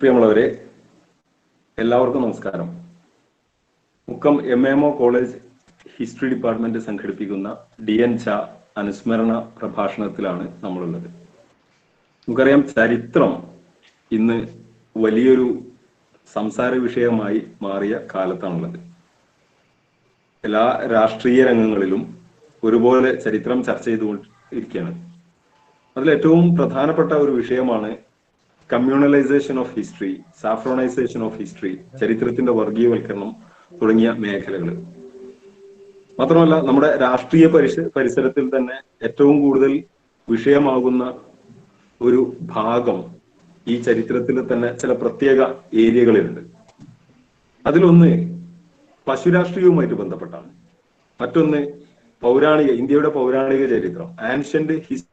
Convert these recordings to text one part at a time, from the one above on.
പ്രിയമുള്ളവരെ, എല്ലാവർക്കും നമസ്കാരം. Mukkam MAMO college history department സംഘടിപ്പിക്കുന്ന DN ഝാ അനുസ്മരണ പ്രഭാഷണത്തിലാണ് നമ്മളുള്ളത്. നമുക്കറിയാം, ചരിത്രം ഇന്ന് വലിയൊരു സംസാര വിഷയമായി മാറിയ കാലത്താണുള്ളത്. എല്ലാ രാഷ്ട്രീയ രംഗങ്ങളിലും ഒരുപോലെ ചരിത്രം ചർച്ച ചെയ്തുകൊണ്ടിരിക്കുകയാണ്. അതിലേറ്റവും പ്രധാനപ്പെട്ട ഒരു വിഷയമാണ് കമ്മ്യൂണലൈസേഷൻ ഓഫ് ഹിസ്റ്ററി, സാഫ്രോണൈസേഷൻ ഓഫ് ഹിസ്റ്ററി, ചരിത്രത്തിന്റെ വർഗീയവൽക്കരണം തുടങ്ങിയ മേഖലകൾ. മാത്രമല്ല, നമ്മുടെ രാഷ്ട്രീയ പരിസരത്തിൽ തന്നെ ഏറ്റവും കൂടുതൽ വിഷയമാകുന്ന ഒരു ഭാഗം ഈ ചരിത്രത്തിൽ തന്നെ ചില പ്രത്യേക ഏരിയകളിലുണ്ട്. അതിലൊന്ന് പശുരാഷ്ട്രീയവുമായിട്ട് ബന്ധപ്പെട്ടാണ്. മറ്റൊന്ന് ഇന്ത്യയുടെ പൗരാണിക ചരിത്രം, ആൻഷ്യന്റ് ഹിസ്റ്ററി.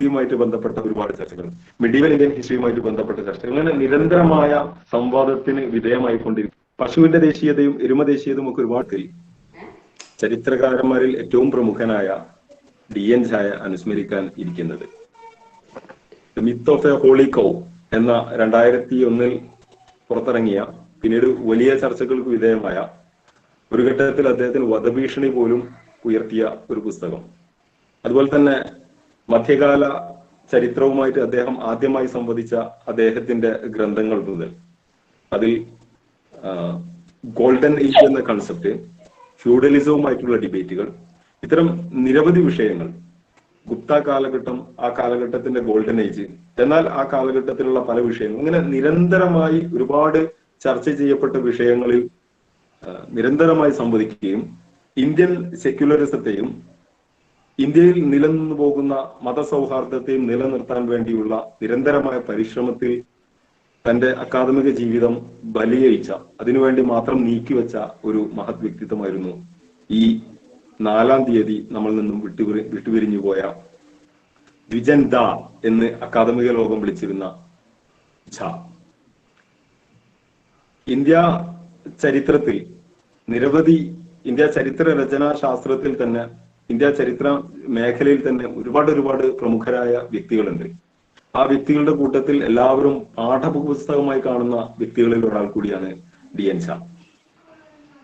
യുമായിട്ട് ബന്ധപ്പെട്ട ഒരുപാട് ചർച്ചകൾ, മിഡീവൽ ഇന്ത്യൻ ഹിസ്റ്ററിയുമായിട്ട് ബന്ധപ്പെട്ട ചർച്ചകൾ, അങ്ങനെ നിരന്തരമായ സംവാദത്തിന് വിധേയമായിക്കൊണ്ടിരിക്കും. പശുവിന്റെ ദേശീയതയും എരുമ ദേശീയതയും ഒക്കെ ഒരുപാട് ചരിത്രകാരന്മാരിൽ ഏറ്റവും പ്രമുഖനായ DN ഝായെ അനുസ്മരിക്കാൻ ഇരിക്കുന്നത്. മിത്ത് ഓഫ് എ ഹോളി കൗ എന്ന 2001 പുറത്തിറങ്ങിയ, പിന്നീട് വലിയ ചർച്ചകൾക്ക് വിധേയമായ, ഒരു ഘട്ടത്തിൽ അദ്ദേഹത്തിന് വധഭീഷണി പോലും ഉയർത്തിയ ഒരു പുസ്തകം. അതുപോലെ തന്നെ മധ്യകാല ചരിത്രവുമായിട്ട് അദ്ദേഹം ആദ്യമായി സംവദിച്ച അദ്ദേഹത്തിന്റെ ഗ്രന്ഥങ്ങൾ മുതൽ, അതിൽ ഗോൾഡൻ ഏജ് എന്ന കൺസെപ്റ്റ്, ഫ്യൂഡലിസവുമായിട്ടുള്ള ഡിബേറ്റുകൾ, ഇത്തരം നിരവധി വിഷയങ്ങൾ, ഗുപ്ത കാലഘട്ടം, ആ കാലഘട്ടത്തിന്റെ ഗോൾഡൻ ഏജ്, എന്നാൽ ആ കാലഘട്ടത്തിലുള്ള പല വിഷയങ്ങൾ, ഇങ്ങനെ നിരന്തരമായി ഒരുപാട് ചർച്ച ചെയ്യപ്പെട്ട വിഷയങ്ങളിൽ നിരന്തരമായി സംവദിക്കുകയും ഇന്ത്യൻ സെക്യുലറിസത്തെയും ഇന്ത്യയിൽ നിലനിന്നു പോകുന്ന മതസൗഹാർദ്ദത്തെയും നിലനിർത്താൻ വേണ്ടിയുള്ള നിരന്തരമായ പരിശ്രമത്തിൽ തന്റെ അക്കാദമിക ജീവിതം ബലിയയിച്ച, അതിനുവേണ്ടി മാത്രം നീക്കിവെച്ച ഒരു മഹത് വ്യക്തിത്വമായിരുന്നു ഈ 4-ാം തീയതി നമ്മളിൽ നിന്നും വിട്ടുപിരിഞ്ഞു പോയ ദ്വിജൻ ദാ എന്ന് അക്കാദമിക ലോകം വിളിച്ചിരുന്ന ഝാ. ഇന്ത്യ ചരിത്രത്തിൽ ഇന്ത്യ ചരിത്ര രചനാ ശാസ്ത്രത്തിൽ തന്നെ, ഇന്ത്യ ചരിത്ര മേഖലയിൽ തന്നെ ഒരുപാട് പ്രമുഖരായ വ്യക്തികളുണ്ട്. ആ വ്യക്തികളുടെ കൂട്ടത്തിൽ എല്ലാവരും പാഠപുസ്തകമായി കാണുന്ന വ്യക്തികളിൽ ഒരാൾ കൂടിയാണ് DN ഝാ.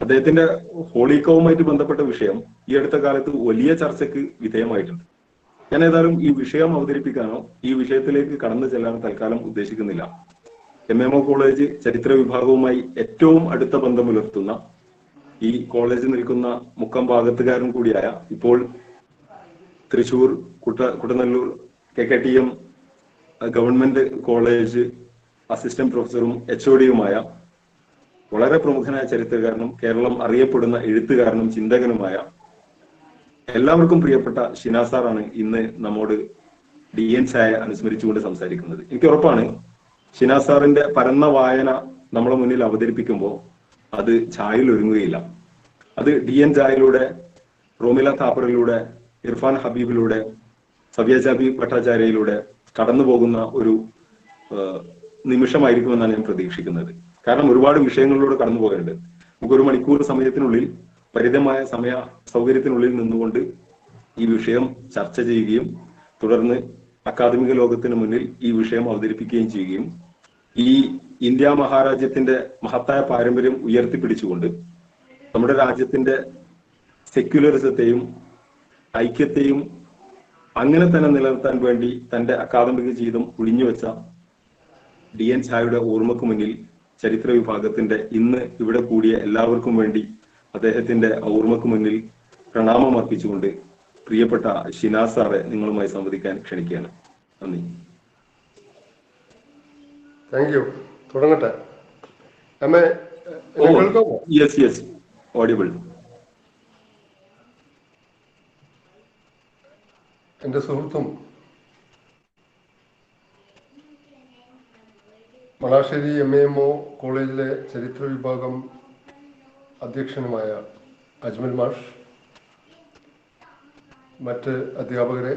അദ്ദേഹത്തിന്റെ ഹോളിക്കവുമായിട്ട് ബന്ധപ്പെട്ട വിഷയം ഈ അടുത്ത കാലത്ത് വലിയ ചർച്ചയ്ക്ക് വിധേയമായിട്ടുണ്ട്. ഞാൻ ഏതായാലും ഈ വിഷയം അവതരിപ്പിക്കാനോ ഈ വിഷയത്തിലേക്ക് കടന്നു ചെല്ലാനോ തൽക്കാലം ഉദ്ദേശിക്കുന്നില്ല. MAMO കോളേജ് ചരിത്ര വിഭാഗവുമായി ഏറ്റവും അടുത്ത ബന്ധം പുലർത്തുന്ന, ഈ കോളേജ് നിൽക്കുന്ന മുക്കം ഭാഗത്തുകാരൻ കൂടിയായ, ഇപ്പോൾ Thrissur Kuttanellur KKTM government college assistant പ്രൊഫസറും HOD-യുമായ വളരെ പ്രമുഖനായ ചരിത്രകാരനും കേരളം അറിയപ്പെടുന്ന എഴുത്തുകാരനും ചിന്തകനുമായ, എല്ലാവർക്കും പ്രിയപ്പെട്ട ഷിനാസ് സാറാണ് ഇന്ന് നമ്മോട് DN ഝായെ അനുസ്മരിച്ചുകൊണ്ട് സംസാരിക്കുന്നത്. എനിക്ക് ഉറപ്പാണ്, ഷിനാസ് സാറിന്റെ പരന്ന വായന നമ്മളെ മുന്നിൽ അവതരിപ്പിക്കുമ്പോൾ അത് ഝായിൽ ഒരുങ്ങുകയില്ല. അത് DN ഝായിലൂടെ, റോമില താപ്പറിലൂടെ, ഇർഫാൻ ഹബീബിലൂടെ, സവ്യസാചി ഭട്ടാചാര്യയിലൂടെ കടന്നു പോകുന്ന ഒരു നിമിഷമായിരിക്കുമെന്നാണ് ഞാൻ പ്രതീക്ഷിക്കുന്നത്. കാരണം ഒരുപാട് വിഷയങ്ങളിലൂടെ കടന്നു പോകേണ്ടത്. നമുക്ക് 1 മണിക്കൂർ സമയത്തിനുള്ളിൽ, പരിമിതമായ സമയ സൗകര്യത്തിനുള്ളിൽ നിന്നുകൊണ്ട് ഈ വിഷയം ചർച്ച ചെയ്യുകയും തുടർന്ന് അക്കാദമിക ലോകത്തിന് മുന്നിൽ ഈ വിഷയം അവതരിപ്പിക്കുകയും ചെയ്യുകയും ഈ ഇന്ത്യ മഹാരാജ്യത്തിന്റെ മഹത്തായ പാരമ്പര്യം ഉയർത്തിപ്പിടിച്ചുകൊണ്ട് നമ്മുടെ രാജ്യത്തിന്റെ സെക്യുലറിസത്തെയും ഐക്യത്തെയും അങ്ങനെ തന്നെ നിലനിർത്താൻ വേണ്ടി തന്റെ അക്കാദമിക ജീവിതം ഒഴിഞ്ഞുവെച്ച DN ഝായുടെ ഓർമ്മക്ക് മുന്നിൽ ചരിത്ര വിഭാഗത്തിന്റെ ഇന്ന് ഇവിടെ കൂടിയ എല്ലാവർക്കും വേണ്ടി അദ്ദേഹത്തിന്റെ ഓർമ്മക്ക് മുന്നിൽ പ്രണാമം അർപ്പിച്ചുകൊണ്ട് പ്രിയപ്പെട്ട ഷിനാസ് സാറെ നിങ്ങളുമായി സംവദിക്കാൻ ക്ഷണിക്കുകയാണ്. നന്ദി. Thank you. തുടങ്ങട്ടെ. Yes, audible. എന്റെ സുഹൃത്തും മണാശ്ശേരി MAMO കോളേജിലെ ചരിത്ര വിഭാഗം അധ്യക്ഷനുമായ അജ്മൽ മാഷ്, മറ്റ് അധ്യാപകരെ,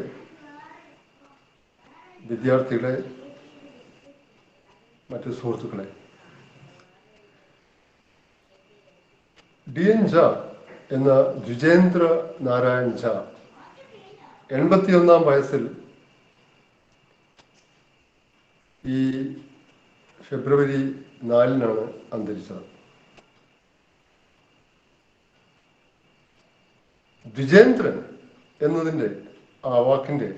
വിദ്യാർത്ഥികളെ, മറ്റ് സുഹൃത്തുക്കളെ, DN ഝാ എന്ന ദ്വിജേന്ദ്ര നാരായൺ ഝാ 81 വയസ്സിൽ ഈ ഫെബ്രുവരി 4 അന്തരിച്ചത്. ദ്വിജേന്ദ്രൻ എന്നതിൻ്റെ ആ വാക്കിൻ്റെ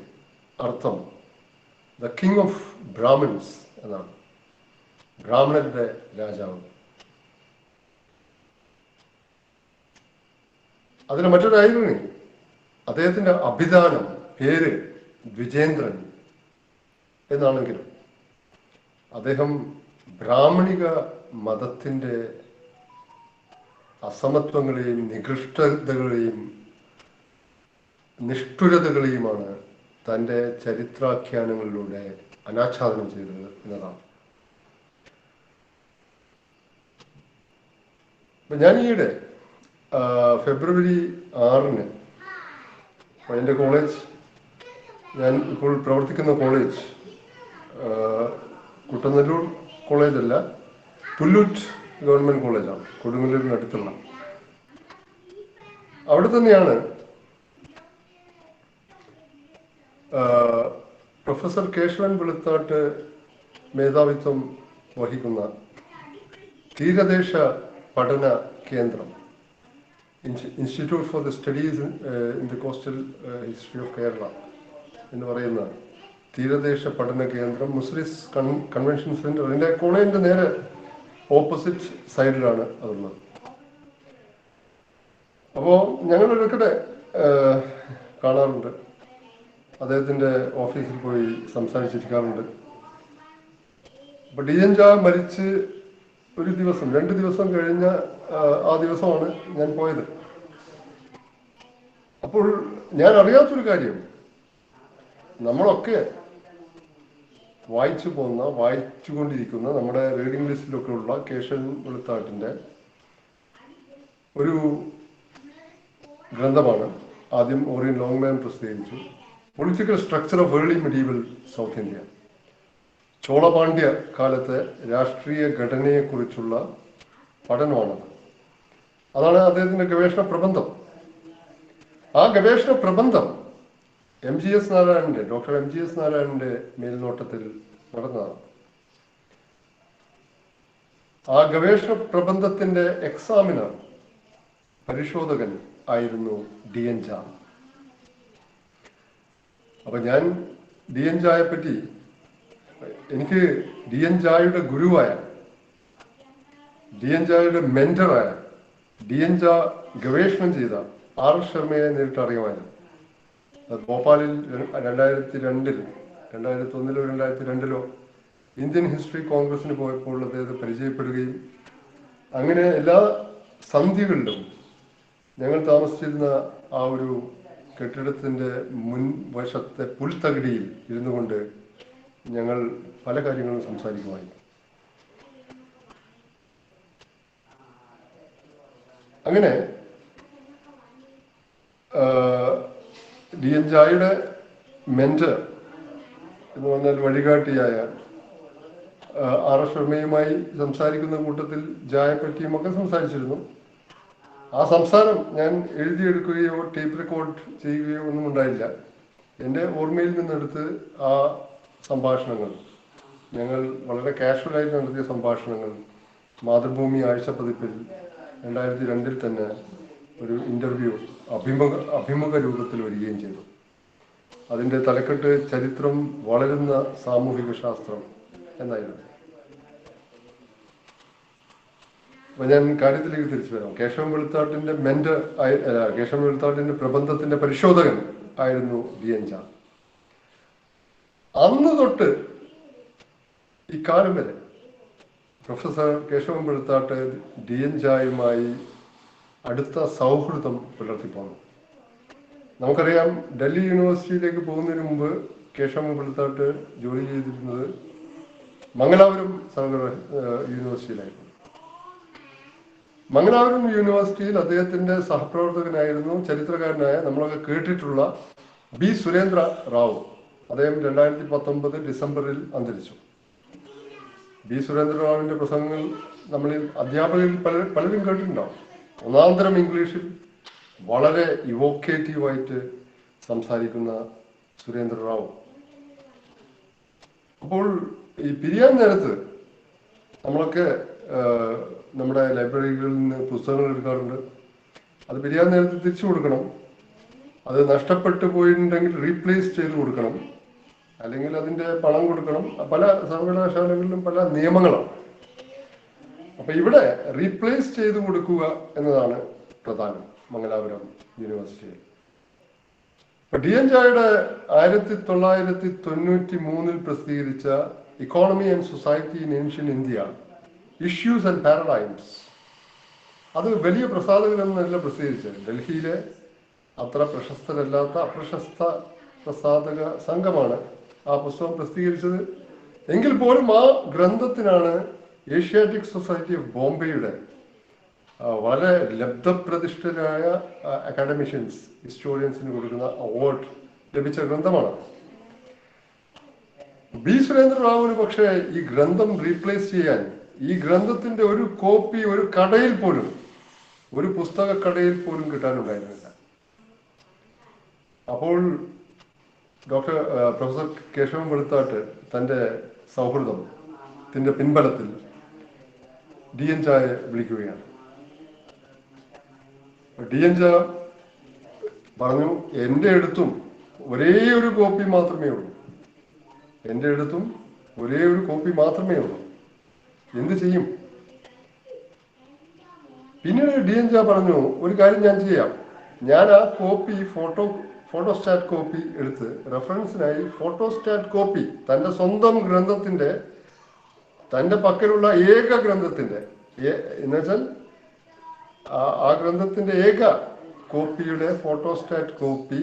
അർത്ഥം ദ കിങ് ഓഫ് ബ്രാഹ്മിൻസ് എന്നാണ്. ബ്രാഹ്മണരുടെ രാജാവ്. അതിന് മറ്റൊരു ഐറണി, അദ്ദേഹത്തിന്റെ അഭിധാനം പേര് ദ്വിജേന്ദ്രൻ എന്നാണെങ്കിലും അദ്ദേഹം ബ്രാഹ്മണിക മതത്തിന്റെ അസമത്വങ്ങളെയും നികൃഷ്ടതകളെയും നിഷ്ഠുരതകളെയുമാണ് തൻ്റെ ചരിത്രാഖ്യാനങ്ങളിലൂടെ അനാച്ഛാദനം ചെയ്തത് എന്നതാണ്. ഞാൻ ഈയിടെ ഫെബ്രുവരി 6 എൻ്റെ കോളേജ്, ഞാൻ ഇപ്പോൾ പ്രവർത്തിക്കുന്ന കോളേജ് കുട്ടനെല്ലൂർ കോളേജല്ല, പുല്ലൂറ്റ് ഗവൺമെന്റ് കോളേജാണ്, കൊടുങ്ങല്ലൂരിനടുത്തുള്ള. അവിടെ തന്നെയാണ് പ്രൊഫസർ കേശവൻ വെളുത്താട്ട് മേധാവിത്വം വഹിക്കുന്ന തീരദേശ പഠന കേന്ദ്രം, institute for the studies in the coastal history of Kerala എന്ന് പറയുന്ന തീരദേശ പഠന കേന്ദ്രം, മുസ്ലിസ് കൺവെൻഷൻ സെന്റർ, അതിൻ്റെ കോളേജിന്റെ നേരെ ഓപ്പോസിറ്റ് സൈഡിലാണ് അതുള്ളത്. അപ്പോൾ ഞങ്ങൾ ഇടയ്ക്കിടെ കാണാറുണ്ട്, അദ്ദേഹത്തിന്റെ ഓഫീസിൽ പോയി സംസാരിച്ചിരിക്കാറുണ്ട്. അപ്പൊ DN ഝാ മരിച്ച് ഒരു ദിവസം 2 ദിവസം കഴിഞ്ഞ ആ ദിവസമാണ് ഞാൻ പോയത്. അപ്പോൾ ഞാൻ അറിയാത്തൊരു കാര്യം, നമ്മളൊക്കെ വായിച്ചുകൊണ്ടിരിക്കുന്ന നമ്മുടെ റീഡിംഗ് ലിസ്റ്റിലൊക്കെ ഉള്ള കേശവൻ വെളുത്താട്ടിന്റെ ഒരു ഗ്രന്ഥമാണ് ആദ്യം ഓറിയൻ ലോങ്മാൻ പ്രസിദ്ധീകരിച്ചു, political structure of early medieval south India. Cholapandya കാലത്തെ രാഷ്ട്രീയ ഘടനയെക്കുറിച്ചുള്ള പഠനമാണത്. അതാണ് അദ്ദേഹത്തിന്റെ ഗവേഷണ പ്രബന്ധം. ആ ഗവേഷണ പ്രബന്ധം ഡോക്ടർ MGS നാരായണന്റെ മേൽനോട്ടത്തിൽ നടന്നതാണ്. ആ ഗവേഷണ പ്രബന്ധത്തിന്റെ എക്സാമിനർ, പരിശോധകൻ ആയിരുന്നു DN ഝാ. അപ്പൊ ഞാൻ DN ഝായെ പറ്റി, എനിക്ക് DN ഝായുടെ ഗുരുവായ, DN ഝായുടെ മെന്ററായ, DN ഝാ ഗവേഷണം ചെയ്ത R ശർമ്മയെ നേരിട്ട് അറിയുമായിരുന്നു. ഭോപ്പാലിൽ 2002-ൽ 2001-ലോ 2002-ലോ ഇന്ത്യൻ ഹിസ്റ്ററി കോൺഗ്രസിന് പോയപ്പോൾ അദ്ദേഹത്തെ പരിചയപ്പെടുകയും അങ്ങനെ എല്ലാ സന്ധ്യകളിലും ഞങ്ങൾ താമസിച്ചിരുന്ന ആ ഒരു കെട്ടിടത്തിന്റെ മുൻവശത്തെ പുൽത്തകിടിയിൽ ഇരുന്നു കൊണ്ട് ഞങ്ങൾ പല കാര്യങ്ങളും സംസാരിക്കുമായിരുന്നു. അങ്ങനെ DN ഝായുടെ മെന്റർ എന്ന് പറഞ്ഞാൽ വഴികാട്ടിയായ R ശർമ്മയുമായി സംസാരിക്കുന്ന കൂട്ടത്തിൽ ഝായെ പറ്റിയും ഒക്കെ സംസാരിച്ചിരുന്നു. ആ സംസാരം ഞാൻ എഴുതിയെടുക്കുകയോ ടേപ്പ് റെക്കോർഡ് ചെയ്യുകയോ ഒന്നും ഉണ്ടായില്ല. എൻ്റെ ഓർമ്മയിൽ നിന്നെടുത്ത് ആ സംഭാഷണങ്ങൾ, ഞങ്ങൾ വളരെ കാഷ്വലായിട്ട് നടത്തിയ സംഭാഷണങ്ങൾ മാതൃഭൂമി ആഴ്ചപ്പതിപ്പിൽ 2002-ൽ തന്നെ ഒരു ഇന്റർവ്യൂ അഭിമുഖ രൂപത്തിൽ വരികയും ചെയ്തു. അതിന്റെ തലക്കെട്ട് ചരിത്രം വളരുന്ന സാമൂഹിക ശാസ്ത്രം എന്നായിരുന്നു. അപ്പൊ ഞാൻ കാര്യത്തിലേക്ക് തിരിച്ചു വരാം. കേശവൻ വെളുത്താട്ടിന്റെ കേശവൻ വെളുത്താട്ടിന്റെ പ്രബന്ധത്തിന്റെ പരിശോധകൻ ആയിരുന്നു DN ഝാ. അന്ന് തൊട്ട് ഇക്കാലം വരെ പ്രൊഫസർ കേശവൻ വെളുത്താട്ട് DN ഝായുമായി അടുത്ത സൗഹൃദം പുലർത്തിപ്പോന്നു. നമുക്കറിയാം, ഡൽഹി യൂണിവേഴ്സിറ്റിയിലേക്ക് പോകുന്നതിന് മുമ്പ് കേശവൻ വെളുത്താട്ട് ജോലി ചെയ്തിരുന്നത് മംഗലാപുരം യൂണിവേഴ്സിറ്റിയിലായിരുന്നു. മംഗലാപുരം യൂണിവേഴ്സിറ്റിയിൽ അദ്ദേഹത്തിന്റെ സഹപ്രവർത്തകനായിരുന്നു ചരിത്രകാരനായ, നമ്മളൊക്കെ കേട്ടിട്ടുള്ള B. സുരേന്ദ്ര റാവു. അദ്ദേഹം 2019 ഡിസംബറിൽ അന്തരിച്ചു. B. സുരേന്ദ്ര റാവുവിന്റെ പ്രസംഗങ്ങൾ നമ്മളിൽ അധ്യാപകരിൽ പലരും കേട്ടിട്ടുണ്ടാവും. ഒന്നാന്തരം ഇംഗ്ലീഷിൽ വളരെ ഇവോക്കേറ്റീവായിട്ട് സംസാരിക്കുന്ന സുരേന്ദ്ര റാവു. അപ്പോൾ ഈ പിരിയാൻ നേരത്ത് നമ്മളൊക്കെ നമ്മുടെ ലൈബ്രറികളിൽ നിന്ന് പുസ്തകങ്ങൾ എടുക്കാറുണ്ട്. അത് പിരിയാൻ നേരത്ത് തിരിച്ചു കൊടുക്കണം. അത് നഷ്ടപ്പെട്ടു പോയിട്ടുണ്ടെങ്കിൽ റീപ്ലേസ് ചെയ്ത് കൊടുക്കണം, അല്ലെങ്കിൽ അതിന്റെ പണം കൊടുക്കണം. പല സർവകലാശാലകളിലും പല നിയമങ്ങളാണ്. അപ്പൊ ഇവിടെ റീപ്ലേസ് ചെയ്ത് കൊടുക്കുക എന്നതാണ് പ്രധാനം മംഗലാപുരം യൂണിവേഴ്സിറ്റിയിൽ. DN Jha'യുടെ 1993 പ്രസിദ്ധീകരിച്ച economy and society in ancient India, issues and paradigms, അത് വലിയ പ്രസാധകരൊന്നല്ല പ്രസിദ്ധീകരിച്ചത്. ഡൽഹിയിലെ അത്ര പ്രശസ്തരല്ലാത്ത അപ്രശസ്ത പ്രസാധക സംഘമാണ് ആ പുസ്തകം പ്രസിദ്ധീകരിച്ചത്. എങ്കിൽ പോലും ആ ഗ്രന്ഥത്തിനാണ് ഏഷ്യാറ്റിക് സൊസൈറ്റി ഓഫ് ബോംബെയുടെ വളരെ ലബ്ധപ്രതിഷ്ഠരായ അക്കാഡമിഷ്യൻസ്, ഹിസ്റ്റോറിയൻസിന് കൊടുക്കുന്ന അവാർഡ് ലഭിച്ച ഗ്രന്ഥമാണ്. ബി സുരേന്ദ്ര റാവുവിന് പക്ഷേ ഈ ഗ്രന്ഥം റീപ്ലേസ് ചെയ്യാൻ, ഈ ഗ്രന്ഥത്തിന്റെ ഒരു കോപ്പി ഒരു കടയിൽ പോലും, ഒരു പുസ്തക കടയിൽ പോലും കിട്ടാനുണ്ടായിരുന്നില്ല. അപ്പോൾ പ്രൊഫസർ കേശവൻ വെളുത്താട്ട് തന്റെ സൗഹൃദത്തിന്റെ പിൻബലത്തിൽ DN Jha'യെ വിളിക്കുകയാണ്. DN Jha പറഞ്ഞു, എൻ്റെ അടുത്തും ഒരേ ഒരു കോപ്പി മാത്രമേ ഉള്ളൂ, എൻ്റെ അടുത്തും ഒരേ ഒരു കോപ്പി മാത്രമേ ഉള്ളൂ, എന്ത് ചെയ്യും? പിന്നീട് DN Jha പറഞ്ഞു, ഒരു കാര്യം ഞാൻ ചെയ്യാം, ഞാൻ ആ കോപ്പി ഫോട്ടോസ്റ്റാറ്റ് കോപ്പി എടുത്ത് റെഫറൻസിനായി ഫോട്ടോസ്റ്റാറ്റ് കോപ്പി തന്റെ സ്വന്തം ഗ്രന്ഥത്തിന്റെ, തന്റെ പക്കലുള്ള ഏക ഗ്രന്ഥത്തിന്റെ എന്നുവെച്ചാൽ ആ ഗ്രന്ഥത്തിന്റെ ഏക കോപ്പിയുടെ ഫോട്ടോസ്റ്റാറ്റ് കോപ്പി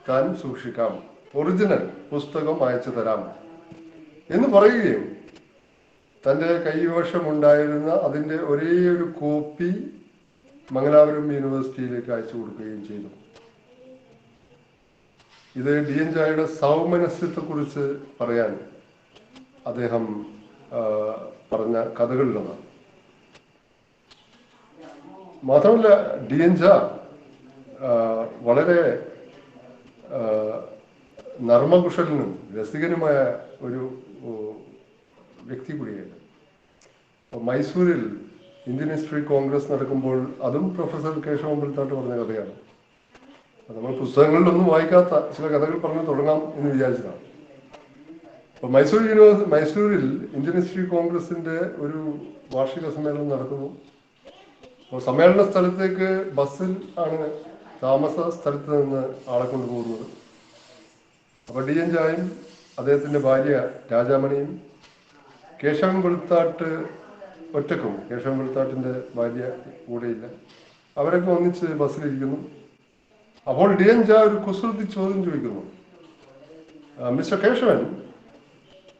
താൻ സൂക്ഷിക്കാം, ഒറിജിനൽ പുസ്തകം അയച്ചു തരാം എന്ന് പറയുകയും തന്റെ കൈവശമുണ്ടായിരുന്ന അതിന്റെ ഒരേ ഒരു കോപ്പി മംഗലാപുരം യൂണിവേഴ്സിറ്റിയിലേക്ക് അയച്ചു കൊടുക്കുകയും ചെയ്തു. ഇത് DN Jha'യുടെ സൗമനസ്യത്തെ കുറിച്ച് പറയാൻ അദ്ദേഹം പറഞ്ഞ കഥകളിലൊന്നാണ്. മാത്രമല്ല DN Jha വളരെ നർമ്മകുശലനും രസികനുമായ ഒരു വ്യക്തി കൂടിയായിരുന്നു. മൈസൂരിൽ ഇന്ത്യൻ ഹിസ്റ്ററി കോൺഗ്രസ് നടക്കുമ്പോൾ, അതും പ്രൊഫസർ കേശവൻ വെളുത്താട്ട് പറഞ്ഞ കഥയാണ്. നമ്മൾ പുസ്തകങ്ങളിലൊന്നും വായിക്കാത്ത ചില കഥകൾ പറഞ്ഞു തുടങ്ങാം എന്ന് വിചാരിച്ചതാണ്. അപ്പൊ മൈസൂരിൽ ഇന്ത്യൻ ഹിസ്റ്ററി കോൺഗ്രസിന്റെ ഒരു വാർഷിക സമ്മേളനം നടക്കുന്നു. അപ്പോൾ സമ്മേളന സ്ഥലത്തേക്ക് ബസ്സിൽ ആണ് താമസ സ്ഥലത്ത് നിന്ന് ആളെ കൊണ്ടുപോകുന്നത്. അപ്പൊ DN Jha'യും അദ്ദേഹത്തിന്റെ ഭാര്യ രാജാമണിയും കേശവൻ വെളുത്താട്ട് ഒറ്റക്കും, കേശവൻ വെളുത്താട്ടിന്റെ ഭാര്യ കൂടെയില്ല, അവരൊക്കെ ഒന്നിച്ച് ബസ്സിലിരിക്കുന്നു. അപ്പോൾ DN Jha ഒരു കുസൃതി ചോദ്യം ചോദിക്കുന്നു, mister Keshavan,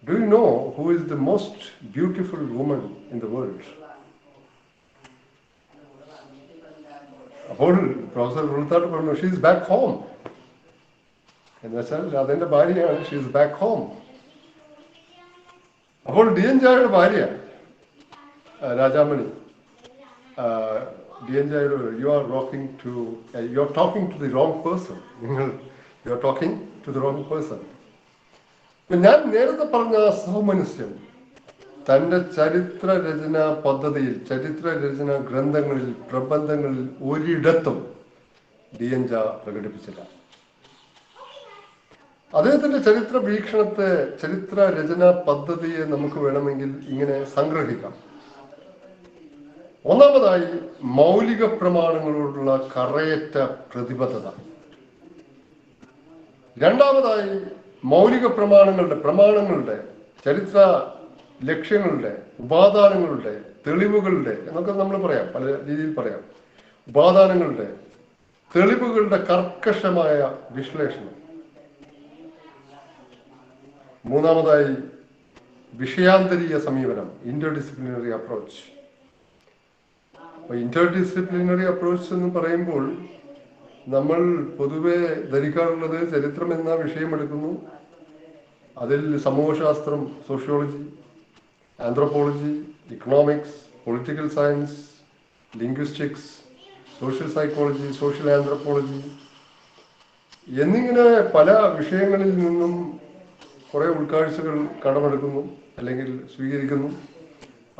do you know who is the most beautiful woman in the world? അപ്പോൾ പ്രൊഫസർ വെളുത്താട്ട് പറഞ്ഞു, ഷീ ഈസ് ബാക്ക് ഹോം. എന്ന് വെച്ചാൽ അതെന്റെ ഭാര്യയാണ്, ഷീ ഈസ് ബാക്ക് ഹോം. അപ്പോൾ DN Jha'യുടെ ഭാര്യ Rajamani DN Jha, you are talking to the wrong person. You are talking to the wrong person. ഞാൻ നേരത്തെ പറഞ്ഞ സൗമനസ്യം തന്റെ ചരിത്ര രചന പദ്ധതിയിൽ, ചരിത്ര രചന ഗ്രന്ഥങ്ങളിൽ, പ്രബന്ധങ്ങളിൽ ഒരിടത്തും DN Jha പ്രകടിപ്പിച്ചില്ല. അദ്ദേഹത്തിന്റെ ചരിത്ര വീക്ഷണത്തെ, ചരിത്ര രചന പദ്ധതിയെ നമുക്ക് വേണമെങ്കിൽ ഇങ്ങനെ സംഗ്രഹിക്കാം. ഒന്നാമതായി മൗലിക പ്രമാണങ്ങളോടുള്ള കറയറ്റ പ്രതിബദ്ധത. രണ്ടാമതായി മൗലിക പ്രമാണങ്ങളുടെ ചരിത്ര ലക്ഷ്യങ്ങളുടെ, ഉപാദാനങ്ങളുടെ, തെളിവുകളുടെ എന്നൊക്കെ നമ്മൾ പറയാം, പല രീതിയിൽ പറയാം, ഉപാദാനങ്ങളുടെ, തെളിവുകളുടെ കർക്കശമായ വിശ്ലേഷണം. മൂന്നാമതായി വിഷയാന്തരീയ സമീപനം, ഇന്റർഡിസിപ്ലിനറി അപ്രോച്ച്. ഇന്റർഡിസിപ്ലിനറി അപ്രോച്ച് എന്ന് പറയുമ്പോൾ നമ്മൾ പൊതുവെ ധരിക്കാറുള്ളത് ചരിത്രം എന്ന വിഷയം എടുക്കുന്നു, അതിൽ സമൂഹശാസ്ത്രം, sociology, anthropology, economics, political science, linguistics, social psychology, social anthropology എന്നിങ്ങനെ പല വിഷയങ്ങളിൽ നിന്നും കുറെ ഉൾക്കാഴ്ചകൾ കടമെടുക്കുന്നു അല്ലെങ്കിൽ സ്വീകരിക്കുന്നു.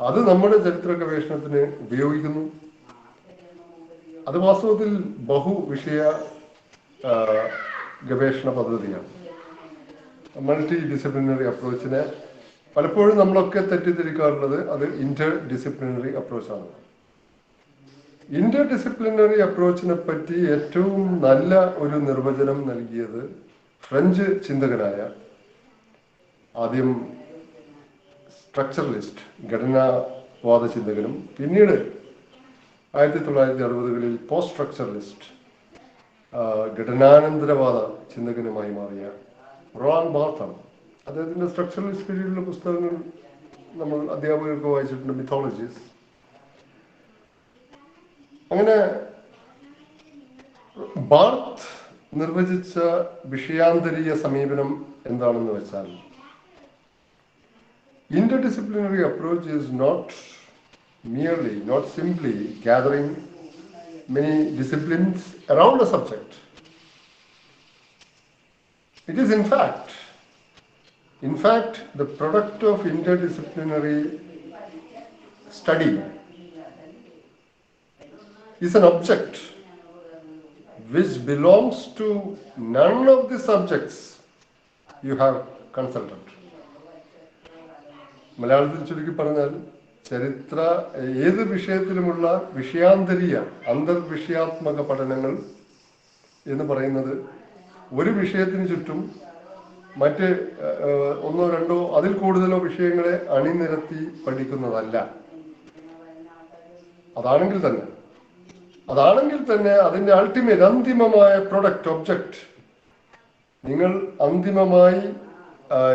അത് നമ്മുടെ ചരിത്ര ഗവേഷണത്തിന് ഉപയോഗിക്കുന്നു. അത് വാസ്തവത്തിൽ ബഹുവിഷയ ഗവേഷണ പദ്ധതിയാണ്. മൾട്ടി ഡിസിപ്ലിനറി അപ്രോച്ചിനെ പലപ്പോഴും നമ്മളൊക്കെ തെറ്റിദ്ധരിക്കാറുള്ളത് അത് ഇന്റർ ഡിസിപ്ലിനറി അപ്രോച്ചാണ്. ഇന്റർ ഡിസിപ്ലിനറി അപ്രോച്ചിനെ പറ്റി ഏറ്റവും നല്ല ഒരു നിർവചനം നൽകിയത് ഫ്രഞ്ച് ചിന്തകനായ, ആദ്യം സ്ട്രക്ചറലിസ്റ്റ്, ഘടനാവാദ ചിന്തകനും പിന്നീട് 1960കളിൽ പോസ്റ്റ് സ്ട്രക്ചറലിസ്റ്റ്, ഘടനാനന്തരവാദ ചിന്തകനുമായി മാറിയ റോളാൻ ബാർത്താണ്. അദ്ദേഹത്തിന്റെ സ്ട്രക്ചറലിസ്റ്റ് പീരീഡിലെ പുസ്തകങ്ങൾ നമ്മൾ അധ്യാപകർക്ക് വായിച്ചിട്ടുണ്ട്, മിത്തോളജീസ്. അങ്ങനെ ബാർത്ത് നിർവചിച്ച വിഷയാന്തരീയ സമീപനം എന്താണെന്ന് വെച്ചാൽ, interdisciplinary approach is not simply gathering many disciplines around a subject. It is in fact the product of interdisciplinary study is an object which belongs to none of the subjects you have consulted. മലയാളത്തിൽ ചുരുക്കി പറഞ്ഞാൽ, ഏത് വിഷയത്തിലുമുള്ള വിഷയാന്തരീയ അന്തർവിഷയാത്മക പഠനങ്ങൾ എന്ന് പറയുന്നത് ഒരു വിഷയത്തിന് ചുറ്റും മറ്റ് ഒന്നോ രണ്ടോ അതിൽ കൂടുതലോ വിഷയങ്ങളെ അണിനിരത്തി പഠിക്കുന്നതല്ല. അതാണെങ്കിൽ തന്നെ അതിന്റെ അൾട്ടിമേറ്റ്, അന്തിമമായ പ്രൊഡക്റ്റ്, ഒബ്ജക്റ്റ്, നിങ്ങൾ അന്തിമമായി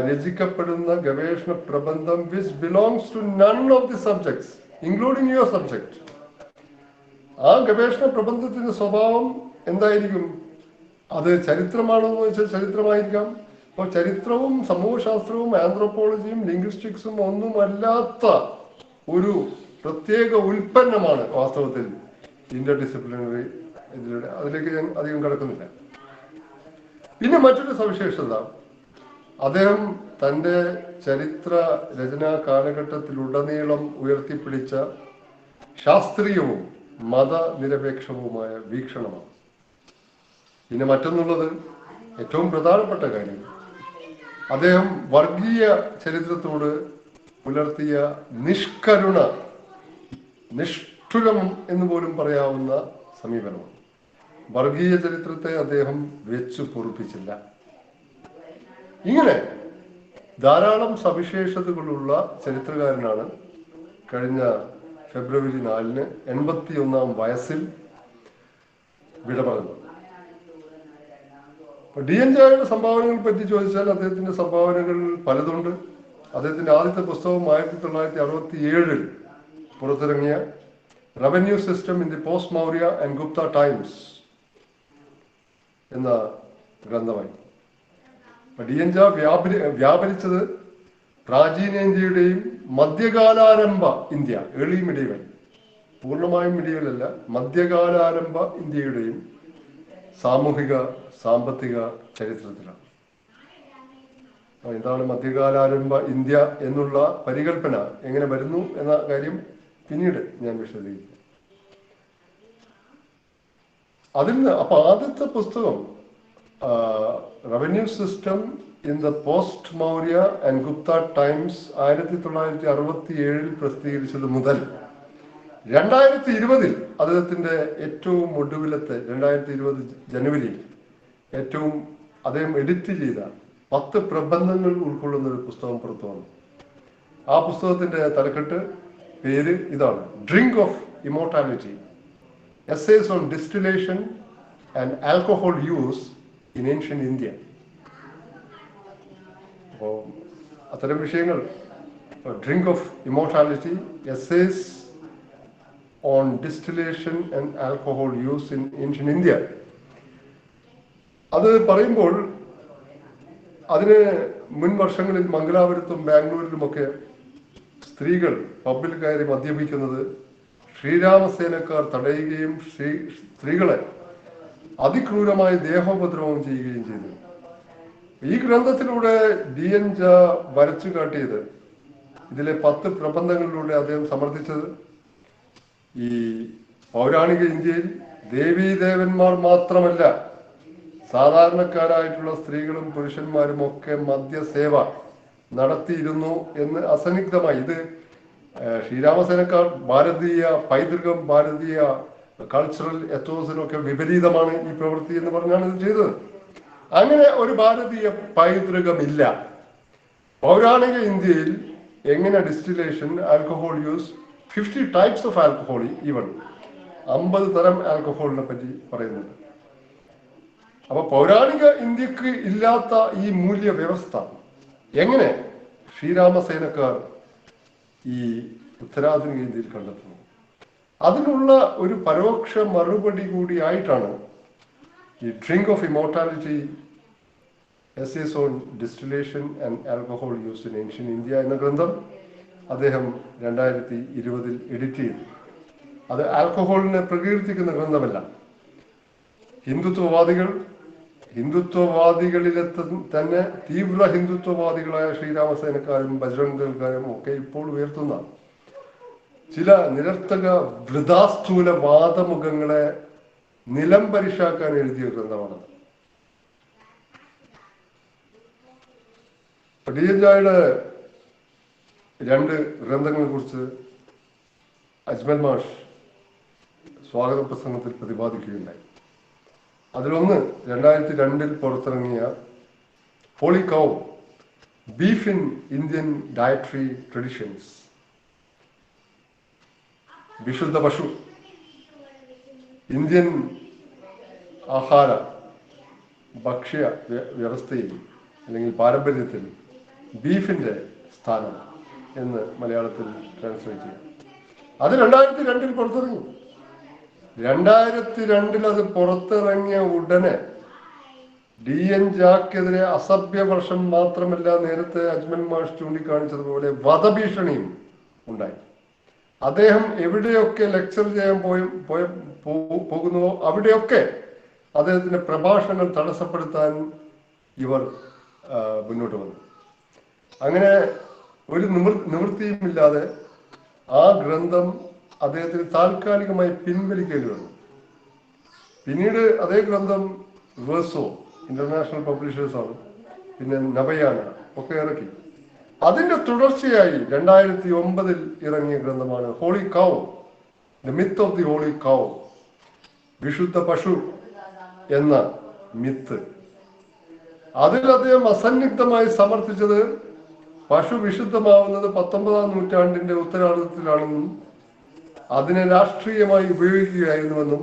രചിക്കപ്പെടുന്ന ഗവേഷണ പ്രബന്ധം which belongs to none of the subjects including your subject. ആ ഗവേഷണ പ്രബന്ധത്തിന്റെ സ്വഭാവം എന്തായിരിക്കും? അത് ചരിത്രമാണോ എന്ന് വെച്ചാൽ ചരിത്രമായിരിക്കാം. അപ്പോൾ ചരിത്രവും സമൂഹശാസ്ത്രവും ആന്ത്രോപോളജിയും ലിംഗ്വിസ്റ്റിക്സും ഒന്നുമല്ലാത്ത ഒരു പ്രത്യേക ഉൽപ്പന്നമാണ് വാസ്തവത്തിൽ ഇന്റർ ഡിസിപ്ലിനറി. അതിലേക്ക് ഞാൻ അധികം കടക്കുന്നില്ല. പിന്നെ മറ്റൊരു സവിശേഷത, അദ്ദേഹം തൻ്റെ ചരിത്ര രചനാ കാലഘട്ടത്തിലുടനീളം ഉയർത്തിപ്പിടിച്ച ശാസ്ത്രീയവും മതനിരപേക്ഷവുമായ വീക്ഷണമാണ്. പിന്നെ മറ്റൊന്നുള്ളത്, ഏറ്റവും പ്രധാനപ്പെട്ട കാര്യം, അദ്ദേഹം വർഗീയ ചരിത്രത്തോട് പുലർത്തിയ നിഷ്ഠുരം എന്ന് പോലും പറയാവുന്ന സമീപനമാണ്. വർഗീയ ചരിത്രത്തെ അദ്ദേഹം വെച്ചു പൊറുപ്പിച്ചില്ല. ഇങ്ങനെ ധാരാളം സവിശേഷതകളുള്ള ചരിത്രകാരനാണ് കഴിഞ്ഞ ഫെബ്രുവരി 4-ന് 81-ാം വയസ്സിൽ വിട പറഞ്ഞത്. DN ജോയുടെ സംഭാവനകളെ പറ്റി ചോദിച്ചാൽ അദ്ദേഹത്തിന്റെ സംഭാവനകൾ പലതുണ്ട്. അദ്ദേഹത്തിന്റെ ആദ്യത്തെ പുസ്തകം 1967-ൽ പുറത്തിറങ്ങിയ revenue system in the post Maurya and Gupta times എന്ന ഗ്രന്ഥമായി. DN ജോ വ്യാപരിച്ചത് പ്രാചീനേന്ത്യയുടെയും മധ്യകാലാരംഭ ഇന്ത്യ, ഏർലി മിഡീവൽ, പൂർണ്ണമായും മിഡീവലല്ല, മധ്യകാലാരംഭ ഇന്ത്യയുടെയും സാമൂഹിക സാമ്പത്തിക ചരിത്രത്തിലാണ്. എന്താണ് മധ്യകാലാരംഭ ഇന്ത്യ എന്നുള്ള പരികല്പന എങ്ങനെ വരുന്നു എന്ന കാര്യം പിന്നീട് ഞാൻ വിശദീകരിക്കും. അപ്പൊ ആദ്യത്തെ പുസ്തകം revenue system in the post Maurya and Gupta times 1967-ൽ പ്രസിദ്ധീകരിച്ചത് മുതൽ 2020-ൽ അദ്ദേഹത്തിന്റെ ഏറ്റവും ഒടുവിലത്തെ 2020 ജനുവരിയിൽ ഏറ്റവും അദ്ദേഹം എഡിറ്റ് ചെയ്ത 10 പ്രബന്ധങ്ങൾ ഉൾക്കൊള്ളുന്ന ഒരു പുസ്തകം പുറത്തു വന്നു. ആ പുസ്തകത്തിന്റെ തലക്കെട്ട് പേര് ഇതാണ്: drink of immortality, essays on distillation and alcohol use in ancient India. അപ്പോൾ അത്തരം വിഷയങ്ങൾ, drink of immortality, essays on distillation and alcohol use in ancient India. അത് പറയുമ്പോൾ അതിന് മുൻ വർഷങ്ങളിൽ മംഗലാപുരത്തും ബാംഗ്ലൂരിലുമൊക്കെ സ്ത്രീകൾ പബ്ബിൽ കയറി മദ്യപിക്കുന്നത് ശ്രീരാമസേനക്കാർ തടയുകയും സ്ത്രീകളെ അതിക്രൂരമായി ദേഹോപദ്രവം ചെയ്യുകയും ചെയ്തു. ഈ ഗ്രന്ഥത്തിലൂടെ DN ഝാ വരച്ചു കാട്ടിയത്, ഇതിലെ 10 പ്രബന്ധങ്ങളിലൂടെ അദ്ദേഹം സമർത്ഥിച്ചത്, ഈ പൗരാണിക ഇന്ത്യയിൽ ദേവീദേവന്മാർ മാത്രമല്ല, സാധാരണക്കാരായിട്ടുള്ള സ്ത്രീകളും പുരുഷന്മാരും ഒക്കെ മദ്യസേവ നടത്തിയിരുന്നു എന്ന് അസന്നിഗ്ധമായി. ഇത് ശ്രീരാമസേനക്കാർ ഭാരതീയ പൈതൃകം, ഭാരതീയ കൾച്ചറൽ എത്തോസിനൊക്കെ വിപരീതമാണ് ഈ പ്രവൃത്തി എന്ന് പറഞ്ഞാണ് ഇത് ചെയ്തത്. അങ്ങനെ ഒരു ഭാരതീയ പൈതൃകമില്ല. പൗരാണിക ഇന്ത്യയിൽ എങ്ങനെ distillation, alcohol use, 50 types of alcohol, even 50 തരം ആൽക്കഹോളിനെ പറ്റി പറയുന്നുണ്ട്. അപ്പൊ പൗരാണിക ഇന്ത്യക്ക് ഇല്ലാത്ത ഈ മൂല്യ വ്യവസ്ഥ എങ്ങനെ ശ്രീരാമസേനക്കാർ ഈ ഉത്തരാധുനിക ഇന്ത്യയിൽ കണ്ടെത്തുന്നു? അതിനുള്ള ഒരു പരോക്ഷ മറുപടി കൂടിയായിട്ടാണ് ഈ drink of immortality, essays on distillation and alcohol use in ancient India എന്ന ഗ്രന്ഥം അദ്ദേഹം 2020 എഡിറ്റ് ചെയ്തു. അത് ആൽക്കഹോളിനെ പ്രകീർത്തിക്കുന്ന ഗ്രന്ഥമല്ല. ഹിന്ദുത്വവാദികളിലെ തന്നെ തീവ്ര ഹിന്ദുത്വവാദികളായ ശ്രീരാമസേനക്കാരും ബജ്രംഗ് ദൾക്കാരും ഒക്കെ ഇപ്പോൾ ഉയർത്തുന്ന ചില നിരർത്ഥക വൃഥാസ്ഥൂല വാദമുഖങ്ങളെ നിലം പരിശാക്കാൻ എഴുതിയ ഗ്രന്ഥമാണ്. DN ഝായുടെ 2 ഗ്രന്ഥങ്ങളെ കുറിച്ച് അജ്മൽ മാഷ് സ്വാഗത പ്രസംഗത്തിൽ പ്രതിപാദിക്കുകയുണ്ടായി. അതിലൊന്ന് 2002 പുറത്തിറങ്ങിയ holy cow, beef in Indian dietary traditions, വിശുദ്ധ പശു ഇന്ത്യൻ ആഹാര ഭക്ഷ്യ വ്യവസ്ഥയിൽ അല്ലെങ്കിൽ പാരമ്പര്യത്തിൽ ബീഫിന്റെ സ്ഥാനം എന്ന് മലയാളത്തിൽ ട്രാൻസ്ലേറ്റ് ചെയ്യാം. അത് 2002 പുറത്തിറങ്ങി. 2002 അത് പുറത്തിറങ്ങിയ ഉടനെ DN ഝാക്കെതിരെ അസഭ്യവർഷം മാത്രമല്ല, നേരത്തെ അജ്മൽ മാഷ് ചൂണ്ടിക്കാണിച്ചതുപോലെ വധഭീഷണിയും ഉണ്ടായി. അദ്ദേഹം എവിടെയൊക്കെ ലെക്ചർ ചെയ്യാൻ പോകുന്നുവോ അവിടെയൊക്കെ അദ്ദേഹത്തിന്റെ പ്രഭാഷണങ്ങൾ തടസ്സപ്പെടുത്താൻ ഇവർ മുന്നോട്ട് വന്നു. അങ്ങനെ ഒരു നിവൃത്തിയുമില്ലാതെ ആ ഗ്രന്ഥം അദ്ദേഹത്തിന് താൽക്കാലികമായി പിൻവലിക്കേണ്ടി വന്നു. പിന്നീട് അതേ ഗ്രന്ഥം വേഴ്സോ, ഇന്റർനാഷണൽ പബ്ലിഷേഴ്സ് ആണ്, പിന്നെ നവയാന ഒക്കെ ഇറക്കി. അതിന്റെ തുടർച്ചയായി 2009 ഇറങ്ങിയ ഗ്രന്ഥമാണ് holy cow, the myth of the holy cow, വിശുദ്ധ പശു എന്ന മിത്ത്. അതിൽ അദ്ദേഹം അസന്നിഗ്ധമായി സമർത്ഥിച്ചത് പശു വിശുദ്ധമാവുന്നത് 19ാം നൂറ്റാണ്ടിന്റെ ഉത്തരാർദ്ധത്തിലാണെന്നും അതിനെ രാഷ്ട്രീയമായി ഉപയോഗിക്കുകയായിരുന്നുവെന്നും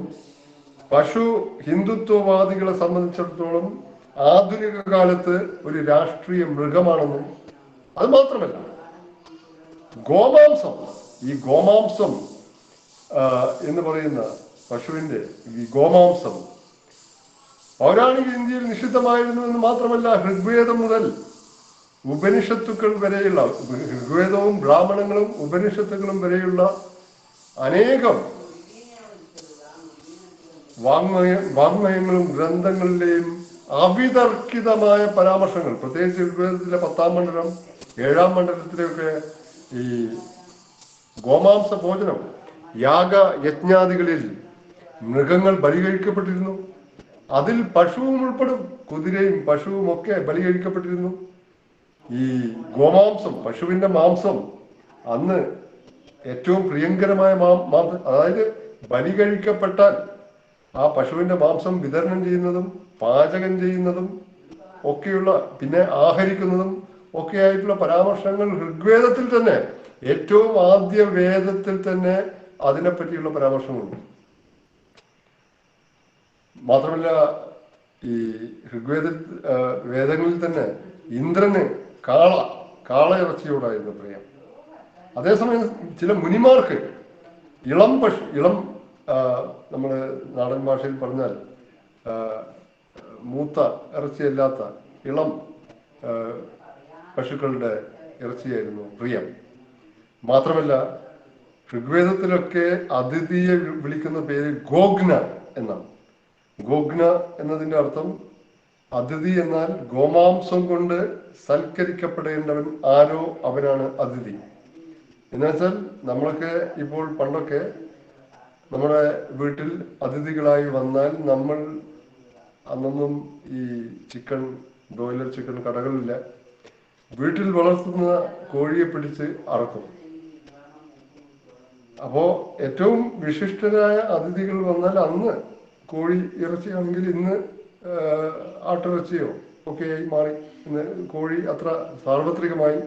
പശു ഹിന്ദുത്വവാദികളെ സംബന്ധിച്ചിടത്തോളം ആധുനിക കാലത്ത് ഒരു രാഷ്ട്രീയ മൃഗമാണെന്നും, അത് മാത്രമല്ല ഈ ഗോമാംസം എന്ന് പറയുന്ന പശുവിന്റെ ഈ ഗോമാംസം പൗരാണിക ഇന്ത്യയിൽ നിഷിദ്ധമായിരുന്നു എന്ന് മാത്രമല്ല, ഋഗ്വേദം മുതൽ ഉപനിഷത്തുക്കൾ വരെയുള്ള, ഋഗ്വേദവും ബ്രാഹ്മണങ്ങളും ഉപനിഷത്തുക്കളും വരെയുള്ള അനേകം വാങ്മയങ്ങളും ഗ്രന്ഥങ്ങളിലെയും അവിതർക്കിതമായ പരാമർശങ്ങൾ, പ്രത്യേകിച്ച് ഋഗ്വേദത്തിലെ 10ാം മണ്ഡലം 7ാം മണ്ഡലത്തിലെയൊക്കെ ഈ ഗോമാംസ ഭോജനം, യാഗയജ്ഞാദികളിൽ മൃഗങ്ങൾ ബലി കഴിക്കപ്പെട്ടിരുന്നു. അതിൽ പശുവും ഉൾപ്പെടും, കുതിരയും പശുവും ഒക്കെ ബലി കഴിക്കപ്പെട്ടിരുന്നു. ഈ ഗോമാംസം, പശുവിന്റെ മാംസം അന്ന് ഏറ്റവും പ്രിയങ്കരമായ മാംസം, അതായത് ബലി കഴിക്കപ്പെട്ടാൽ ആ പശുവിന്റെ മാംസം വിതരണം ചെയ്യുന്നതും പാചകം ചെയ്യുന്നതും ഒക്കെയുള്ള, പിന്നെ ആഹരിക്കുന്നതും ഒക്കെ ആയിട്ടുള്ള പരാമർശങ്ങൾ ഋഗ്വേദത്തിൽ തന്നെ, ഏറ്റവും ആദ്യ വേദത്തിൽ തന്നെ അതിനെപ്പറ്റിയുള്ള പരാമർശങ്ങളുണ്ട്. മാത്രമല്ല ഈ വേദങ്ങളിൽ തന്നെ ഇന്ദ്രന് കാള ഇറച്ചിയോടായിരുന്നു പ്രിയം. അതേസമയം ചില മുനിമാർക്ക് ഇളം നമ്മള് നാടൻ ഭാഷയിൽ പറഞ്ഞാൽ മൂത്ത ഇറച്ചിയല്ലാത്ത ഇളം പശുക്കളുടെ ഇറച്ചിയായിരുന്നു പ്രിയം. മാത്രമല്ല ഋഗ്വേദത്തിലൊക്കെ അതിഥിയെ വിളിക്കുന്ന പേര് ഗോഗ്ന എന്നാണ്. ഗോഗ്ന എന്നതിന്റെ അർത്ഥം അതിഥി എന്നാൽ ഗോമാംസം കൊണ്ട് സൽക്കരിക്കപ്പെടേണ്ടവൻ ആരോ അവനാണ് അതിഥി. എന്നുവെച്ചാൽ നമ്മളൊക്കെ ഇപ്പോൾ പണ്ടൊക്കെ നമ്മുടെ വീട്ടിൽ അതിഥികളായി വന്നാൽ നമ്മൾ അന്നൊന്നും ഈ ചിക്കൻ, ബ്രോയിലർ ചിക്കൻ കടകളില്ല. വീട്ടിൽ വളർത്തുന്ന കോഴിയെ പിടിച്ച് അറക്കും. അപ്പോ ഏറ്റവും വിശിഷ്ടരായ അതിഥികൾ വന്നാൽ അന്ന് കോഴി ഇറച്ചിയാണെങ്കിൽ ഇന്ന് ആട്ടിറച്ചിയോ ഒക്കെയായി മാറി. ഇന്ന് കോഴി അത്ര സാർവത്രികമായി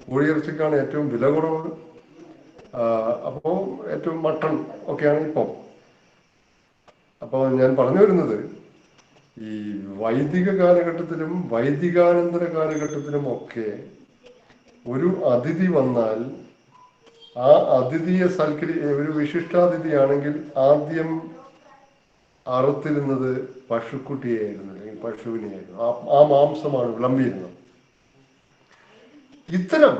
കോഴിയിറച്ചിക്കാണ് ഏറ്റവും വില കുറവ്. അപ്പോൾ ഏറ്റവും മട്ടൺ ഒക്കെയാണ് ഇപ്പം. അപ്പോൾ ഞാൻ പറഞ്ഞു വരുന്നത്, ഈ വൈദിക കാലഘട്ടത്തിലും വൈദികാനന്തര കാലഘട്ടത്തിലും ഒക്കെ ഒരു അതിഥി വന്നാൽ ആ അതിഥിയെ ഒരു വിശിഷ്ടാതിഥിയാണെങ്കിൽ ആദ്യം അറുത്തിരുന്നത് പശുക്കുട്ടിയായിരുന്നു, അല്ലെങ്കിൽ പശുവിനെയായിരുന്നു. ആ മാംസമാണ് വിളമ്പിയിരുന്നത്. ഇത്തരം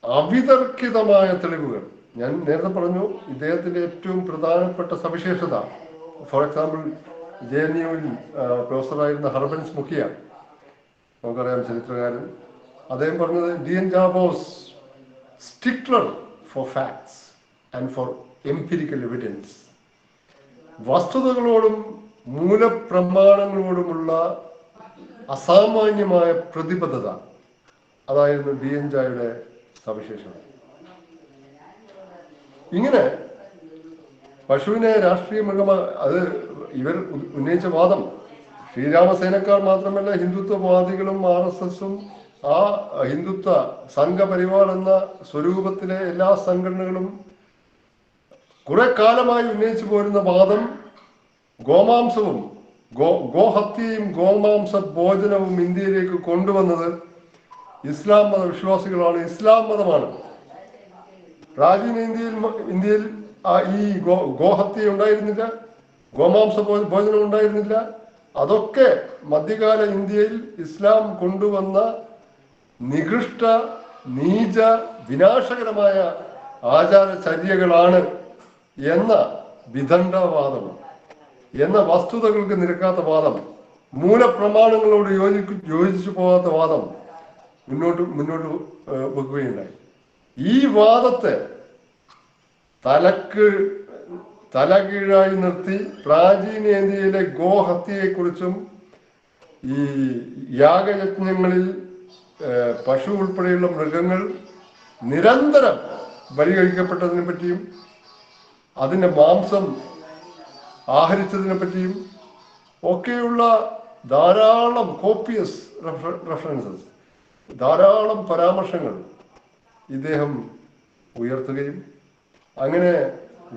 അവിതർക്കിതമായ തെളിവുകൾ, ഞാൻ നേരത്തെ പറഞ്ഞു ഇദ്ദേഹത്തിന്റെ ഏറ്റവും പ്രധാനപ്പെട്ട സവിശേഷത, ഫോർ എക്സാമ്പിൾ JNUവിൽ പ്രൊഫസറായിരുന്ന ഹർബൻസ് മുഖിയ, നമുക്കറിയാം ചരിത്രകാരൻ, അദ്ദേഹം പറഞ്ഞത് DN ജാബോസ് stickler for facts and for empirical evidence. വസ്തുതകളോടും മൂലപ്രമാണങ്ങളോടുമുള്ള അസാമാന്യമായ പ്രതിബദ്ധത, അതായിരുന്നു DN ജായുടെ സവിശേഷത. ഇങ്ങനെ പശുവിനെ രാഷ്ട്രീയ മൃഗമായി, അത് ഇവർ ഉന്നയിച്ച വാദം ശ്രീരാമസേനക്കാർ മാത്രമല്ല, ഹിന്ദുത്വവാദികളും RSSും ആ ഹിന്ദുത്വ സംഘപരിവാർ എന്ന സ്വരൂപത്തിലെ എല്ലാ സംഘടനകളും കുറെ കാലമായി ഉന്നയിച്ചു പോരുന്ന വാദം, ഗോമാംസവും ഗോഹത്യയും ഗോമാംസ ഭോജനവും ഇന്ത്യയിലേക്ക് കൊണ്ടുവന്നത് ഇസ്ലാം മത വിശ്വാസികളാണ്, ഇസ്ലാം മതമാണ്. പ്രാചീന ഇന്ത്യയിൽ ഈ ഗോഹത്യ ഉണ്ടായിരുന്നില്ല, ഗോമാംസ ഭോജനം ഉണ്ടായിരുന്നില്ല. അതൊക്കെ മധ്യകാല ഇന്ത്യയിൽ ഇസ്ലാം കൊണ്ടുവന്ന നികൃഷ്ട, നീച, വിനാശകരമായ ആചാരചര്യകളാണ് എന്ന വിദണ്ഡവാദം, എന്ന വസ്തുതകൾക്ക് നിരക്കാത്ത വാദം, മൂലപ്രമാണങ്ങളോട് യോജിച്ചു പോകാത്ത വാദം മുന്നോട്ട് വെക്കുകയുണ്ടായി. ഈ വാദത്തെ തലകീഴായി നിർത്തി പ്രാചീന ഇന്ത്യയിലെ ഗോഹത്യയെക്കുറിച്ചും ഈ യാഗയജ്ഞങ്ങളിൽ പശു ഉൾപ്പെടെയുള്ള മൃഗങ്ങൾ നിരന്തരം ബലി കഴിക്കപ്പെട്ടതിനെ പറ്റിയും അതിന്റെ മാംസം ആഹരിച്ചതിനെ പറ്റിയും ഒക്കെയുള്ള ധാരാളം കോപ്പിയസ് റെഫറൻസസ്, ധാരാളം പരാമർശങ്ങൾ ഇദ്ദേഹം ഉയർത്തുകയും അങ്ങനെ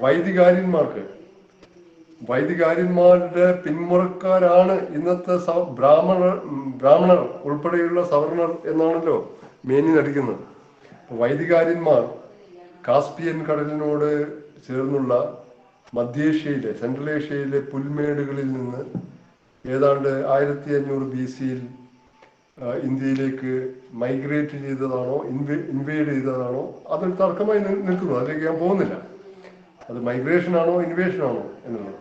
വൈദികാര്യന്മാരുടെ പിന്മുറക്കാരാണ് ഇന്നത്തെ ബ്രാഹ്മണർ ഉൾപ്പെടെയുള്ള സവർണർ എന്നാണല്ലോ മേനി നടിക്കുന്നത്. വൈദികാര്യന്മാർ കാസ്പിയൻ കടലിനോട് ചേർന്നുള്ള മധ്യേഷ്യയിലെ, സെൻട്രൽ ഏഷ്യയിലെ പുൽമേടുകളിൽ നിന്ന് ഏതാണ്ട് 1500 BC ഇന്ത്യയിലേക്ക് മൈഗ്രേറ്റ് ചെയ്തതാണോ ഇൻവേഡ് ചെയ്തതാണോ അതൊരു തർക്കമായി നിൽക്കുന്നു. അതിലേക്ക് ഞാൻ പോകുന്നില്ല, അത് മൈഗ്രേഷൻ ആണോ ഇൻവേഷൻ ആണോ എന്നുള്ളത്.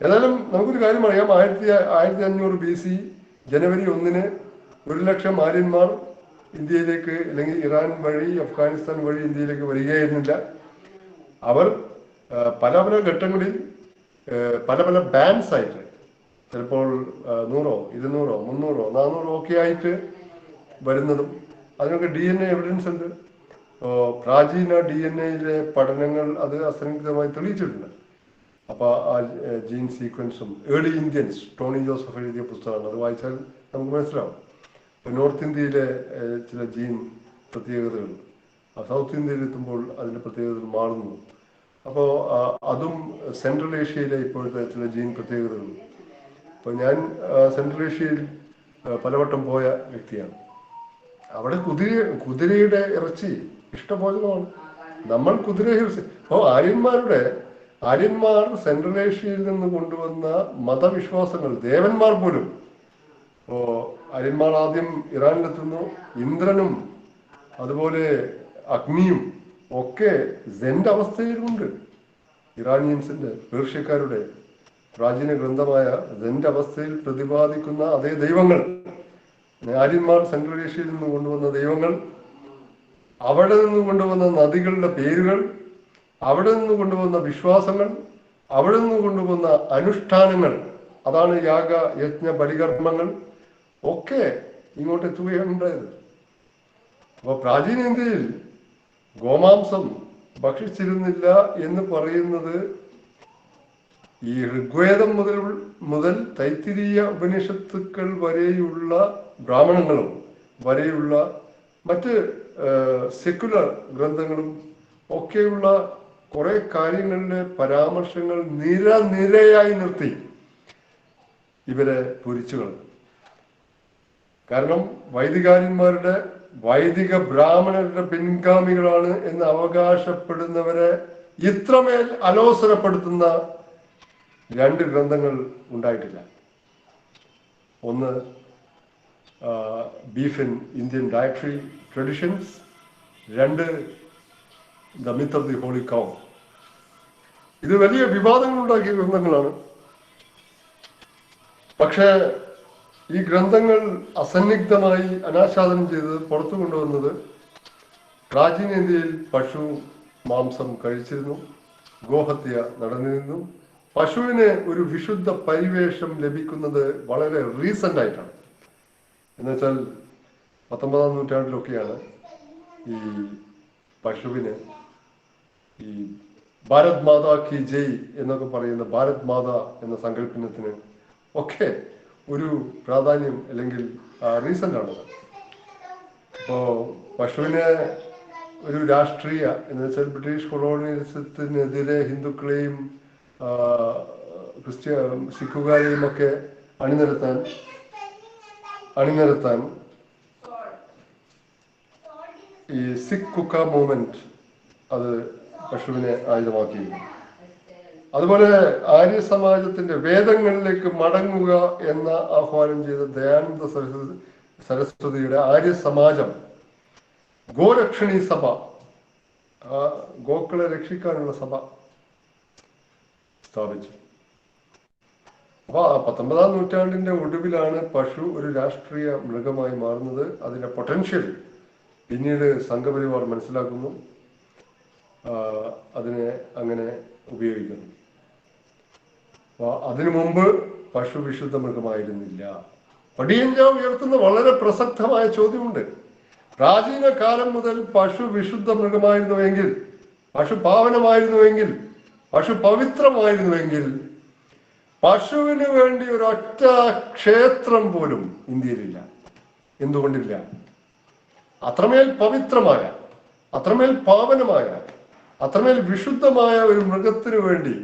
ഏതായാലും നമുക്കൊരു കാര്യം അറിയാം, 1500 BC ജനുവരി 1 1,00,000 ആര്യന്മാർ ഇന്ത്യയിലേക്ക്, അല്ലെങ്കിൽ ഇറാൻ വഴി അഫ്ഗാനിസ്ഥാൻ വഴി ഇന്ത്യയിലേക്ക് വരികയായിരുന്നില്ല. അവർ പല പല ഘട്ടങ്ങളിൽ പല പല ബാൻസ് ആയിട്ട്, ചിലപ്പോൾ 100, 200, 300, 400 ഒക്കെ ആയിട്ട് വരുന്നതും അതിനൊക്കെ DNA എവിഡൻസ് ഉണ്ട്. പ്രാചീന DNA പഠനങ്ങൾ അത് അസംഖ്യമായി തെളിയിച്ചിട്ടുണ്ട്. അപ്പൊ ആ ജീൻ സീക്വൻസും ഏർലി ഇന്ത്യൻസ്, ടോണി ജോസഫ് എഴുതിയ പുസ്തകമാണ്, അത് വായിച്ചാൽ നമുക്ക് മനസ്സിലാവും. നോർത്ത് ഇന്ത്യയിലെ ചില ജീൻ പ്രത്യേകതകൾ സൗത്ത് ഇന്ത്യയിൽ എത്തുമ്പോൾ അതിന്റെ പ്രത്യേകതകൾ മാറുന്നു. അപ്പോൾ അതും സെൻട്രൽ ഏഷ്യയിലെ ഇപ്പോഴത്തെ ചില ജീൻ പ്രത്യേകതകളും. അപ്പോൾ ഞാൻ സെൻട്രൽ ഏഷ്യയിൽ പലവട്ടം പോയ വ്യക്തിയാണ്. അവിടെ കുതിരയുടെ ഇറച്ചി ഇഷ്ടഭോജനമാണ്. നമ്മൾ കുതിര ഇറച്ചി, അപ്പോൾ ആര്യന്മാർ സെൻട്രൽ ഏഷ്യയിൽ നിന്ന് കൊണ്ടുവന്ന മതവിശ്വാസങ്ങൾ, ദേവന്മാർ പോലും, ആര്യന്മാർ ആദ്യം ഇറാനിലെത്തുന്നു. ഇന്ദ്രനും അതുപോലെ അഗ്നിയും ഒക്കെ സെന്റ് അവസ്ഥയിലുണ്ട്. ഇറാനിയൻസിന്റെ, പേർഷ്യക്കാരുടെ പ്രാചീന ഗ്രന്ഥമായ സെന്റ് അവസ്ഥയിൽ പ്രതിപാദിക്കുന്ന അതേ ദൈവങ്ങൾ, ആര്യന്മാർ സെൻട്രൽ നിന്ന് കൊണ്ടുവന്ന ദൈവങ്ങൾ, അവിടെ നിന്ന് കൊണ്ടുവന്ന നദികളുടെ പേരുകൾ, അവിടെ നിന്ന് കൊണ്ടുവന്ന വിശ്വാസങ്ങൾ, അവിടെ നിന്ന് കൊണ്ടുവന്ന അനുഷ്ഠാനങ്ങൾ, അതാണ് യാഗ യജ്ഞ ബലികർമ്മങ്ങൾ, ഒക്കെ ഇങ്ങോട്ട് എത്തുകയാണ് ഉണ്ടായത്. അപ്പൊ പ്രാചീന ഇന്ത്യയിൽ ഗോമാംസം ഭക്ഷിച്ചിരുന്നില്ല എന്ന് പറയുന്നത് ഈ ഋഗ്വേദം മുതൽ തൈത്തിരീയ ഉപനിഷത്തുക്കൾ വരെയുള്ള ബ്രാഹ്മണങ്ങളും വരെയുള്ള മറ്റ് സെക്കുലർ ഗ്രന്ഥങ്ങളും ഒക്കെയുള്ള കുറെ കാര്യങ്ങളിലെ പരാമർശങ്ങൾ നിരയായി നിർത്തി ഇവരെ പൊരിച്ചു കളഞ്ഞു. കാരണം വൈദികാര്യന്മാരുടെ, വൈദിക ബ്രാഹ്മണരുടെ പിൻഗാമികളാണ് എന്ന് അവകാശപ്പെടുന്നവരെ ഇത്രമേൽ അലോസരപ്പെടുത്തുന്ന രണ്ട് ഗ്രന്ഥങ്ങൾ ഉണ്ടായിട്ടില്ല. ഒന്ന് beef in Indian dietary traditions, രണ്ട് the myth of the holy cow. ഇത് വലിയ വിവാദങ്ങൾ ഉണ്ടാക്കിയ ഗ്രന്ഥങ്ങളാണ്. പക്ഷേ ഈ ഗ്രന്ഥങ്ങൾ അസന്നിഗ്ധമായി അനാച്ഛാദനം ചെയ്തത്, പുറത്തു കൊണ്ടുവന്നത് പ്രാചീന ഇന്ത്യയിൽ പശു മാംസം കഴിച്ചിരുന്നു, ഗോഹത്യ നടന്നിരുന്നു. പശുവിന് ഒരു വിശുദ്ധ പരിവേഷം ലഭിക്കുന്നത് വളരെ റീസെന്റ് ആയിട്ടാണ്. എന്നുവെച്ചാൽ 19-ാം നൂറ്റാണ്ടിലൊക്കെയാണ് ഈ പശുവിന് ഈ ഭാരത് മാതാ കി ജയ് എന്നൊക്കെ പറയുന്ന ഭാരത് മാത എന്ന സങ്കല്പനത്തിന് ഒക്കെ ഒരു പ്രാധാന്യം അല്ലെങ്കിൽ റീസെന്റ് ആണ്. അപ്പോ പശുവിനെ ഒരു രാഷ്ട്രീയ, എന്ന് വെച്ചാൽ ബ്രിട്ടീഷ് കൊളോണിയലിസത്തിനെതിരെ ഹിന്ദുക്കളെയും സിഖുകാരെയും ഒക്കെ അണിനിരത്താൻ ഈ സിഖ് കുക്ക മൂവ്മെന്റ് അത് പശുവിനെ ആയുധമാക്കിയിരുന്നു. അതുപോലെ ആര്യ സമാജത്തിന്റെ വേദങ്ങളിലേക്ക് മടങ്ങുക എന്ന ആഹ്വാനം ചെയ്ത ദയാനന്ദ സരസ്വതിയുടെ ആര്യ സമാജം ഗോരക്ഷണി സഭ, ഗോക്കളെ രക്ഷിക്കാനുള്ള സഭ സ്ഥാപിച്ചു. അപ്പൊ 19-ാം നൂറ്റാണ്ടിന്റെ ഒടുവിലാണ് പശു ഒരു രാഷ്ട്രീയ മൃഗമായി മാറുന്നത്. അതിന്റെ പൊട്ടൻഷ്യൽ പിന്നീട് സംഘപരിവാർ മനസ്സിലാക്കുന്നു, അതിനെ അങ്ങനെ ഉപയോഗിക്കുന്നു. അതിനു മുമ്പ് പശു വിശുദ്ധ മൃഗമായിരുന്നില്ല. പടിയഞ്ചാവ് ഉയർത്തുന്ന വളരെ പ്രസക്തമായ ചോദ്യമുണ്ട്. പ്രാചീന കാലം മുതൽ പശു വിശുദ്ധ മൃഗമായിരുന്നുവെങ്കിൽ, പശു പാവനമായിരുന്നുവെങ്കിൽ, പശു പവിത്രമായിരുന്നുവെങ്കിൽ, പശുവിന് വേണ്ടി ഒരൊറ്റ ക്ഷേത്രം പോലും ഇന്ത്യയിലില്ല. എന്തുകൊണ്ടില്ല? അത്രമേൽ പവിത്രമായ, അത്രമേൽ പാവനമായ, അത്രമേൽ വിശുദ്ധമായ ഒരു മൃഗത്തിനു വേണ്ടി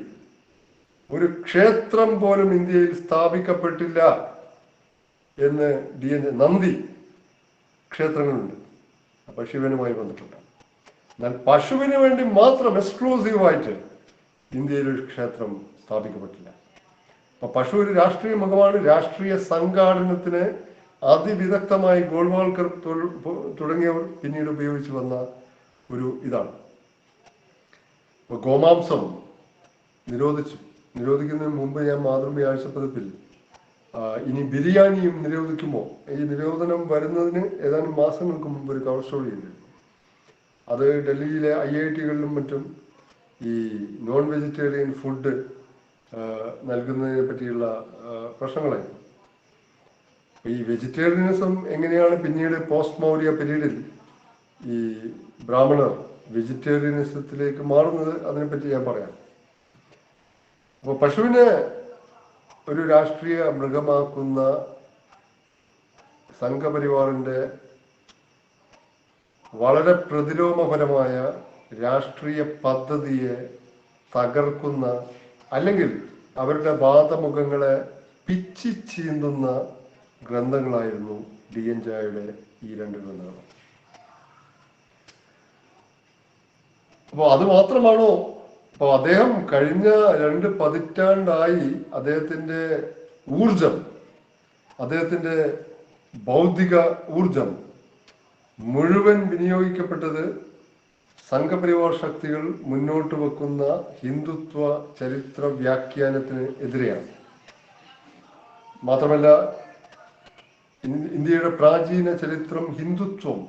ഒരു ക്ഷേത്രം പോലും ഇന്ത്യയിൽ സ്ഥാപിക്കപ്പെട്ടില്ല എന്ന് നന്ദി ക്ഷേത്രങ്ങളുണ്ട്, പശുവിനുമായി ബന്ധപ്പെട്ട. എന്നാൽ പശുവിന് വേണ്ടി മാത്രം എക്സ്ക്ലൂസീവായിട്ട് ഇന്ത്യയിൽ ഒരു ക്ഷേത്രം സ്ഥാപിക്കപ്പെട്ടില്ല. അപ്പൊ പശു ഒരു രാഷ്ട്രീയ മുഖമാണ്. രാഷ്ട്രീയ സംഘാടനത്തിന് അതിവിദഗ്ധമായി ഗോൾവാൾക്കർ തുടങ്ങിയവർ പിന്നീട് ഉപയോഗിച്ചു വന്ന ഒരു ഇതാണ്. ഇപ്പൊ ഗോമാംസം നിരോധിക്കുന്നതിന് മുമ്പ് ഞാൻ മാതൃഭൂമി ആഴ്ചപ്പതിപ്പിൽ ഇനി ബിരിയാണിയും നിരോധിക്കുമോ, ഈ നിരോധനം വരുന്നതിന് ഏതാനും മാസങ്ങൾക്ക് മുമ്പ് ഒരു കവർ സ്റ്റോറി ചെയ്തിരുന്നു. അത് ഡൽഹിയിലെ IIT-കളിലും മറ്റും ഈ നോൺ വെജിറ്റേറിയൻ ഫുഡ് നൽകുന്നതിനെ പറ്റിയുള്ള പ്രശ്നങ്ങളായിരുന്നു. ഈ വെജിറ്റേറിയനിസം എങ്ങനെയാണ് പിന്നീട് പോസ്റ്റ് മൗര്യ പീരീഡിൽ ഈ ബ്രാഹ്മണർ വെജിറ്റേറിയനിസത്തിലേക്ക് മാറുന്നത്, അതിനെപ്പറ്റി ഞാൻ പറയാം. അപ്പൊ പശുവിനെ ഒരു രാഷ്ട്രീയ മൃഗമാക്കുന്ന സംഘപരിവാറിന്റെ വളരെ പ്രതിലോമപരമായ രാഷ്ട്രീയ പദ്ധതിയെ തകർക്കുന്ന, അല്ലെങ്കിൽ അവരുടെ വാദമുഖങ്ങളെ പിച്ചി ചീന്തുന്ന ഗ്രന്ഥങ്ങളായിരുന്നു DN ജായുടെ ഈ രണ്ട് ഗ്രന്ഥങ്ങൾ. അപ്പൊ അത് മാത്രമാണോ? അപ്പൊ അദ്ദേഹം കഴിഞ്ഞ 2 പതിറ്റാണ്ടായി അദ്ദേഹത്തിന്റെ ഊർജം, അദ്ദേഹത്തിന്റെ ബൗദ്ധിക ഊർജം മുഴുവൻ വിനിയോഗിക്കപ്പെട്ടത് സംഘപരിവാർ ശക്തികൾ മുന്നോട്ട് വെക്കുന്ന ഹിന്ദുത്വ ചരിത്ര വ്യാഖ്യാനത്തിന് എതിരെയാണ്. മാത്രമല്ല, ഇന്ത്യയുടെ പ്രാചീന ചരിത്രം ഹിന്ദുത്വം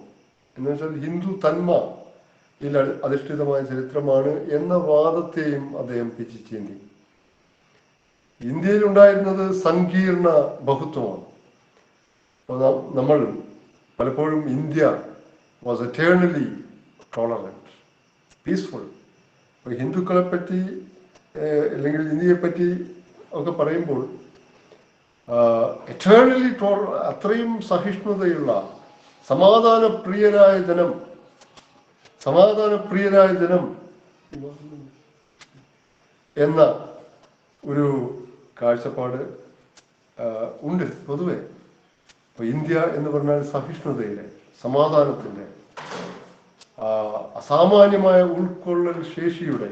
എന്ന് വെച്ചാൽ ഹിന്ദു തന്മയിൽ അധിഷ്ഠിതമായ ചരിത്രമാണ് എന്ന വാദത്തെയും അദ്ദേഹം പിച്ചിച്ചേന്തി. ഇന്ത്യയിൽ ഉണ്ടായിരുന്നത് സങ്കീർണ ബഹുത്വമാണ്. നമ്മൾ പലപ്പോഴും India was eternally tolerant, peaceful. ഹിന്ദുക്കളെ പറ്റി അല്ലെങ്കിൽ ഇന്ത്യയെ പറ്റി ഒക്കെ പറയുമ്പോൾ എറ്റേണലി അത്രയും സഹിഷ്ണുതയുള്ള സമാധാനപ്രിയരായ ജനം എന്ന ഒരു കാഴ്ചപ്പാട് ഉണ്ട് പൊതുവെ. അപ്പൊ ഇന്ത്യ എന്ന് പറഞ്ഞാൽ സഹിഷ്ണുതയുടെ, സമാധാനത്തിന്റെ, അസാമാന്യമായ ഉൾക്കൊള്ളൽ ശേഷിയുടെ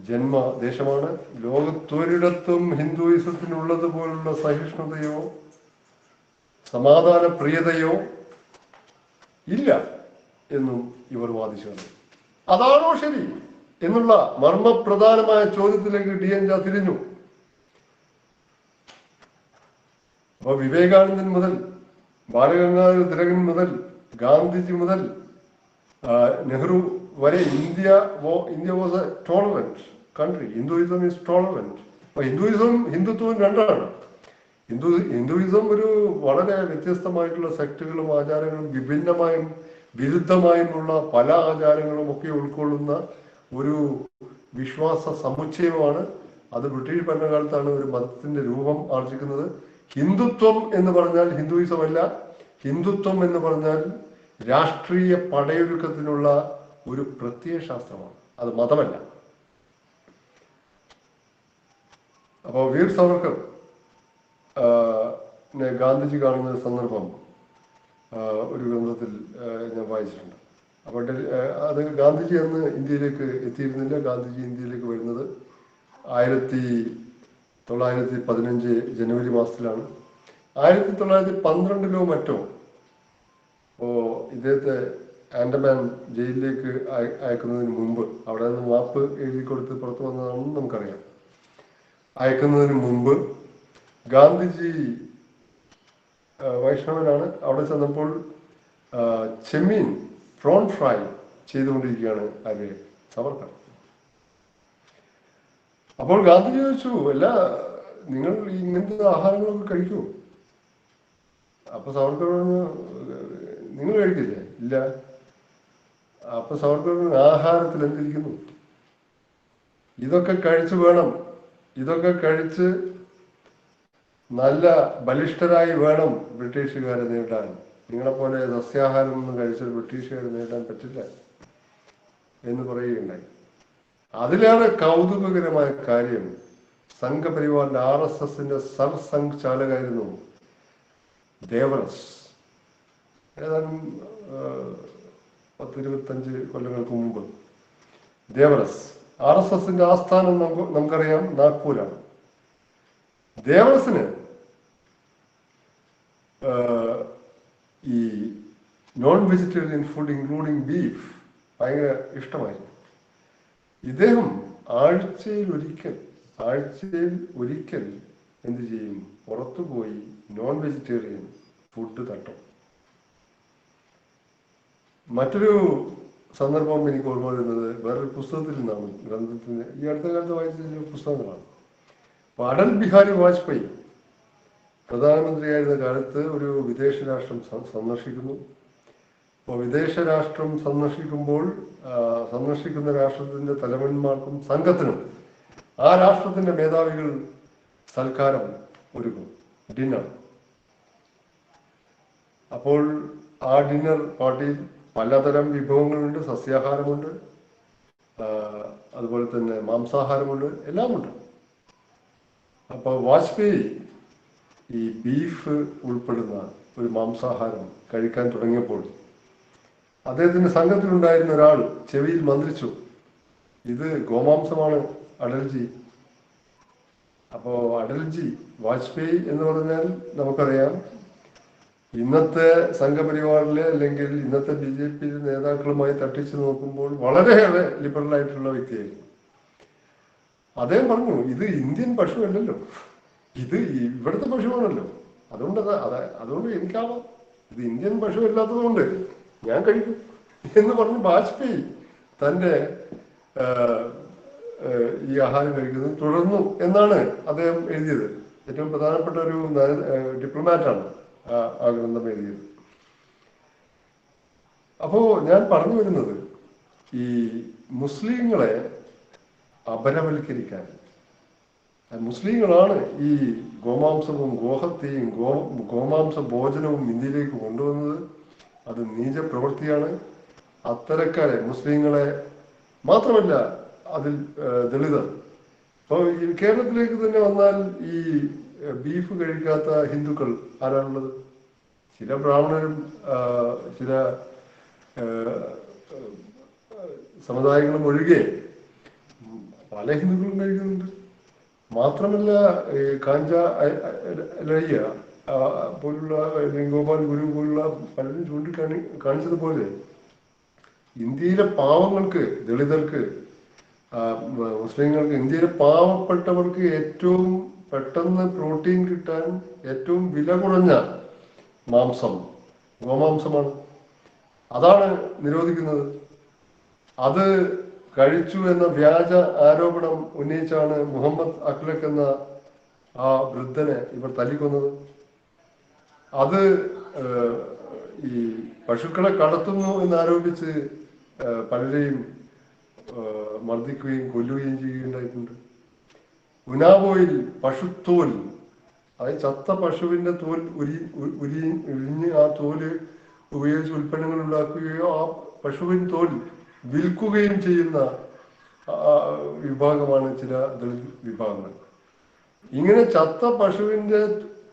ജന്മദേശമാണ്. ലോകത്തൊരിടത്തും ഹിന്ദുയിസത്തിനുള്ളതുപോലുള്ള സഹിഷ്ണുതയോ സമാധാനപ്രിയതയോ ഇല്ല എന്നും ഇവർ വാദിച്ചു. അതാണോ ശരി എന്നുള്ള മർമ്മപ്രധാനമായ ചോദ്യത്തിലേക്ക് DN ഝാ തിരിഞ്ഞു. അപ്പൊ വിവേകാനന്ദൻ മുതൽ ബാലഗംഗാധര തിലകൻ മുതൽ ഗാന്ധിജി മുതൽ നെഹ്റു വരെ India was A tolerant country. Hinduism is tolerant. അപ്പൊ ഹിന്ദുത്വവും രണ്ടാണ്. ഹിന്ദുയിസം ഒരു വളരെ വ്യത്യസ്തമായിട്ടുള്ള സെക്ടുകളും ആചാരങ്ങളും വിരുദ്ധമായുമുള്ള പല ആചാരങ്ങളും ഒക്കെ ഉൾക്കൊള്ളുന്ന ഒരു വിശ്വാസ സമുച്ചയമാണ്. അത് ബ്രിട്ടീഷ് ഭരണകാലത്താണ് ഒരു മതത്തിന്റെ രൂപം ആർജിക്കുന്നത്. ഹിന്ദുത്വം എന്ന് പറഞ്ഞാൽ ഹിന്ദുയിസം അല്ല. ഹിന്ദുത്വം എന്ന് പറഞ്ഞാൽ രാഷ്ട്രീയ പടയൊരുക്കത്തിനുള്ള ഒരു പ്രത്യയ ശാസ്ത്രമാണ്, അത് മതമല്ല. അപ്പോ വീർ സവർക്കർ ഗാന്ധിജി കാണുന്ന സന്ദർഭം ഒരു ഗ്രന്ഥത്തിൽ ഞാൻ വായിച്ചിട്ടുണ്ട്. അപ്പോൾ അത് ഗാന്ധിജി അന്ന് ഇന്ത്യയിലേക്ക് എത്തിയിരുന്നില്ല. ഗാന്ധിജി ഇന്ത്യയിലേക്ക് വരുന്നത് 1915 ജനുവരി മാസത്തിലാണ്. 1912 മറ്റോ ഇദ്ദേഹത്തെ ആൻഡമാൻ ജയിലിലേക്ക് അയക്കുന്നതിന് മുമ്പ്, അവിടെ നിന്ന് മാപ്പ് എഴുതി കൊടുത്ത് പുറത്തു വന്നതാണെന്ന് നമുക്കറിയാം. അയക്കുന്നതിന് മുമ്പ് ഗാന്ധിജി വൈഷ്ണവനാണ്. അവിടെ ചെന്നപ്പോൾ ചെമ്മീൻ പ്രോൺ ഫ്രൈ ചെയ്തുകൊണ്ടിരിക്കുകയാണ് ആര്യ സവർക്കർ. അപ്പോൾ ഗാന്ധിജി ചോദിച്ചു, അല്ല നിങ്ങൾ ഇങ്ങനത്തെ ആഹാരങ്ങളൊക്കെ കഴിക്കൂ? അപ്പൊ സവർക്കർ പറഞ്ഞു, നിങ്ങൾ കഴിക്കില്ലേ? ഇല്ല. അപ്പൊ സവർക്കർ ആഹാരത്തിൽ എന്തിരിക്കുന്നു? ഇതൊക്കെ കഴിച്ചു വേണം, ഇതൊക്കെ കഴിച്ച് നല്ല ബലിഷ്ഠരായി വേണം ബ്രിട്ടീഷുകാരെ നേരിടാൻ. നിങ്ങളെപ്പോലെ സസ്യാഹാരം ഒന്നും കഴിച്ചാൽ ബ്രിട്ടീഷുകാരെ നേരിടാൻ പറ്റില്ല എന്ന് പറയുകയുണ്ടായി. അതിലേറെ കൗതുകകരമായ കാര്യം, സംഘപരിവാറിന്റെ RSSന്റെ സർസംഘചാലകായിരുന്നു ദേവറസ്. ഏതാനും 10-25 കൊല്ലങ്ങൾക്ക് മുമ്പ് ദേവറസ്, RSSന്റെ ആസ്ഥാനം നമുക്കറിയാം നാഗ്പൂരാണ്. ദേവറസിന് ഈ non vegetarian food including beef ഭയങ്കര ഇഷ്ടമായിരുന്നു. ഇദ്ദേഹം ആഴ്ചയിൽ ഒരിക്കൽ എന്ത് ചെയ്യും? പുറത്തുപോയി നോൺ വെജിറ്റേറിയൻ ഫുഡ് തട്ടും. മറ്റൊരു സന്ദർഭം എനിക്ക് ഓർമ്മ വരുന്നത് വേറൊരു പുസ്തകത്തിൽ നിന്നാണ്, ഗ്രന്ഥത്തിന് ഈ അടുത്ത കാലത്ത് വായിച്ച പുസ്തകങ്ങളാണ്. അപ്പൊ അടൽ ബിഹാരി വാജ്പേയി പ്രധാനമന്ത്രിയായിരുന്ന കാലത്ത് ഒരു വിദേശ രാഷ്ട്രം സന്ദർശിക്കുന്നു. അപ്പോൾ വിദേശ രാഷ്ട്രം സന്ദർശിക്കുന്ന രാഷ്ട്രത്തിന്റെ തലവന്മാർക്കും സംഘത്തിനും ആ രാഷ്ട്രത്തിന്റെ മേധാവികൾ സൽക്കാരം ഒരുക്കും, ഡിന്നർ. അപ്പോൾ ആ ഡിന്നർ പാർട്ടിയിൽ പലതരം വിഭവങ്ങളുണ്ട്. സസ്യാഹാരമുണ്ട്, അതുപോലെ തന്നെ മാംസാഹാരമുണ്ട്, എല്ലാമുണ്ട്. അപ്പൊ വാജ്പേയി ഈ ബീഫ് ഉൾപ്പെടുന്ന ഒരു മാംസാഹാരം കഴിക്കാൻ തുടങ്ങിയപ്പോൾ അദ്ദേഹത്തിന്റെ സംഘത്തിലുണ്ടായിരുന്ന ഒരാൾ ചെവിയിൽ മന്ത്രിച്ചു, ഇത് ഗോമാംസമാണ് അടൽജി. അപ്പോ അടൽജി, വാജ്പേയി എന്ന് പറഞ്ഞാൽ നമുക്കറിയാം ഇന്നത്തെ സംഘപരിവാറിലെ അല്ലെങ്കിൽ ഇന്നത്തെ BJP നേതാക്കളുമായി തട്ടിച്ചു നോക്കുമ്പോൾ വളരെയേറെ ലിബറൽ ആയിട്ടുള്ള വ്യക്തിയായിരുന്നു. അദ്ദേഹം പറഞ്ഞു, ഇത് ഇന്ത്യൻ പശു അല്ലല്ലോ, ഇത് ഇവിടുത്തെ പശുവാണല്ലോ, അതുകൊണ്ട് എനിക്കാവാം, ഇത് ഇന്ത്യൻ പശു അല്ലാത്തതുകൊണ്ട് ഞാൻ കഴിക്കും എന്ന് പറഞ്ഞ് വാജ്പേയി തന്റെ ഈ ആഹാരം കഴിക്കുന്നത് തുടർന്നു എന്നാണ് അദ്ദേഹം എഴുതിയത്. ഏറ്റവും പ്രധാനപ്പെട്ട ഒരു ഡിപ്ലോമാറ്റാണ് ആ ഗ്രന്ഥം എഴുതിയത്. അപ്പോ ഞാൻ പറഞ്ഞു വരുന്നത്, ഈ മുസ്ലിങ്ങളെ അപരവൽക്കരിക്കാൻ, മുസ്ലിങ്ങളാണ് ഈ ഗോമാംസവും ഗോഹത്യയും ഗോമാംസ ഭോജനവും ഇന്ത്യയിലേക്ക് കൊണ്ടുവന്നത്. അത് നീച പ്രവൃത്തിയാണ്. അത്തരക്കാരെ മുസ്ലിങ്ങളെ മാത്രമല്ല, അതിൽ ദളിതർ, ഇപ്പോൾ ഈ കേരളത്തിലേക്ക് തന്നെ വന്നാൽ ഈ ബീഫ് കഴിക്കാത്ത ഹിന്ദുക്കൾ ആരാണുള്ളത്? ചില ബ്രാഹ്മണരും ചില സമുദായങ്ങളും ഒഴികെ പല ഹിന്ദുക്കളും കഴിക്കുന്നുണ്ട്. മാത്രമല്ല കാഞ്ച ലയ്യ പോലുള്ള ഗോപാൽ ഗുരു പോലുള്ള പലരും കാണിച്ചതുപോലെ ഇന്ത്യയിലെ പാവങ്ങൾക്ക്, ദളിതർക്ക്, മുസ്ലിങ്ങൾക്ക്, ഇന്ത്യയിലെ പാവപ്പെട്ടവർക്ക് ഏറ്റവും പെട്ടെന്ന് പ്രോട്ടീൻ കിട്ടാൻ ഏറ്റവും വില കുറഞ്ഞ മാംസം ഗോമാംസമാണ്. അതാണ് നിരോധിക്കുന്നത്. അത് കഴിച്ചു എന്ന വ്യാജ ആരോപണം ഉന്നയിച്ചാണ് മുഹമ്മദ് അഖ്ലഖ് എന്ന ആ വൃദ്ധനെ ഇവർ തല്ലിക്കൊന്നത്. അത് ഈ പശുക്കളെ കടത്തുന്നു എന്നാരോപിച്ച് പലരെയും മർദ്ദിക്കുകയും കൊല്ലുകയും ചെയ്യുകയുണ്ടായിട്ടുണ്ട്. ഉനാവോയിൽ പശുത്തോൽ, അതായത് ചത്ത പശുവിന്റെ തോൽ ഉരിഞ്ഞ് ആ തോല് ഉപയോഗിച്ച് ഉൽപ്പന്നങ്ങൾ ഉണ്ടാക്കുകയോ ആ പശുവിൻ തോൽ വിൽക്കുകയും ചെയ്യുന്ന വിഭാഗമാണ് ചില ദളിത് വിഭാഗങ്ങൾ. ഇങ്ങനെ ചത്ത പശുവിന്റെ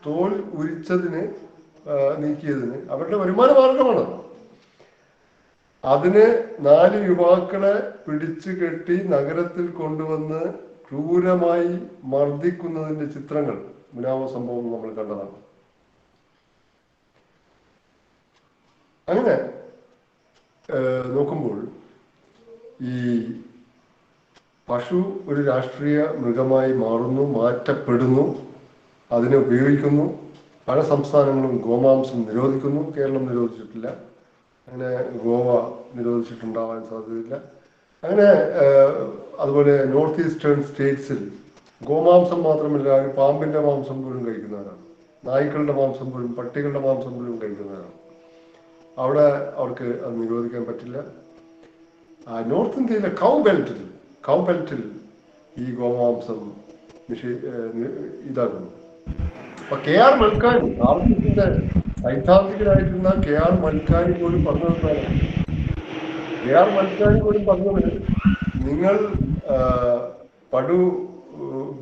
തോൽ ഉരിച്ചതിന് നീക്കിയതിന് അവരുടെ വരുമാന മാർഗമാണ്. അതിന് 4 യുവാക്കളെ പിടിച്ചു കെട്ടി നഗരത്തിൽ കൊണ്ടുവന്ന് ക്രൂരമായി മർദ്ദിക്കുന്നതിന്റെ ചിത്രങ്ങൾ ഉനാവോ സംഭവം നമ്മൾ കണ്ടതാണ്. അങ്ങനെ നോക്കുമ്പോൾ ഈ പശു ഒരു രാഷ്ട്രീയ മൃഗമായി മാറുന്നു, മാറ്റപ്പെടുന്നു, അതിനെ ഉപയോഗിക്കുന്നു. പല സംസ്ഥാനങ്ങളും ഗോമാംസം നിരോധിക്കുന്നു. കേരളം നിരോധിച്ചിട്ടില്ല. അങ്ങനെ ഗോവ നിരോധിച്ചിട്ടുണ്ടാവാൻ സാധ്യതയില്ല. അങ്ങനെ അതുപോലെ നോർത്ത് ഈസ്റ്റേൺ സ്റ്റേറ്റ്സിൽ ഗോമാംസം മാത്രമല്ല, പാമ്പിന്റെ മാംസം പോലും കഴിക്കുന്നവരാണ്, നായ്ക്കളുടെ മാംസം പോലും, പട്ടികളുടെ മാംസം പോലും കഴിക്കുന്നവരാണ്. അവിടെ അവർക്ക് അത് നിരോധിക്കാൻ പറ്റില്ല. നോർത്ത് ഇന്ത്യയിലെ കൗ ബെൽറ്റിൽ ഈ ഗോമാംസം ഇതാക്കുന്നു. അപ്പൊ KR മൽക്കാനി, ആർഎസ്എസിന്റെ സൈദ്ധാന്തികനായിരുന്ന KR മൽക്കാനി പോലും പറഞ്ഞതാണ്. KR മൽക്കാനി പോലും പറഞ്ഞത്, നിങ്ങൾ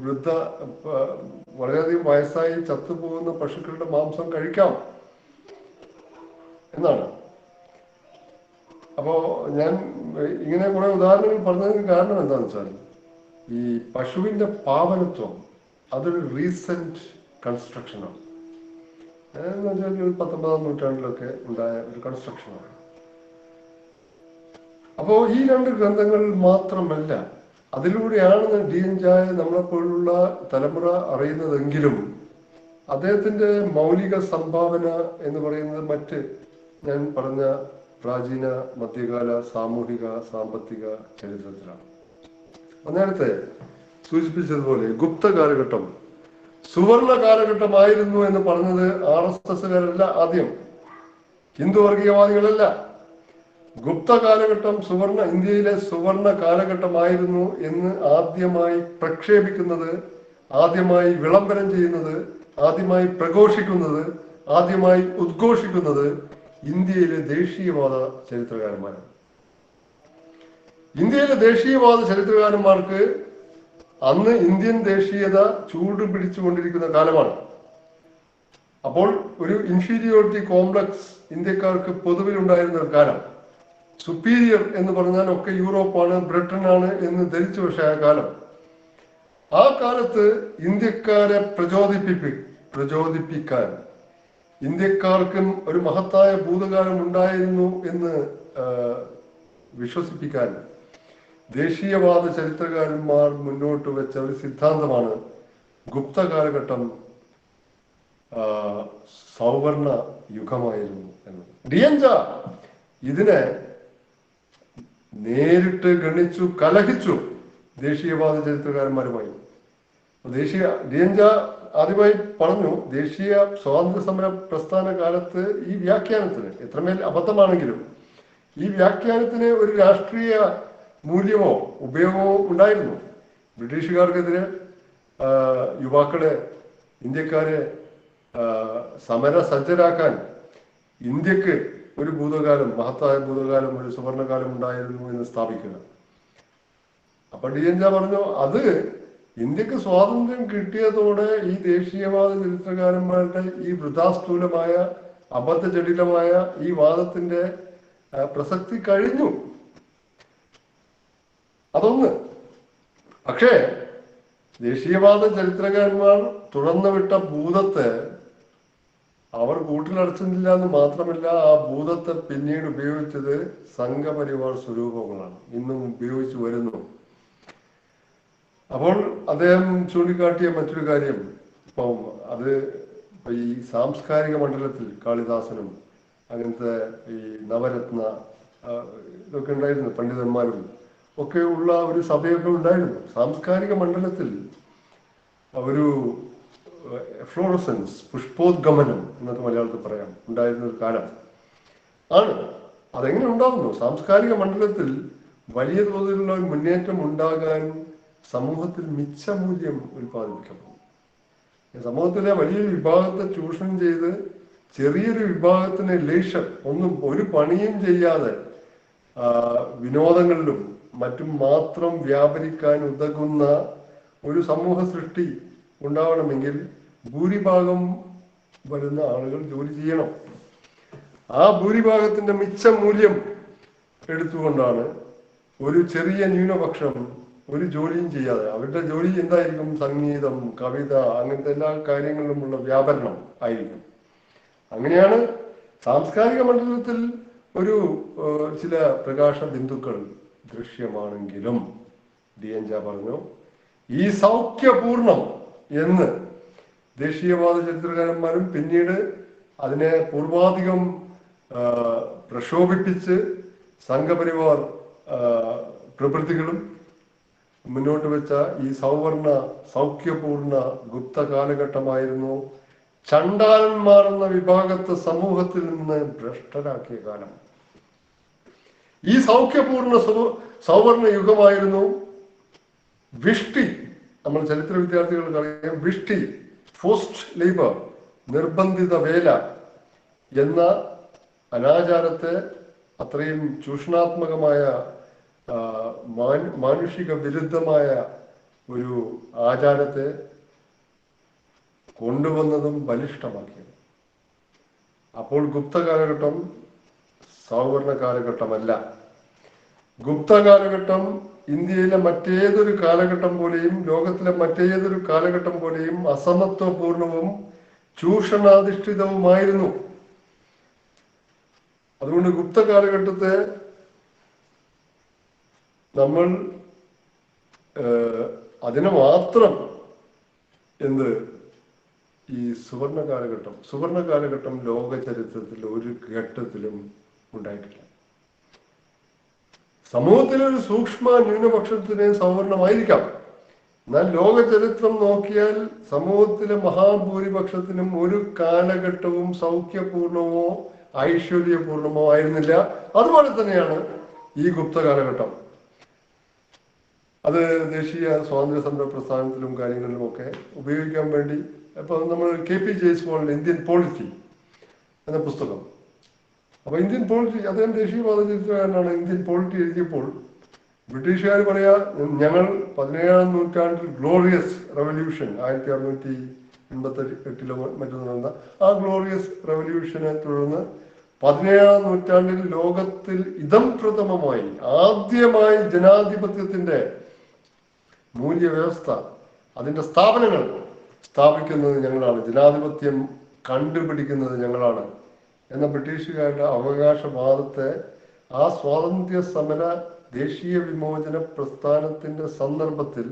വൃദ്ധ വളരെയധികം വയസ്സായി ചത്തുപോകുന്ന പശുക്കളുടെ മാംസം കഴിക്കാം എന്നാണ്. അപ്പോ ഞാൻ ഇങ്ങനെ കുറെ ഉദാഹരണങ്ങൾ പറഞ്ഞതിന് കാരണം എന്താണെന്ന് വെച്ചാൽ, ഈ പശുവിന്റെ പാവനത്വം അതൊരു റീസെന്റ് കൺസ്ട്രക്ഷനാണ്. എന്ന് വെച്ചാൽ 19ാം നൂറ്റാണ്ടിലൊക്കെ ഉണ്ടായ ഒരു കൺസ്ട്രക്ഷനാണ്. അപ്പോ ഈ 2 ഗ്രന്ഥങ്ങൾ മാത്രമല്ല, അതിലൂടെയാണ് DN Jay നമ്മളെപ്പോലുള്ള തലമുറ അറിയുന്നതെങ്കിലും അദ്ദേഹത്തിന്റെ മൗലിക സംഭാവന എന്ന് പറയുന്നത് മറ്റ് ഞാൻ പറഞ്ഞ പ്രാചീന മധ്യകാല സാമൂഹിക സാമ്പത്തിക ചരിത്രത്തിലാണ്. നേരത്തെ സൂചിപ്പിച്ചതുപോലെ ഗുപ്ത കാലഘട്ടം സുവർണ കാലഘട്ടമായിരുന്നു എന്ന് പറഞ്ഞത് RSSകാരല്ല, ആദ്യം ഹിന്ദു വർഗീയവാദികളല്ല. ഗുപ്ത കാലഘട്ടം ഇന്ത്യയിലെ സുവർണ കാലഘട്ടമായിരുന്നു എന്ന് ആദ്യമായി പ്രക്ഷേപിക്കുന്നത്, ആദ്യമായി വിളംബരം ചെയ്യുന്നത്, ആദ്യമായി പ്രഘോഷിക്കുന്നത്, ആദ്യമായി ഉദ്ഘോഷിക്കുന്നത് ഇന്ത്യയിലെ ദേശീയവാദ ചരിത്രകാരന്മാരാണ്. ഇന്ത്യയിലെ ദേശീയവാദ ചരിത്രകാരന്മാർക്ക് അന്ന് ഇന്ത്യൻ ദേശീയത ചൂട് പിടിച്ചുകൊണ്ടിരിക്കുന്ന കാലമാണ്. അപ്പോൾ ഒരു ഇൻഫീരിയോറിറ്റി കോംപ്ലക്സ് ഇന്ത്യക്കാർക്ക് പൊതുവിലുണ്ടായിരുന്ന ഒരു കാലം. സുപ്പീരിയർ എന്ന് പറഞ്ഞാൽ ഒക്കെ യൂറോപ്പാണ്, ബ്രിട്ടനാണ് എന്ന് ധരിച്ചു. പക്ഷേ ആ കാലത്ത് ഇന്ത്യക്കാരെ പ്രചോദിപ്പിക്കാൻ ഇന്ത്യക്കാർക്കും ഒരു മഹത്തായ ഭൂതകാലം ഉണ്ടായിരുന്നു എന്ന് വിശ്വസിപ്പിക്കാൻ ദേശീയവാദ ചരിത്രകാരന്മാർ മുന്നോട്ട് വെച്ച ഒരു സിദ്ധാന്തമാണ് ഗുപ്ത കാലഘട്ടം സൗവർണ യുഗമായിരുന്നു എന്നത്. ഡിയൻജ ഇതിനെ നേരിട്ട് ഗണിച്ചു കലഹിച്ചു ദേശീയവാദ ചരിത്രകാരന്മാരുമായി. ഡിയൻജ ആദ്യമായി പറഞ്ഞു, ദേശീയ സ്വാതന്ത്ര്യ സമര പ്രസ്ഥാന കാലത്ത് ഈ വ്യാഖ്യാനത്തിന് എത്രമേൽ അബദ്ധമാണെങ്കിലും ഈ വ്യാഖ്യാനത്തിന് ഒരു രാഷ്ട്രീയ മൂല്യമോ ഉപയോഗമോ ഉണ്ടായിരുന്നു. ബ്രിട്ടീഷുകാർക്കെതിരെ യുവാക്കളെ, ഇന്ത്യക്കാരെ സമര സജ്ജരാക്കാൻ ഇന്ത്യക്ക് ഒരു ഭൂതകാലം, മഹത്തായ ഭൂതകാലം, ഒരു സുവർണകാലം ഉണ്ടായിരുന്നു എന്ന് സ്ഥാപിക്കുക. അപ്പൊ ഡിയൻജ പറഞ്ഞു, അത് ഇന്ത്യക്ക് സ്വാതന്ത്ര്യം കിട്ടിയതോടെ ഈ ദേശീയവാദ ചരിത്രകാരന്മാരുടെ ഈ വൃഥാസ്ഥൂലമായ അബദ്ധജടിലമായ ഈ വാദത്തിന്റെ പ്രസക്തി കഴിഞ്ഞു. അതൊന്ന്. പക്ഷേ ദേശീയവാദ ചരിത്രകാരന്മാർ തുറന്നുവിട്ട ഭൂതത്തെ അവർ കൂട്ടിലടച്ചില്ല എന്ന് മാത്രമല്ല, ആ ഭൂതത്തെ പിന്നീട് ഉപയോഗിച്ചത് സംഘപരിവാർ സ്വരൂപങ്ങളാണ്, ഇന്നും ഉപയോഗിച്ചു വരുന്നു. അപ്പോൾ അദ്ദേഹം ചൂണ്ടിക്കാട്ടിയ മറ്റൊരു കാര്യം, ഇപ്പം അത് ഈ സാംസ്കാരിക മണ്ഡലത്തിൽ കാളിദാസനും അങ്ങനത്തെ ഈ നവരത്ന ഇതൊക്കെ ഉണ്ടായിരുന്നു, പണ്ഡിതന്മാരും ഒക്കെ ഉള്ള ഒരു സഭയൊക്കെ ഉണ്ടായിരുന്നു. സാംസ്കാരിക മണ്ഡലത്തിൽ ഒരു ഫ്ലോറസൻസ്, പുഷ്പോദ്ഗമനം എന്നൊക്കെ മലയാളത്തിൽ പറയാം, ഉണ്ടായിരുന്ന ഒരു കാലം ആണ്. അതെങ്ങനെ ഉണ്ടാകുന്നു? സാംസ്കാരിക മണ്ഡലത്തിൽ വലിയ തോതിലുള്ള ഒരു മുന്നേറ്റം ഉണ്ടാകാൻ സമൂഹത്തിൽ മിച്ചമൂല്യം ഉൽപ്പാദിപ്പിക്കപ്പെടും. സമൂഹത്തിലെ വലിയൊരു വിഭാഗത്തെ ചൂഷണം ചെയ്ത് ചെറിയൊരു വിഭാഗത്തിന് ലേശം ഒന്നും ഒരു പണിയും ചെയ്യാതെ വിനോദങ്ങളിലും മറ്റും മാത്രം വ്യാപരിക്കാൻ ഉതകുന്ന ഒരു സമൂഹ സൃഷ്ടി ഉണ്ടാവണമെങ്കിൽ ഭൂരിഭാഗം വരുന്ന ആളുകൾ ജോലി ചെയ്യണം. ആ ഭൂരിഭാഗത്തിന്റെ മിച്ച മൂല്യം എടുത്തുകൊണ്ടാണ് ഒരു ചെറിയ ന്യൂനപക്ഷം ഒരു ജോലിയും ചെയ്യാതെ, അവരുടെ ജോലി എന്തായിരിക്കും? സംഗീതം, കവിത, അങ്ങനത്തെ എല്ലാ കാര്യങ്ങളിലുമുള്ള വ്യാപരണം ആയിരിക്കും. അങ്ങനെയാണ് സാംസ്കാരിക മണ്ഡലത്തിൽ ഒരു ചില പ്രകാശ ബിന്ദുക്കൾ ദൃശ്യമാണെങ്കിലും ഡിയൻജ പറഞ്ഞു, ഈ സൗഖ്യപൂർണം എന്ന് ദേശീയവാദ ചരിത്രകാരന്മാരും പിന്നീട് അതിനെ പൂർവാധികം പ്രക്ഷോഭിപ്പിച്ച് സംഘപരിവാർ പ്രവൃത്തികളും മുന്നോട്ട് വെച്ച ഈ സൗഖ്യപൂർണ ഗുപ്ത കാലഘട്ടമായിരുന്നു ചണ്ടാലന്മാർ എന്ന വിഭാഗത്തെ സമൂഹത്തിൽ നിന്ന് ഭ്രഷ്ടരാക്കിയ കാലം. ഈ സൗഖ്യപൂർണ സൗവർണ യുഗമായിരുന്നു വിഷ്ടി. നമ്മൾ ചരിത്ര വിദ്യാർത്ഥികൾക്ക് അറിയാം, വിഷ്ടി, ഫോസ്റ്റ് ലേബർ, നിർബന്ധിത വേല എന്ന അനാചാരത്തെ, അത്രയും ചൂഷണാത്മകമായ മാനുഷിക വിരുദ്ധമായ ഒരു ആചാരത്തെ കൊണ്ടുവന്നതും ബലിഷ്ഠമാക്കിയത്. അപ്പോൾ ഗുപ്ത കാലഘട്ടം സൗവർണ കാലഘട്ടമല്ല. ഗുപ്ത കാലഘട്ടം ഇന്ത്യയിലെ മറ്റേതൊരു കാലഘട്ടം പോലെയും ലോകത്തിലെ മറ്റേതൊരു കാലഘട്ടം പോലെയും അസമത്വപൂർണവും ചൂഷണാധിഷ്ഠിതവുമായിരുന്നു. അതുകൊണ്ട് ഗുപ്ത കാലഘട്ടത്തെ നമ്മൾ അതിനെ മാത്രം ഈ സുവർണ കാലഘട്ടം ലോക ചരിത്രത്തിൽ ഒരു ഘട്ടത്തിലും ഉണ്ടായിട്ടില്ല. സമൂഹത്തിലെ ഒരു സൂക്ഷ്മ ന്യൂനപക്ഷത്തിന് സൗവർണമായിരിക്കാം, എന്നാൽ ലോക ചരിത്രം നോക്കിയാൽ സമൂഹത്തിലെ മഹാഭൂരിപക്ഷത്തിനും ഒരു കാലഘട്ടവും സൗഖ്യപൂർണമോ ഐശ്വര്യപൂർണമോ ആയിരുന്നില്ല. അതുപോലെ തന്നെയാണ് ഈ ഗുപ്ത കാലഘട്ടം. അത് ദേശീയ സ്വാതന്ത്ര്യ സമര പ്രസ്ഥാനത്തിലും കാര്യങ്ങളിലും ഒക്കെ ഉപയോഗിക്കാൻ വേണ്ടി ഇപ്പൊ നമ്മൾ KP ജയ്സ്വാളിന്റെ ഇന്ത്യൻ പോളിറ്റി എന്ന പുസ്തകം, അപ്പൊ ഇന്ത്യൻ പോളിറ്റി, അദ്ദേഹം ദേശീയവാദ ചരിത്രകാരനാണ്. ഇന്ത്യൻ പോളിറ്റി എഴുതിയപ്പോൾ ബ്രിട്ടീഷുകാർ പറയാ, ഞങ്ങൾ 17ാം നൂറ്റാണ്ടിൽ ഗ്ലോറിയസ് റവല്യൂഷൻ 1688 മറ്റു നടന്ന ആ ഗ്ലോറിയസ് റവല്യൂഷനെ തുടർന്ന് 17ാം നൂറ്റാണ്ടിൽ ലോകത്തിൽ ഇതം പ്രഥമമായി ആദ്യമായി ജനാധിപത്യത്തിന്റെ മൂല്യവ്യവസ്ഥ, അതിന്റെ സ്ഥാപനങ്ങൾ സ്ഥാപിക്കുന്നത് ഞങ്ങളാണ്. ജനാധിപത്യം കണ്ടുപിടിക്കുന്നത് ഞങ്ങളാണ് എന്ന ബ്രിട്ടീഷുകാരുടെ അവകാശവാദത്തെ ആ സ്വാതന്ത്ര്യ സമര ദേശീയ വിമോചന പ്രസ്ഥാനത്തിന്റെ സന്ദർഭത്തിൽ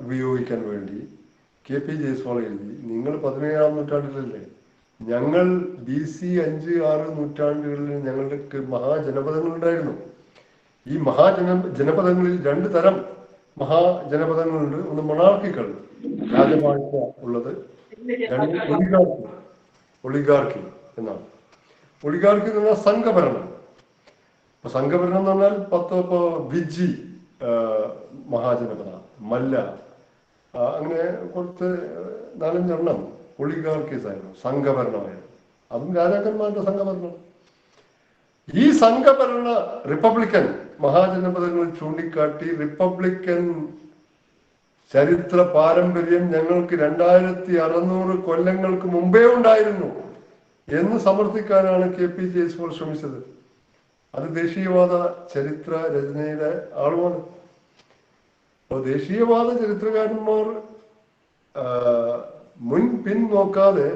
ഉപയോഗിക്കാൻ വേണ്ടി KP ജയ്സ്വാൾ എഴുതി, നിങ്ങൾ 17-ാം നൂറ്റാണ്ടിലല്ലേ, ഞങ്ങൾ BC 5-6 നൂറ്റാണ്ടുകളിൽ ഞങ്ങൾക്ക് മഹാജനപദങ്ങളുണ്ടായിരുന്നു. ഈ ജനപദങ്ങളിൽ 2 തരം മഹാജനപദങ്ങളുണ്ട്. ഒന്ന് മൊണാർക്കികൾ, രാജവാഴ്ച ഉള്ളത്, ഒളിഗാർക്കി എന്നാണ്. ഒളിഗാർക്കി എന്ന് പറഞ്ഞാൽ സംഘഭരണം. ഇപ്പൊ സംഘഭരണം എന്ന് പറഞ്ഞാൽ വിജി മഹാജനപദ, മല്ല, അങ്ങനെ കുറച്ച് 4-5 എണ്ണം ഒളിഗാർക്കീസ് ആയിരുന്നു, സംഘഭരണമായിരുന്നു. അതും രാജാക്കന്മാരുടെ സംഘഭരണം. ഈ സംഘഭരണ റിപ്പബ്ലിക്കൻ മഹാജനപദങ്ങൾ ചൂണ്ടിക്കാട്ടി റിപ്പബ്ലിക്കൻ ചരിത്ര പാരമ്പര്യം ഞങ്ങൾക്ക് 2600 കൊല്ലങ്ങൾക്ക് മുമ്പേ ഉണ്ടായിരുന്നു എന്ന് സമർത്ഥിക്കാനാണ് KP ജയ്സ്വാൾ ശ്രമിച്ചത്. അത് ദേശീയവാദ ചരിത്ര രചനയുടെ ആളുമാണ്. അപ്പോൾ ദേശീയവാദ ചരിത്രകാരന്മാർ പിൻ നോക്കാതെ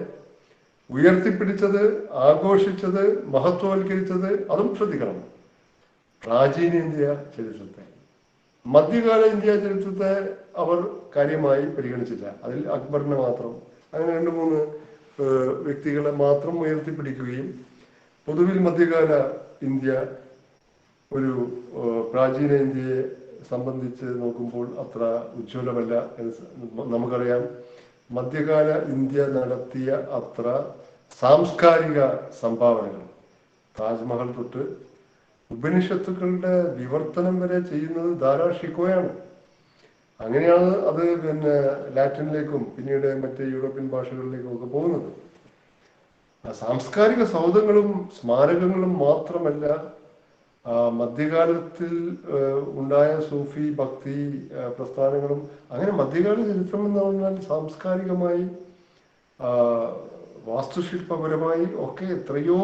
ഉയർത്തിപ്പിടിച്ചത്, ആഘോഷിച്ചത്, മഹത്വവൽക്കരിച്ചത്, അതും ശ്രദ്ധിക്കണം, പ്രാചീന ഇന്ത്യ ചരിത്രത്തെ. മധ്യകാല ഇന്ത്യ ചരിത്രത്തെ അവർ കാര്യമായി പരിഗണിച്ചില്ല. അതിൽ അക്ബറിനെ മാത്രം, അങ്ങനെ 2-3 വ്യക്തികളെ മാത്രം ഉയർത്തിപ്പിടിക്കുകയും പൊതുവിൽ മധ്യകാല ഇന്ത്യ ഒരു പ്രാചീന ഇന്ത്യയെ സംബന്ധിച്ച് നോക്കുമ്പോൾ അത്ര ഉജ്ജ്വലമല്ല എന്ന് നമുക്കറിയാം. മധ്യകാല ഇന്ത്യ നടത്തിയ അത്ര സാംസ്കാരിക സംഭാവനകൾ, താജ്മഹൽ തൊട്ട് ഉപനിഷത്തുക്കളുടെ വിവർത്തനം വരെ ചെയ്യുന്നത് ദാരാ ഷിക്കോയാണ്. അങ്ങനെയാണ് അത് ലാറ്റിനിലേക്കും പിന്നീട് മറ്റ് യൂറോപ്യൻ ഭാഷകളിലേക്കും ഒക്കെ പോകുന്നത്. സാംസ്കാരിക സൗധങ്ങളും സ്മാരകങ്ങളും മാത്രമല്ല, മധ്യകാലത്തിൽ ഉണ്ടായ സൂഫി ഭക്തി പ്രസ്ഥാനങ്ങളും, അങ്ങനെ മധ്യകാല ചരിത്രം എന്ന് പറഞ്ഞാൽ സാംസ്കാരികമായി വാസ്തുശില്പപരമായി ഒക്കെ എത്രയോ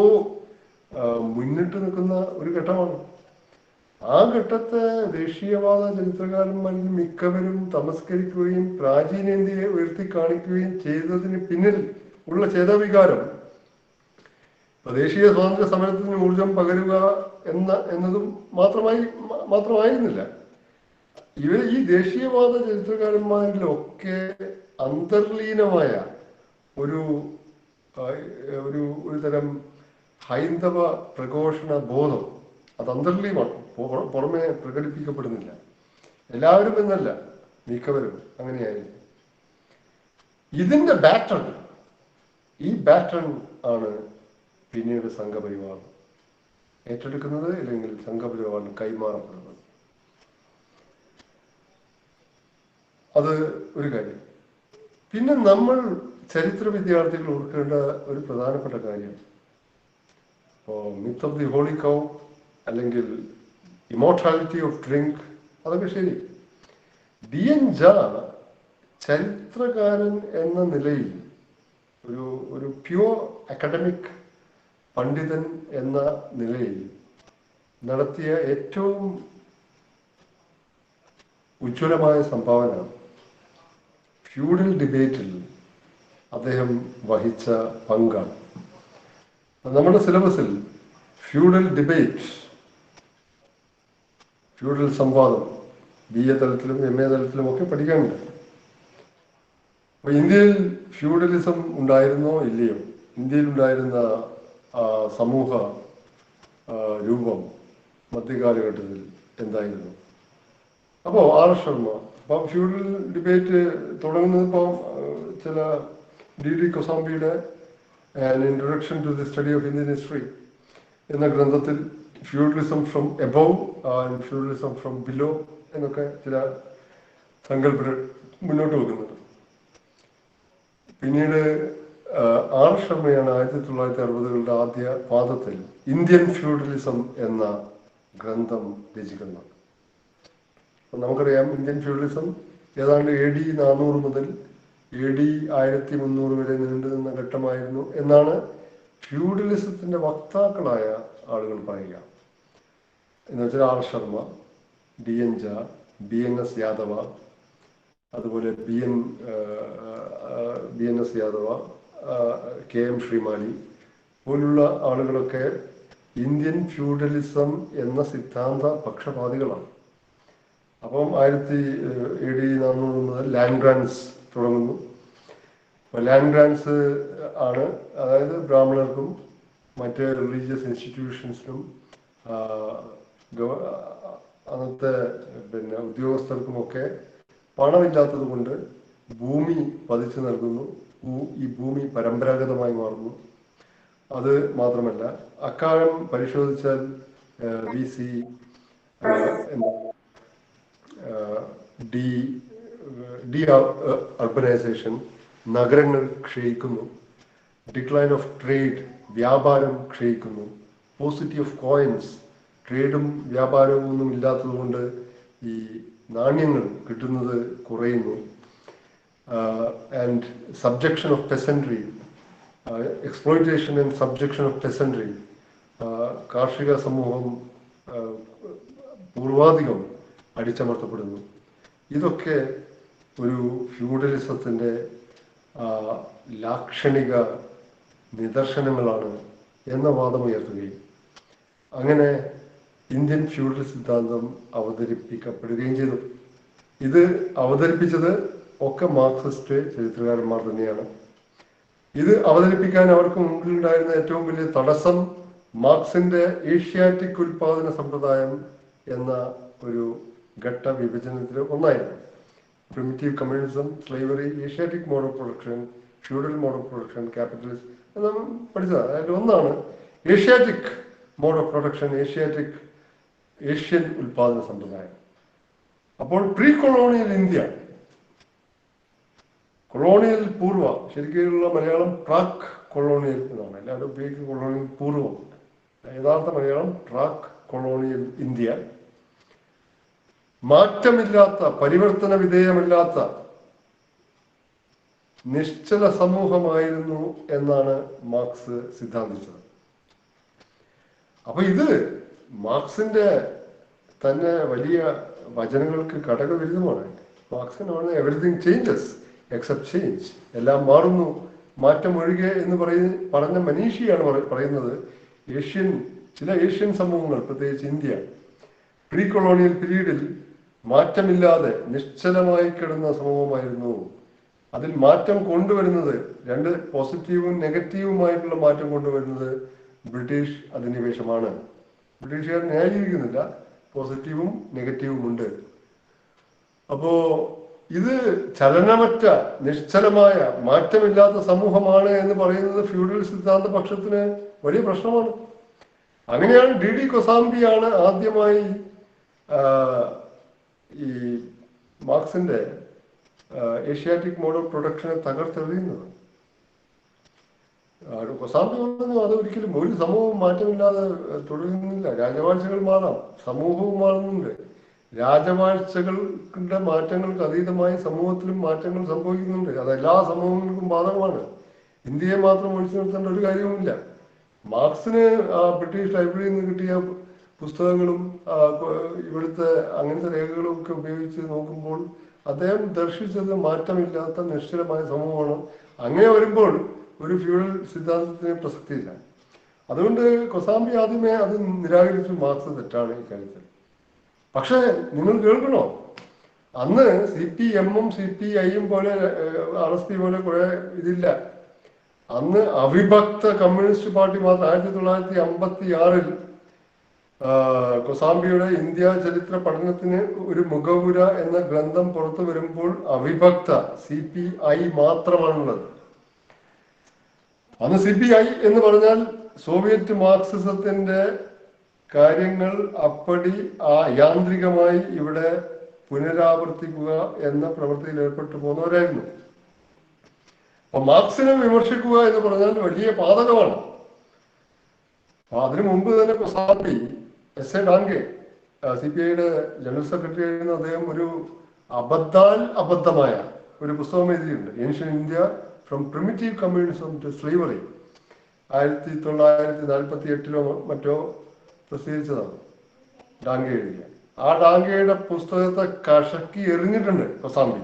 മുന്നിട്ട് നിൽക്കുന്ന ഒരു ഘട്ടമാണ്. ആ ഘട്ടത്തെ ദേശീയവാദ ചരിത്രകാരന്മാരിൽ മിക്കവരും തമസ്കരിക്കുകയും പ്രാചീനേന്ത്യയെ ഉയർത്തി കാണിക്കുകയും ചെയ്തതിന് പിന്നിൽ ഉള്ള ചേതവികാരം ദേശീയ സ്വാതന്ത്ര്യ സമരത്തിന് ഊർജം പകരുക എന്നതും മാത്രമായിരുന്നില്ല. ഈ ദേശീയവാദ ചരിത്രകാരന്മാരിലൊക്കെ അന്തർലീനമായ ഒരു തരം ഹൈന്ദവ പ്രഘോഷണ ബോധം, അത് അന്തർലീനമാണ്, പുറമെ പ്രകടിപ്പിക്കപ്പെടുന്നില്ല. എല്ലാവരും എന്നല്ല, മിക്കവരും അങ്ങനെയായിരുന്നു. ഇതിന്റെ ഈ ബാറ്റൺ ആണ് പിന്നീട് സംഘപരിവാർ ഏറ്റെടുക്കുന്നത്, അല്ലെങ്കിൽ സംഘപരിവാറിന് കൈമാറപ്പെടുന്നത്. അത് ഒരു കാര്യം. പിന്നെ നമ്മൾ ചരിത്ര വിദ്യാർത്ഥികൾ ഓർക്കേണ്ട ഒരു പ്രധാനപ്പെട്ട കാര്യം, മിത്ത് ഓഫ് ദി ഹോളി കൗ അല്ലെങ്കിൽ ഇമോർട്ടാലിറ്റി ഓഫ് ഡ്രിങ്ക്, അതൊക്കെ ശരി. DN ജാ ചരിത്രകാരൻ എന്ന നിലയിൽ ഒരു പ്യൂർ അക്കാഡമിക് പണ്ഡിതൻ എന്ന നിലയിൽ നടത്തിയ ഏറ്റവും ഉജ്ജ്വലമായ സംഭാവന ഫ്യൂഡൽ ഡിബേറ്റിൽ അദ്ദേഹം വഹിച്ച പങ്കാണ്. നമ്മുടെ സിലബസിൽ ഫ്യൂഡൽ ഡിബേറ്റ്, ഫ്യൂഡൽ സംവാദം BA തലത്തിലും MA തലത്തിലും ഒക്കെ പഠിക്കാനുണ്ട്. അപ്പൊ ഇന്ത്യയിൽ ഫ്യൂഡലിസം ഉണ്ടായിരുന്നോ ഇല്ലയോ, ഇന്ത്യയിൽ ഉണ്ടായിരുന്ന സമൂഹ രൂപം മധ്യകാലഘട്ടത്തിൽ എന്തായിരുന്നു? അപ്പോൾ R. ശർമ്മ ഫ്യൂഡൽ ഡിബേറ്റ് തുടങ്ങുന്നത് ചില D.D. കൊസാംബിയുടെ An Introduction to the Study of Indian History എന്ന ഗ്രന്ഥത്തിൽ feudalism from above and feudalism from below എന്നൊക്കെ ചില സങ്കല്പങ്ങൾ മുന്നോട്ട് വെക്കുന്നുണ്ട്. പിന്നീട് R. ശർമ്മയാണ് 1960-കളുടെ ആദ്യ പാദത്തിൽ ഇന്ത്യൻ ഫ്യൂഡലിസം എന്ന ഗ്രന്ഥം രചിക്കുന്നത്. നമുക്കറിയാം, ഇന്ത്യൻ ഫ്യൂഡലിസം ഏതാണ്ട് AD 400 മുതൽ AD 1300 വരെ നീണ്ടു നിന്ന ഘട്ടമായിരുന്നു എന്നാണ് ഫ്യൂഡലിസത്തിന്റെ വക്താക്കളായ ആളുകൾ പറയുക. എന്ന് വെച്ചാൽ R. ശർമ്മ, DN ജാ, BNS യാദവ, അതുപോലെ BNS യാദവ, KM ശ്രീമാലി പോലുള്ള ആളുകളൊക്കെ ഇന്ത്യൻ ഫ്യൂഡലിസം എന്ന സിദ്ധാന്ത പക്ഷപാതികളാണ്. അപ്പം AD 400 മുതൽ ലാൻഡ് ഗ്രാൻസ് തുടങ്ങുന്നു. ലാൻഡ് ഗ്രാൻസ് ആണ്, അതായത് ബ്രാഹ്മണർക്കും മറ്റ് റിലീജിയസ് ഇൻസ്റ്റിറ്റ്യൂഷൻസിനും അന്നത്തെ ഉദ്യോഗസ്ഥർക്കുമൊക്കെ പണമില്ലാത്തത് കൊണ്ട് ഭൂമി പതിച്ചു നൽകുന്നു. ഈ ഭൂമി പരമ്പരാഗതമായി മാറുന്നു. അത് മാത്രമല്ല, അക്കാലം പരിശോധിച്ചാൽ BC ഡി അർബനൈസേഷൻ, നഗരങ്ങൾ ക്ഷയിക്കുന്നു, ഡിക്ലൈൻ ഓഫ് ട്രേഡ്, വ്യാപാരം ക്ഷയിക്കുന്നു, പോസിറ്റി ഓഫ് കോയിൻസ്, ട്രേഡും വ്യാപാരവും ഒന്നും ഇല്ലാത്തത് കൊണ്ട് ഈ നാണ്യങ്ങൾ കിട്ടുന്നത് കുറയുന്നു, and subjection of peasantry, exploitation and subjection of peasantry, കാർഷിക സമൂഹം പൂർവാധികം അടിച്ചമർത്തപ്പെടുന്നു. ഇതൊക്കെ ഒരു ഫ്യൂഡലിസത്തിന്റെ ലാക്ഷണിക നിദർശനങ്ങളാണ് എന്ന വാദമുയർത്തുകയും അങ്ങനെ ഇന്ത്യൻ ഫ്യൂഡൽ സിദ്ധാന്തം അവതരിപ്പിക്കപ്പെടുകയും ചെയ്തു. ഇത് അവതരിപ്പിച്ചത് ഒക്കെ മാർക്സിസ്റ്റ് ചരിത്രകാരന്മാർ തന്നെയാണ്. ഇത് അവതരിപ്പിക്കാൻ അവർക്ക് മുമ്പിലുണ്ടായിരുന്ന ഏറ്റവും വലിയ തടസ്സം മാർക്സിന്റെ ഏഷ്യാറ്റിക് ഉൽപാദന സമ്പ്രദായം എന്ന ഒരു ഘട്ട വിഭജനത്തിൽ ഒന്നായിരുന്നു. Primitive communism, slavery, Asiatic mode of production, feudal mode of production, capitalist എന്ന് പഠിച്ചത്. അതിൽ ഒന്നാണ് Asiatic mode of production, Asian ഉൽപാദന സമ്പ്രദായം. അപ്പോൾ പ്രീ കൊളോണിയൽ ഇന്ത്യ, കൊളോണിയൽ പൂർവ, ശരിക്കുള്ള മലയാളം ട്രാക്ക് കൊളോണിയൽ എന്നാണ്, എല്ലാവരും ഉപയോഗിക്കുന്ന കൊളോണിയൽ പൂർവം, യഥാർത്ഥ മലയാളം ട്രാക്ക് കൊളോണിയൽ ഇന്ത്യ, മാറ്റമില്ലാത്ത, പരിവർത്തന വിധേയമല്ലാത്ത നിശ്ചല സമൂഹമായിരുന്നു എന്നാണ് മാർക്സ് സിദ്ധാന്തിച്ചത്. അപ്പൊ ഇത് മാർക്സിന്റെ തന്നെ വലിയ വചനങ്ങൾക്ക് ഘടകവിരുദ്ധമാണ്. മാർക്സിനാണ് എവറിത്തിങ് ചേഞ്ചസ് എക്സെപ്റ്റ് ചേഞ്ച്, എല്ലാം മാറുന്നു മാറ്റം ഒഴികെ എന്ന് പറഞ്ഞ മനീഷിയാണ് പറയുന്നത്. ചില ഏഷ്യൻ സമൂഹങ്ങൾ, പ്രത്യേകിച്ച് ഇന്ത്യ, പ്രീ കൊളോണിയൽ പീരീഡിൽ മാറ്റമില്ലാതെ നിശ്ചലമായി കിടന്ന സമൂഹമായിരുന്നു. അതിൽ മാറ്റം കൊണ്ടുവരുന്നത്, രണ്ട് പോസിറ്റീവും നെഗറ്റീവുമായിട്ടുള്ള മാറ്റം കൊണ്ടുവരുന്നത് ബ്രിട്ടീഷ് അധിനിവേശമാണ്. ബ്രിട്ടീഷുകാർ ന്യായീകരിക്കുന്നില്ല, പോസിറ്റീവും നെഗറ്റീവും ഉണ്ട്. അപ്പോ ഇത് ചലനമറ്റ, നിശ്ചലമായ, മാറ്റമില്ലാത്ത സമൂഹമാണ് എന്ന് പറയുന്നത് ഫ്യൂഡൽ സിദ്ധാന്ത പക്ഷത്തിന് വലിയ പ്രശ്നമാണ്. അങ്ങനെയാണ് DD കൊസാംബിയാണ് ആദ്യമായി ഈ മാർക്സിന്റെ ഏഷ്യാറ്റിക് മോഡ് ഓഫ് പ്രൊഡക്ഷനെ തകർത്തെറിയുന്നത്. കൊസാംബി പറഞ്ഞു അത് ഒരിക്കലും ഒരു സമൂഹവും മാറ്റമില്ലാതെ തുടരുന്നില്ല. രാജവാഴ്ചകൾ മാറാം, സമൂഹവും മാറുന്നുണ്ട്. രാജവാഴ്ചകളുടെ മാറ്റങ്ങൾക്ക് അതീതമായി സമൂഹത്തിലും മാറ്റങ്ങൾ സംഭവിക്കുന്നുണ്ട്. അത് എല്ലാ സമൂഹങ്ങൾക്കും ബാധകമാണ്. ഇന്ത്യയെ മാത്രം ഒഴിച്ചു നിർത്തേണ്ട ഒരു കാര്യവുമില്ല. മാർക്സിന് ബ്രിട്ടീഷ് ലൈബ്രറിയിൽ നിന്ന് കിട്ടിയ പുസ്തകങ്ങളും ഇവിടുത്തെ അങ്ങനത്തെ രേഖകളും ഒക്കെ ഉപയോഗിച്ച് നോക്കുമ്പോൾ അദ്ദേഹം ദർശിച്ചത് മാറ്റമില്ലാത്ത നിശ്ചലമായ സമൂഹമാണ്. അങ്ങനെ വരുമ്പോൾ ഒരു ഫ്യൂഡൽ സിദ്ധാന്തത്തിന് പ്രസക്തിയില്ല. അതുകൊണ്ട് കൊസാംബി ആദ്യമേ അത് നിരാകരിച്ചു. മാർക്സ് തെറ്റാണ് ഈ കാര്യത്തിൽ. പക്ഷെ നിങ്ങൾ കേൾക്കണോ, അന്ന് CPM-ഉം CPI-യും പോലെ RSP പോലെ കുറെ ഇതില്ല. അന്ന് അവിഭക്ത കമ്മ്യൂണിസ്റ്റ് പാർട്ടി മാത്രം. 1956 കൊസാംബിയുടെ ഇന്ത്യ ചരിത്ര പഠനത്തിന് ഒരു മുഖവുര എന്ന ഗ്രന്ഥം പുറത്തു വരുമ്പോൾ അവിഭക്ത CPI മാത്രമാണുള്ളത്. അന്ന് CPI എന്ന് പറഞ്ഞാൽ സോവിയറ്റ് മാർക്സിസത്തിന്റെ കാര്യങ്ങൾ അപ്പടി യാന്ത്രികമായി ഇവിടെ പുനരാവർത്തിക്കുക എന്ന പ്രവൃത്തിയിൽ ഏർപ്പെട്ടു പോകുന്നവരായിരുന്നു. അപ്പൊ മാർക്സിനെ വിമർശിക്കുക എന്ന് പറഞ്ഞാൽ വലിയ പാതകമാണ്. അതിനു മുമ്പ് തന്നെ കൊസാംബി S.A. ഡാങ്കെ CPIയുടെ ജനറൽ സെക്രട്ടറി ആയിരുന്ന അദ്ദേഹം ഒരു അബദ്ധമായ ഒരു പുസ്തകം എഴുതിയിട്ടുണ്ട്. Ancient India from primitive communism to slavery. 1948 മറ്റോ പ്രസിദ്ധീകരിച്ചതാണ് ഡാങ്കെ എഴുതിയ. ആ ഡാങ്കയുടെ പുസ്തകത്തെ കഷക്കി എറിഞ്ഞിട്ടുണ്ട് കൊസാംബി.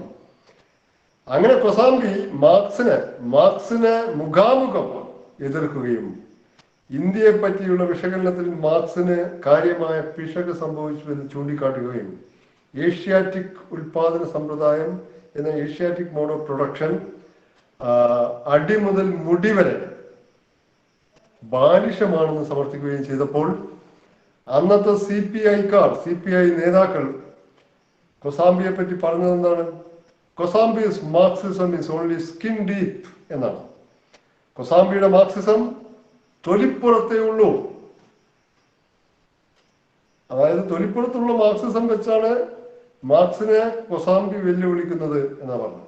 അങ്ങനെ കൊസാംബി മാർക്സിനെ മുഖാമുഖം എതിർക്കുകയും ഇന്ത്യയെ പറ്റിയുള്ള വിശകലനത്തിൽ മാർക്സിന് കാര്യമായ പിശക് സംഭവിച്ചു എന്ന് ചൂണ്ടിക്കാട്ടുകയും ഏഷ്യാറ്റിക് ഉൽപാദന സമ്പ്രദായം എന്ന ഏഷ്യാറ്റിക് മോഡ് ഓഫ് പ്രൊഡക്ഷൻ അടി മുതൽ മുടി വരെ ബാലിശമാണെന്ന് സമർത്ഥിക്കുകയും ചെയ്തപ്പോൾ അന്നത്തെ CPI നേതാക്കൾ കൊസാംബിയെ പറ്റി പറഞ്ഞത് എന്താണ്? Kosambi's Marxism is only skin deep എന്നാണ്. കൊസാംബിയുടെ മാർക്സിസം തൊലിപ്പുറത്തേ ഉള്ളൂ. അതായത് തൊലിപ്പുറത്തുള്ള മാർക്സിസം വെച്ചാണ് മാർക്സിനെ കൊസാംബി വെല്ലുവിളിക്കുന്നത് എന്നാ പറഞ്ഞു.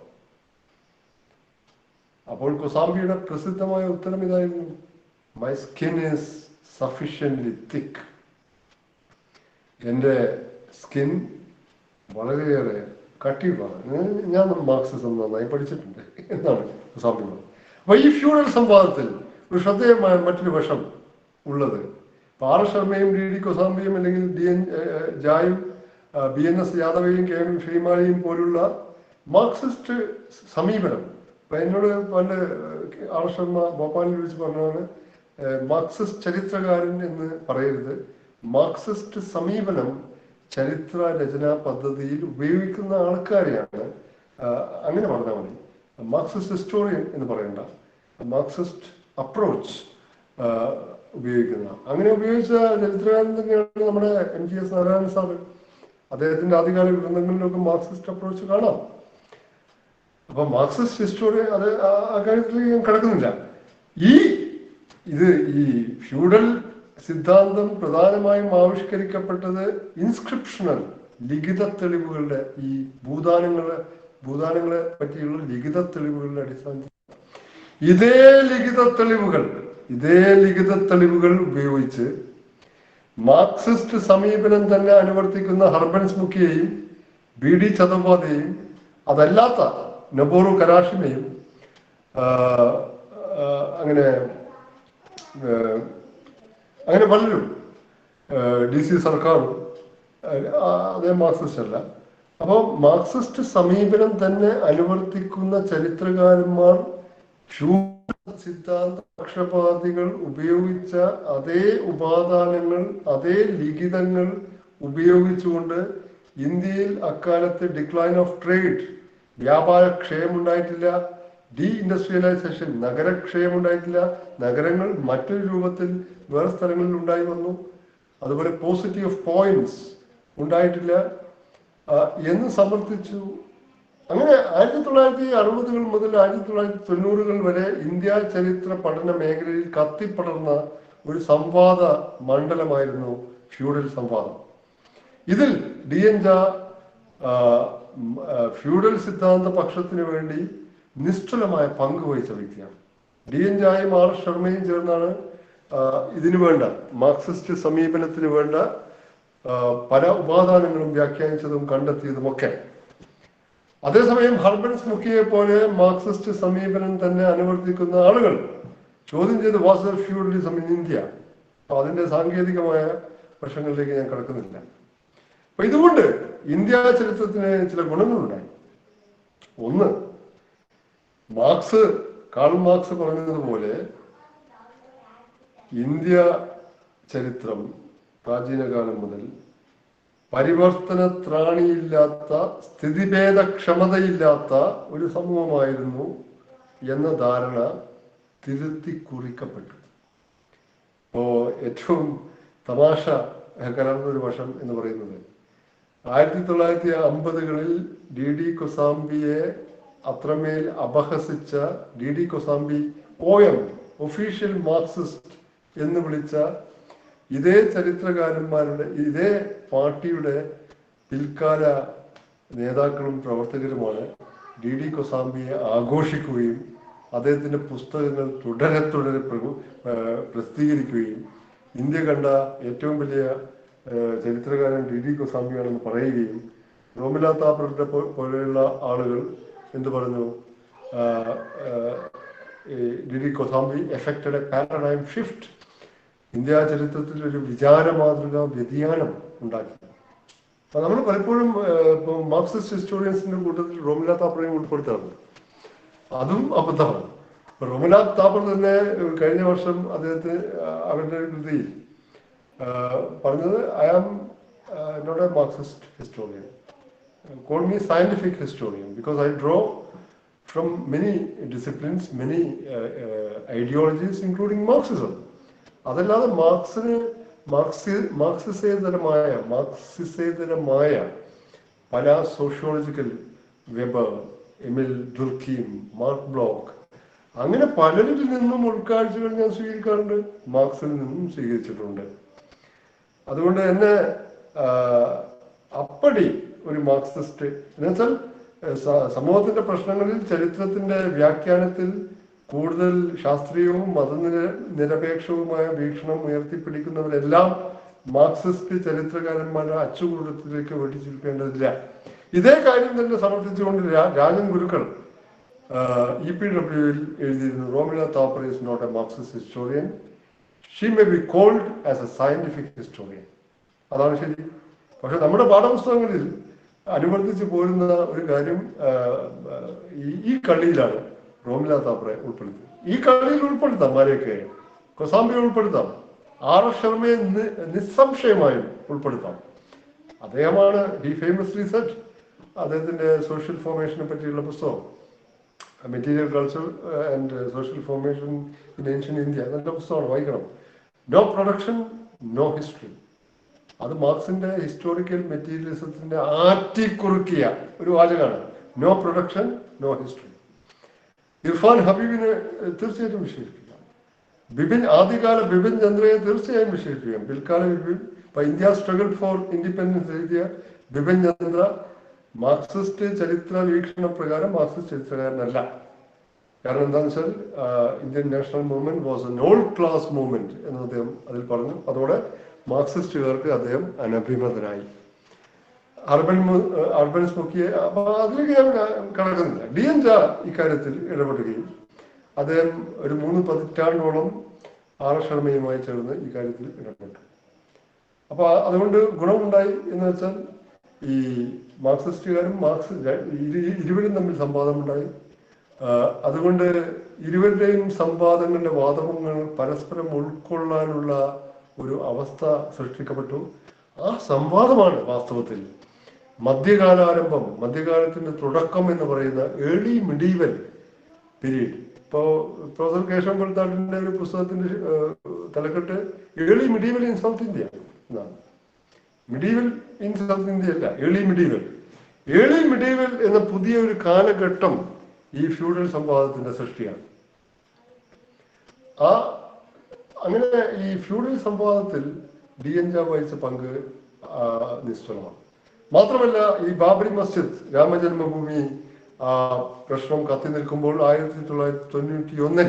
അപ്പോൾ കൊസാംബിയുടെ പ്രസിദ്ധമായ ഉത്തരം ഇതായിരുന്നു: മൈ സ്കിൻ ഈസ് സഫിഷ്യന്റ്ലി തിക്ക്. എന്റെ സ്കിൻ വളരെയേറെ കട്ടിയുള്ളതാണ്. ഞാൻ മാർക്സിസം നന്നായി പഠിച്ചിട്ടുണ്ട് എന്നാണ് കൊസാംബി പറഞ്ഞത്. അപ്പൊ ഈ ഫ്യൂഡൽ സംവാദത്തിൽ ഒരു ശ്രദ്ധേയമായ മറ്റൊരു വശം ഉള്ളത്, ആർ ശർമ്മയും DD കൊസാംബിയും അല്ലെങ്കിൽ DN ജായും BNS യാദവയും KM ശ്രീമാലിയും പോലുള്ള മാർക്സിസ്റ്റ് സമീപനം. അപ്പൊ എന്നോട് പണ്ട് ആർ ശർമ്മ ഭോപ്പാലിൽ വിളിച്ച് പറഞ്ഞാണ്, മാർക്സിസ്റ്റ് ചരിത്രകാരൻ എന്ന് പറയരുത്, മാർക്സിസ്റ്റ് സമീപനം ചരിത്ര രചനാ പദ്ധതിയിൽ ഉപയോഗിക്കുന്ന ആൾക്കാരെയാണ് അങ്ങനെ പറഞ്ഞാൽ മതി. മാർക്സിസ്റ്റ് ഹിസ്റ്റോറിയൻ എന്ന് പറയണ്ട, മാർക്സിസ്റ്റ് അപ്രോച്ച് ഉപയോഗിക്കുന്ന. അങ്ങനെ ഉപയോഗിച്ച ചരിത്രകാരൻ തന്നെയാണ് നമ്മുടെ MGS നാരായണൻ സാറ്. അദ്ദേഹത്തിന്റെ ആദ്യകാല ഗ്രന്ഥങ്ങളിലൊക്കെ മാർക്സിസ്റ്റ് അപ്രോച്ച് കാണാം. അപ്പൊ മാർക്സിസ്റ്റ് ഹിസ്റ്റോറിയൻ അത് ആ കാര്യത്തിൽ ഞാൻ കിടക്കുന്നില്ല. ഈ ഫ്യൂഡൽ സിദ്ധാന്തം പ്രധാനമായും ആവിഷ്കരിക്കപ്പെട്ടത് ഇൻസ്ക്രിപ്ഷണൽ ലിഖിത തെളിവുകളുടെ, ഈ ഭൂദാനങ്ങളെ പറ്റിയുള്ള ലിഖിത തെളിവുകളുടെ അടിസ്ഥാനത്തിൽ. ഇതേ ലിഖിത തെളിവുകൾ ഉപയോഗിച്ച് മാർക്സിസ്റ്റ് സമീപനം തന്നെ അനുവർത്തിക്കുന്ന ഹർബൻസ് മുഖിയെയും BD ചതോപാധ്യയും അതല്ലാത്ത നൊബോറു കരാഷിമയും അങ്ങനെ പലരും, DC സർക്കാരും അതേ മാർക്സിസ്റ്റ് അല്ല. അപ്പോൾ മാർക്സിസ്റ്റ് സമീപനം തന്നെ അനുവർത്തിക്കുന്ന ചരിത്രകാരന്മാർ സിദ്ധാന്ത പക്ഷപാതികൾ ഉപയോഗിച്ച അതേ ഉപാദാനങ്ങൾ, അതേ ലിഖിതങ്ങൾ ഉപയോഗിച്ചുകൊണ്ട് ഇന്ത്യയിൽ അക്കാലത്ത് ഡിക്ലൈൻ ഓഫ് ട്രേഡ്, വ്യാപാര ക്ഷയമുണ്ടായിട്ടില്ല, ഇൻഡസ്ട്രിയലൈസേഷൻ, നഗരക്ഷയമുണ്ടായിട്ടില്ല, നഗരങ്ങൾ മറ്റൊരു രൂപത്തിൽ വേറെ സ്ഥലങ്ങളിൽ ഉണ്ടായി വന്നു, അതുപോലെ പോസിറ്റീവ് പോയിന്റ്സ് ഉണ്ടായിട്ടില്ല എന്ന് സമർത്ഥിച്ചു. അങ്ങനെ 1960-കൾ മുതൽ 1990-കൾ വരെ ഇന്ത്യ ചരിത്ര പഠന മേഖലയിൽ കത്തിപ്പടർന്ന ഒരു സംവാദ മണ്ഡലമായിരുന്നു ഫ്യൂഡൽ സംവാദം. ഇതിൽ DN ജാ ഫ്യൂഡൽ സിദ്ധാന്ത പക്ഷത്തിന് വേണ്ടി നിശ്ചലമായ പങ്ക് വഹിച്ച വ്യക്തിയാണ്. DN ജായും R ശർമ്മയും ചേർന്നാണ് ഇതിനു വേണ്ട മാർക്സിസ്റ്റ് സമീപനത്തിന് വേണ്ട പല ഉപാദാനങ്ങളും വ്യാഖ്യാനിച്ചതും കണ്ടെത്തിയതുമൊക്കെ. അതേസമയം ഹർബൻസ് മുഖിയെ പോലെ മാർക്സിസ്റ്റ് സമീപനം തന്നെ അനുവർത്തിക്കുന്ന ആളുകൾ ചോദ്യം ചെയ്ത് വാസ് ഫ്യൂഡലിസം ഇൻ ഇന്ത്യ. അപ്പൊ അതിന്റെ സാങ്കേതികമായ വശങ്ങളിലേക്ക് ഞാൻ കിടക്കുന്നില്ല. അപ്പൊ ഇതുകൊണ്ട് ഇന്ത്യ ചരിത്രത്തിന് ചില ഗുണങ്ങളുണ്ടായി. ഒന്ന്, കാൾ മാർക്സ് പറഞ്ഞതുപോലെ ഇന്ത്യ ചരിത്രം പ്രാചീനകാലം മുതൽ പരിവർത്തന ത്രാണിയില്ലാത്ത, സ്ഥിതിഭേദക്ഷമതയില്ലാത്ത ഒരു സമൂഹമായിരുന്നു എന്ന ധാരണ തിരുത്തി കുറിക്കപ്പെട്ടു. ഇപ്പോ ഏറ്റവും തമാശ കലർന്നൊരു വശം എന്ന് പറയുന്നത് 1950-കളിൽ DD കൊസാംബിയെ അത്രമേൽ അപഹസിച്ച, DD Kosambi OM official Marxist എന്ന് വിളിച്ച ഇതേ ചരിത്രകാരന്മാരുടെ, ഇതേ പാർട്ടിയുടെ പിൽക്കാല നേതാക്കളും പ്രവർത്തകരുമാണ് DD കൊസാംബിയെ ആഘോഷിക്കുകയും അദ്ദേഹത്തിന്റെ പുസ്തകങ്ങൾ തുടരെ പ്രസിദ്ധീകരിക്കുകയും ഇന്ത്യ കണ്ട ഏറ്റവും വലിയ ചരിത്രകാരൻ DD കൊസാംബിയാണെന്ന് പറയുകയും, റോമില താപ്പറുടെ പോലെയുള്ള ആളുകൾ എന്ത് പറഞ്ഞു, DD Kosambi effected a paradigm shift, India ചരിത്രത്തിൽ ഒരു വിചാര മാതൃക വ്യതിയാനം ഉണ്ടാക്കി. അപ്പൊ നമ്മൾ പലപ്പോഴും മാർക്സിസ്റ്റ് ഹിസ്റ്റോറിയൻസിന്റെ കൂട്ടത്തിൽ റോമില താപ്പറയും ഉൾപ്പെടുത്താറുണ്ട്. അതും അബദ്ധമാണ്. റോമനാഥ് താപ്പർ തന്നെ കഴിഞ്ഞ വർഷം അദ്ദേഹത്തിന് അവരുടെ കൃതിയിൽ പറഞ്ഞത്, I am not a Marxist historian, call me scientific historian because I draw from many disciplines, many ideologies, including Marxism. അതല്ലാതെ മാർക്സിസേതരമായ പല സോഷ്യോളജിക്കൽ, വെബർ, എമിൽ ദുർഖീം, മാർക്ക് ബ്ലോക്ക്, അങ്ങനെ പലരിൽ നിന്നും ഉൾക്കാഴ്ചകൾ ഞാൻ സ്വീകരിക്കാറുണ്ട്, മാർക്സിൽ നിന്നും സ്വീകരിച്ചിട്ടുണ്ട്. അതുകൊണ്ട് തന്നെ അപ്പടി ഒരു മാർക്സിസ്റ്റ് എന്നുവെച്ചാൽ സമൂഹത്തിന്റെ പ്രശ്നങ്ങളിൽ ചരിത്രത്തിന്റെ വ്യാഖ്യാനത്തിൽ കൂടുതൽ ശാസ്ത്രീയവും മതനിരപേക്ഷവുമായ വീക്ഷണം ഉയർത്തിപ്പിടിക്കുന്നവരെല്ലാം മാർക്സിസ്റ്റ് ചരിത്രകാരന്മാരുടെ അച്ചുകൂടത്തിലേക്ക് വെട്ടിച്ചിരിക്കേണ്ടതില്ല. ഇതേ കാര്യം തന്നെ സമർത്ഥിച്ചുകൊണ്ട് രാജൻ ഗുരുക്കൾ EPWയിൽ എഴുതിയിരുന്നു, Romila Thapar is not a Marxist historian, she may be called as a scientific historian. അതാണ് ശരി. പക്ഷെ നമ്മുടെ പാഠപുസ്തകങ്ങളിൽ അനുവർത്തിച്ച് പോരുന്ന ഒരു കാര്യം ഈ കളിയിലാണ് റോമില താപ്പറെ ഉൾപ്പെടുത്തുന്നത്. ഈ കളിയിൽ ഉൾപ്പെടുത്താം ആരെയൊക്കെ, കൊസാംബിയെ ഉൾപ്പെടുത്താം, RS ശർമ്മയെ നിസ്സംശയമായും ഉൾപ്പെടുത്താം. അദ്ദേഹമാണ് ഹി ഫേമസ്ലി സെഡ്, അദ്ദേഹത്തിന്റെ സോഷ്യൽ ഫോർമേഷനെ പറ്റിയുള്ള പുസ്തകം material culture and social formation in ancient India, അതിന്റെ പുസ്തകമാണ്, വായിക്കണം. No production no history. അത് മാർക്സിന്റെ ഹിസ്റ്റോറിക്കൽ മെറ്റീരിയലിസത്തിന്റെ ആറ്റിക്കുറുക്കിയ ഒരു വാചകമാണ്. No production no history. Irfan ഹബീബിനെ തീർച്ചയായിട്ടും വിശേഷിപ്പിക്കാം. ആദ്യകാല ബിപിൻ ചന്ദ്രയെ തീർച്ചയായും വിശേഷിപ്പിക്കാം. പിൽക്കാല ഇന്ത്യ സ്ട്രഗിൾ ഫോർ ഇൻഡിപെൻഡൻസ് എഴുതിയ ബിപിൻ ചന്ദ്ര മാർക്സിസ്റ്റ് ചരിത്ര വീക്ഷണ പ്രകാരം മാർക്സിസ്റ്റ് ചരിത്രകാരനല്ല. കാരണം എന്താണെന്ന് വെച്ചാൽ Indian national movement was an all class movement എന്ന് അദ്ദേഹം അതിൽ പറഞ്ഞു. അതോടെ മാർക്സിസ്റ്റുകാർക്ക് അദ്ദേഹം അനഭിമതനായി. അർബൻസ് നോക്കിയ അതിലേക്ക് ഞാൻ കടക്കുന്നില്ല. DN Jha ഇക്കാര്യത്തിൽ ഇടപെടുകയും അദ്ദേഹം ഒരു 3 പതിറ്റാണ്ടോളം RS ശർമ്മയുമായി ചേർന്ന് ഇക്കാര്യത്തിൽ ഇടപെട്ടു. അപ്പൊ അതുകൊണ്ട് ഗുണമുണ്ടായി എന്ന് വെച്ചാൽ ഈ മാർക്സിസ്റ്റുകാരും ഇരുവരും തമ്മിൽ സംവാദമുണ്ടായി. അതുകൊണ്ട് ഇരുവരുടെയും സംവാദങ്ങളുടെ വാദങ്ങൾ പരസ്പരം ഉൾക്കൊള്ളാനുള്ള ഒരു അവസ്ഥ സൃഷ്ടിക്കപ്പെട്ടു. ആ സംവാദമാണ് വാസ്തവത്തിൽ മധ്യകാലാരംഭം, മധ്യകാലത്തിന്റെ തുടക്കം എന്ന് പറയുന്ന ഏർലി മിഡീവൽ പീരീഡ്. ഇപ്പോ പ്രൊഫസർ കേശവൻ പൽത്താട്ടിന്റെ ഒരു പുസ്തകത്തിന്റെ തലക്കെട്ട് early medieval in south India എന്നാണ്. മിഡീവൽ ഇൻ സൗത്ത് ഇന്ത്യ അല്ല, ഏർലി മിഡീവൽ. ഏർലി മിഡീവൽ എന്ന പുതിയ ഒരു കാലഘട്ടം ഈ ഫ്യൂഡൽ സംവാദത്തിന്റെ സൃഷ്ടിയാണ്. അങ്ങനെ ഈ ഫ്യൂഡൽ സംവാദത്തിൽ DN Jha വഹിച്ച പങ്ക് നിസ്തുലമാണ്. മാത്രമല്ല ഈ ബാബറി മസ്ജിദ്, രാമജന്മഭൂമി പ്രശ്നം കത്തി നിൽക്കുമ്പോൾ 1991